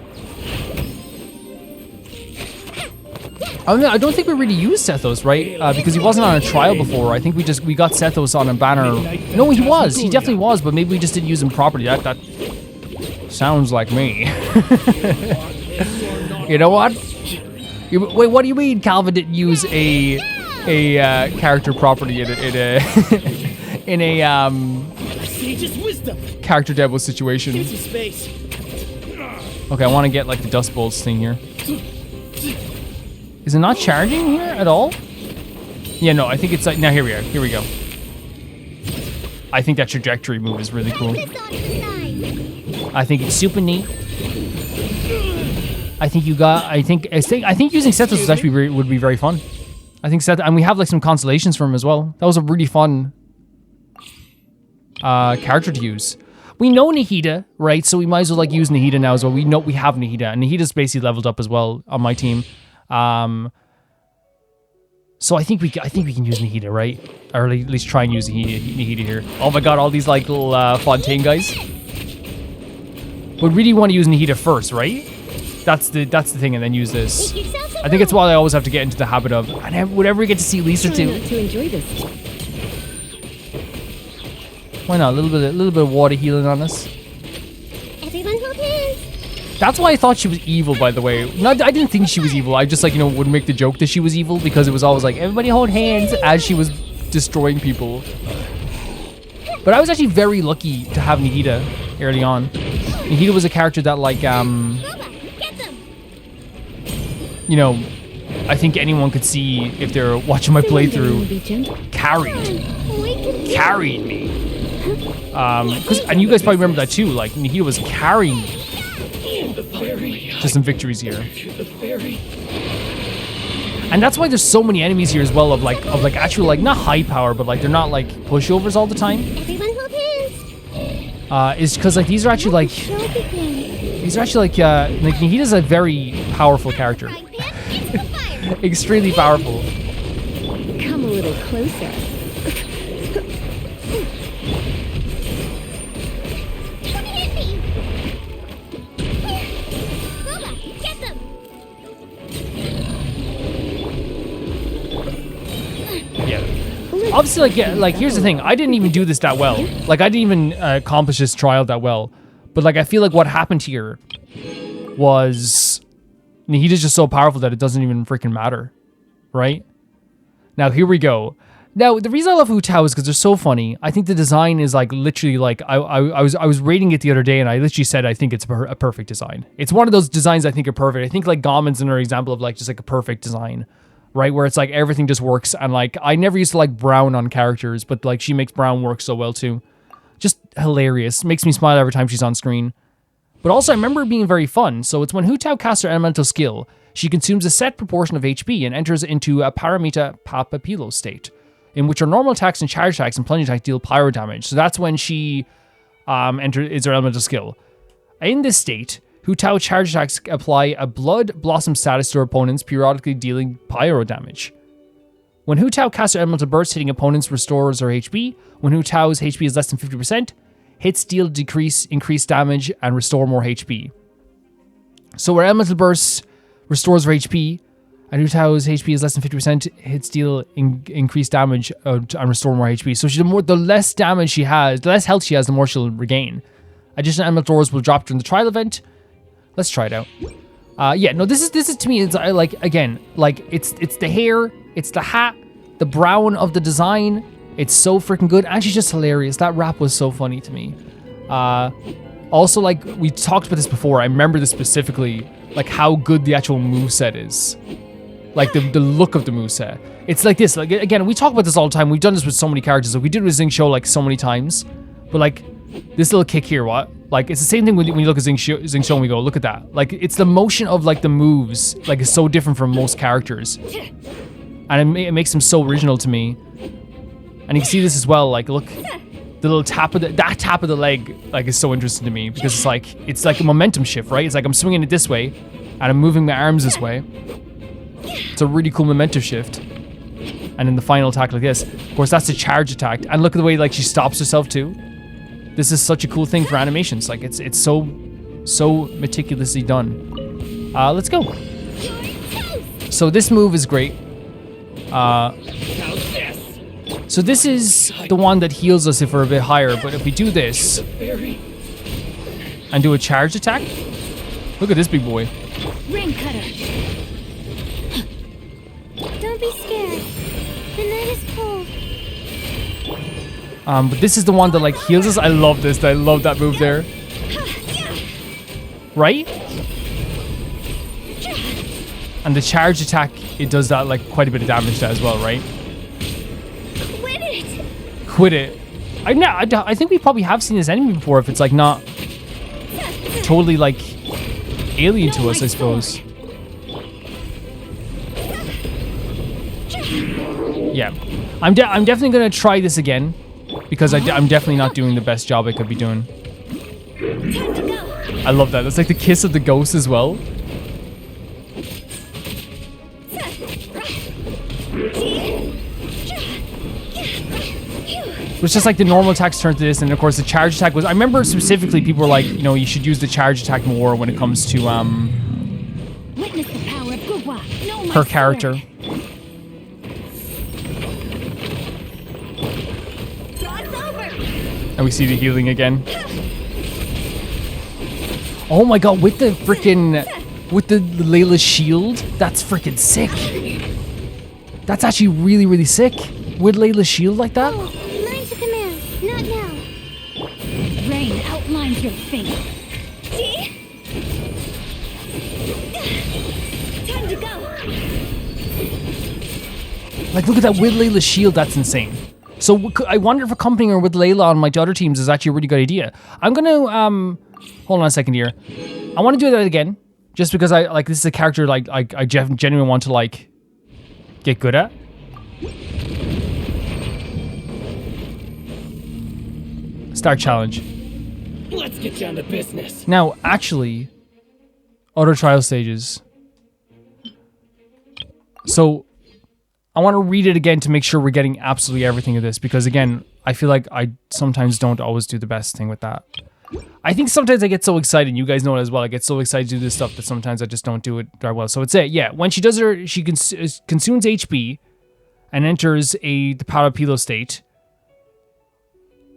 I don't think we really used Sethos, right? Because he wasn't on a trial before. I think we got Sethos on a banner. No, he was. He definitely was, but maybe we just didn't use him properly. That sounds like me. You know what? Wait, what do you mean Calvin didn't use a character property in a character demo situation? Okay, I want to get like the Dust Bolts thing here. Is it not charging here at all? Yeah, no, I think it's like, now here we are. Here we go. I think that trajectory move is really cool. I think it's super neat. I think using Sethos is actually would be very fun. I think and we have like some constellations for him as well. That was a really fun character to use. We know Nahida, right? So we might as well like use Nahida now as well. We know we have Nahida, and Nahida's basically leveled up as well on my team. So I think we can use Nahida, right? Or at least try and use Nahida here. Oh my god, all these like little Fontaine guys. But really want to use Nahida first, right? That's the thing, and then use this. I think it's why I always have to get into the habit of, and whenever we get to see Lisa too. To enjoy this. Why not? A little bit of water healing on us. Everyone hold hands. That's why I thought she was evil, by the way. No, I didn't think she was evil. I just, like, you know, would make the joke that she was evil because it was always like, everybody hold hands as she was destroying people. But I was actually very lucky to have Nihida early on. Nihida was a character that, like, you know, I think anyone could see if they're watching my playthrough. Carried me. And you guys probably remember that too. Like, Nihida was carrying me to some victories here. And that's why there's so many enemies here as well of actual, like, not high power, but like they're not like pushovers all the time. Is because like these are actually like Nihida's a very powerful character. Extremely powerful. Come a little closer. Obviously, like, yeah, like, here's the thing. I didn't even do this that well. Like, I didn't even accomplish this trial that well. But, like, I feel like what happened here was Nihida's just so powerful that it doesn't even freaking matter. Right? Now, here we go. Now, the reason I love Hu Tao is because they're so funny. I think the design is, like, literally, like, I was rating it the other day, and I literally said I think it's a perfect design. It's one of those designs I think are perfect. I think, like, Gomon's another example of, like, just, like, a perfect design. Right, where it's like everything just works, and like I never used to like Brown on characters, but like she makes Brown work so well too. Just hilarious, makes me smile every time she's on screen. But also I remember it being very fun. So it's when Hu Tao casts her elemental skill, she consumes a set proportion of HP and enters into a Paramita Papapilo state, in which her normal attacks and charge attacks and plunge attacks deal pyro damage. So that's when she is her elemental skill. In this state, Hu Tao charge attacks apply a Blood Blossom status to her opponents, periodically dealing pyro damage. When Hu Tao casts her elemental burst, hitting opponents restores her HP. When Hu Tao's HP is less than 50%, hits deal increased damage and restore more HP. So her elemental burst restores her HP, and Hu Tao's HP is less than 50%, hits deal increased damage and restore more HP. So the less damage she has, the less health she has, the more she'll regain. Additional elemental doors will drop during the trial event. Let's try it out. Yeah, no, this is to me, it's like, again, like it's the hair, it's the hat, the brown of the design. It's so freaking good, and she's just hilarious. That rap was so funny to me. Also, like, we talked about this before. I remember this specifically, like how good the actual moveset is. Like the look of the moveset. It's like this. Like, again, we talk about this all the time. We've done this with so many characters. Like, we did it with Xingqiu like so many times. But like this little kick here, what? Like, it's the same thing when you look at Xingqiu and we go, look at that. Like, it's the motion of, like, the moves, like, is so different from most characters. And it makes them so original to me. And you can see this as well, like, look, the little tap of that tap of the leg, like, is so interesting to me. Because it's like a momentum shift, right? It's like I'm swinging it this way, and I'm moving my arms this way. It's a really cool momentum shift. And then the final attack like this. Of course, that's the charge attack. And look at the way, like, she stops herself, too. This is such a cool thing for animations. Like, it's so meticulously done. Let's go. So this move is great. So this is the one that heals us if we're a bit higher. But if we do this and do a charge attack, look at this big boy. Ring cutter. Don't be scared. The night is cold. But this is the one that like heals us. I love this. I love that move there. Right? And the charge attack, it does that like quite a bit of damage to that as well, right? Quit it. I think we probably have seen this enemy before if it's like not totally like alien to us, I suppose. Yeah. I'm definitely going to try this again. Because I'm definitely not doing the best job I could be doing. I love that. That's like the kiss of the ghost as well. It's just like the normal attacks turn to this, and of course the charge attack was... I remember specifically people were like, you know, you should use the charge attack more when it comes to Witness the power of Gugwa. her character. And we see the healing again. Oh my god, with the freaking, with the Layla's shield, that's freaking sick. That's actually really, really sick. With Layla's shield like that. Oh, line to command. Not now. Rain outlines your fate. See? Time to go. Like, look at that with Layla's shield. That's insane. So I wonder if accompanying her with Layla on my other teams is actually a really good idea. I'm gonna hold on a second here. I want to do that again, just because I like this is a character like I genuinely want to like get good at. Start challenge. Let's get down to business. Now, actually, other trial stages. So I want to read it again to make sure we're getting absolutely everything of this, because again, I feel like I sometimes don't always do the best thing with that. I think sometimes I get so excited, you guys know it as well, I get so excited to do this stuff that sometimes I just don't do it very well. So it's it, yeah, when she does her, she consumes HP and enters the Parapilo state,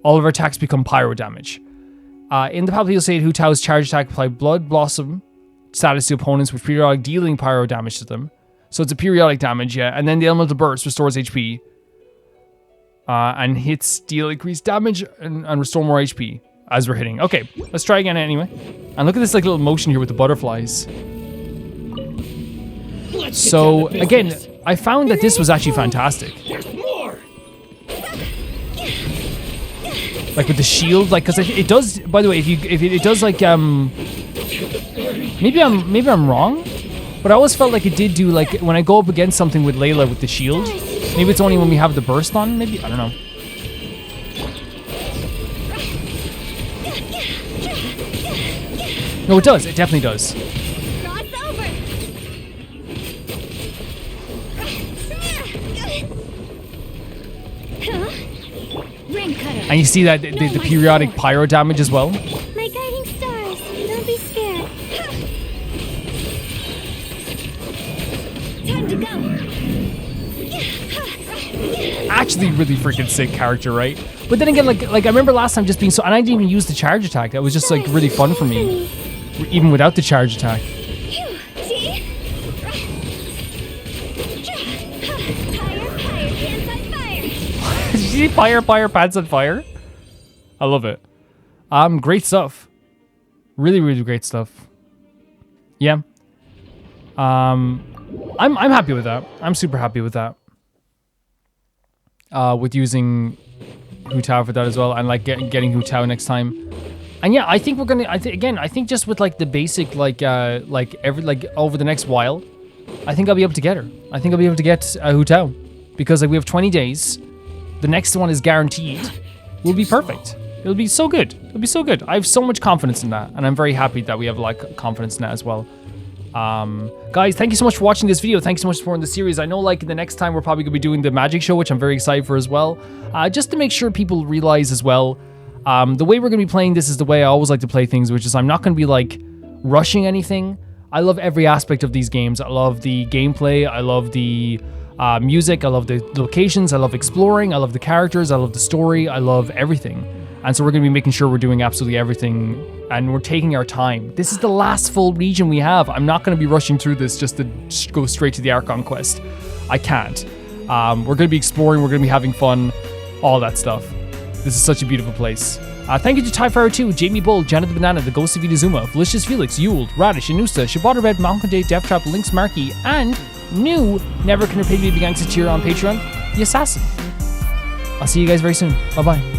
all of her attacks become pyro damage. In the Parapilo state, Hu Tao's charge attack apply Blood Blossom status to opponents with periodic dealing pyro damage to them. So it's a periodic damage, yeah. And then the Elemental Burst restores HP. And hits deal increased damage and restore more HP as we're hitting. Okay, let's try again anyway. And look at this like little motion here with the butterflies. So again, I found that this was actually fantastic. There's more. Like with the shield, like because it does. By the way, if it does like maybe I'm wrong. But I always felt like it did do, like, when I go up against something with Layla with the shield. Maybe it's only when we have the burst on, maybe? I don't know. No, it does. It definitely does. And you see that the periodic pyro damage as well? My guiding stars. Don't be scared. Time to go. Actually really freaking sick character, right? But then again, like I remember last time just being so, and I didn't even use the charge attack. That was just like really fun for me, even without the charge attack. Did you see fire, pants on fire? I love it. Great stuff. Really, really great stuff. Yeah. I'm happy with that. I'm super happy with that. With using Hu Tao for that as well, and like getting Hu Tao next time. And yeah, I think we're gonna. I think just with like the basic like over the next while, I think I'll be able to get her. I think I'll be able to get Hu Tao, because like we have 20 days. The next one is guaranteed. Will be perfect. It'll be so good. It'll be so good. I have so much confidence in that, and I'm very happy that we have like confidence in that as well. Guys, thank you so much for watching this video. Thank you so much for supporting the series. I know like the next time we're probably gonna be doing the magic show, which I'm very excited for as well. Just to make sure people realize as well, the way we're gonna be playing this is the way I always like to play things, which is I'm not gonna be like rushing anything. I love every aspect of these games. I love the gameplay. I love the music. I love the locations. I love exploring. I love the characters. I love the story. I love everything. And so we're going to be making sure we're doing absolutely everything, and we're taking our time. This is the last full region we have. I'm not going to be rushing through this just to go straight to the Archon quest. I can't. We're going to be exploring. We're going to be having fun. All that stuff. This is such a beautiful place. Thank you to TieFire2, Jamie Bull, Janet the Banana, The Ghost of Itazuma, Felicious Felix, Yule, Radish, Anusta, Shabata Malcolm Day, Death Trap, Lynx Markey, and new Never Can Repay Me Gangsta Cheer on Patreon, The Assassin. I'll see you guys very soon. Bye-bye.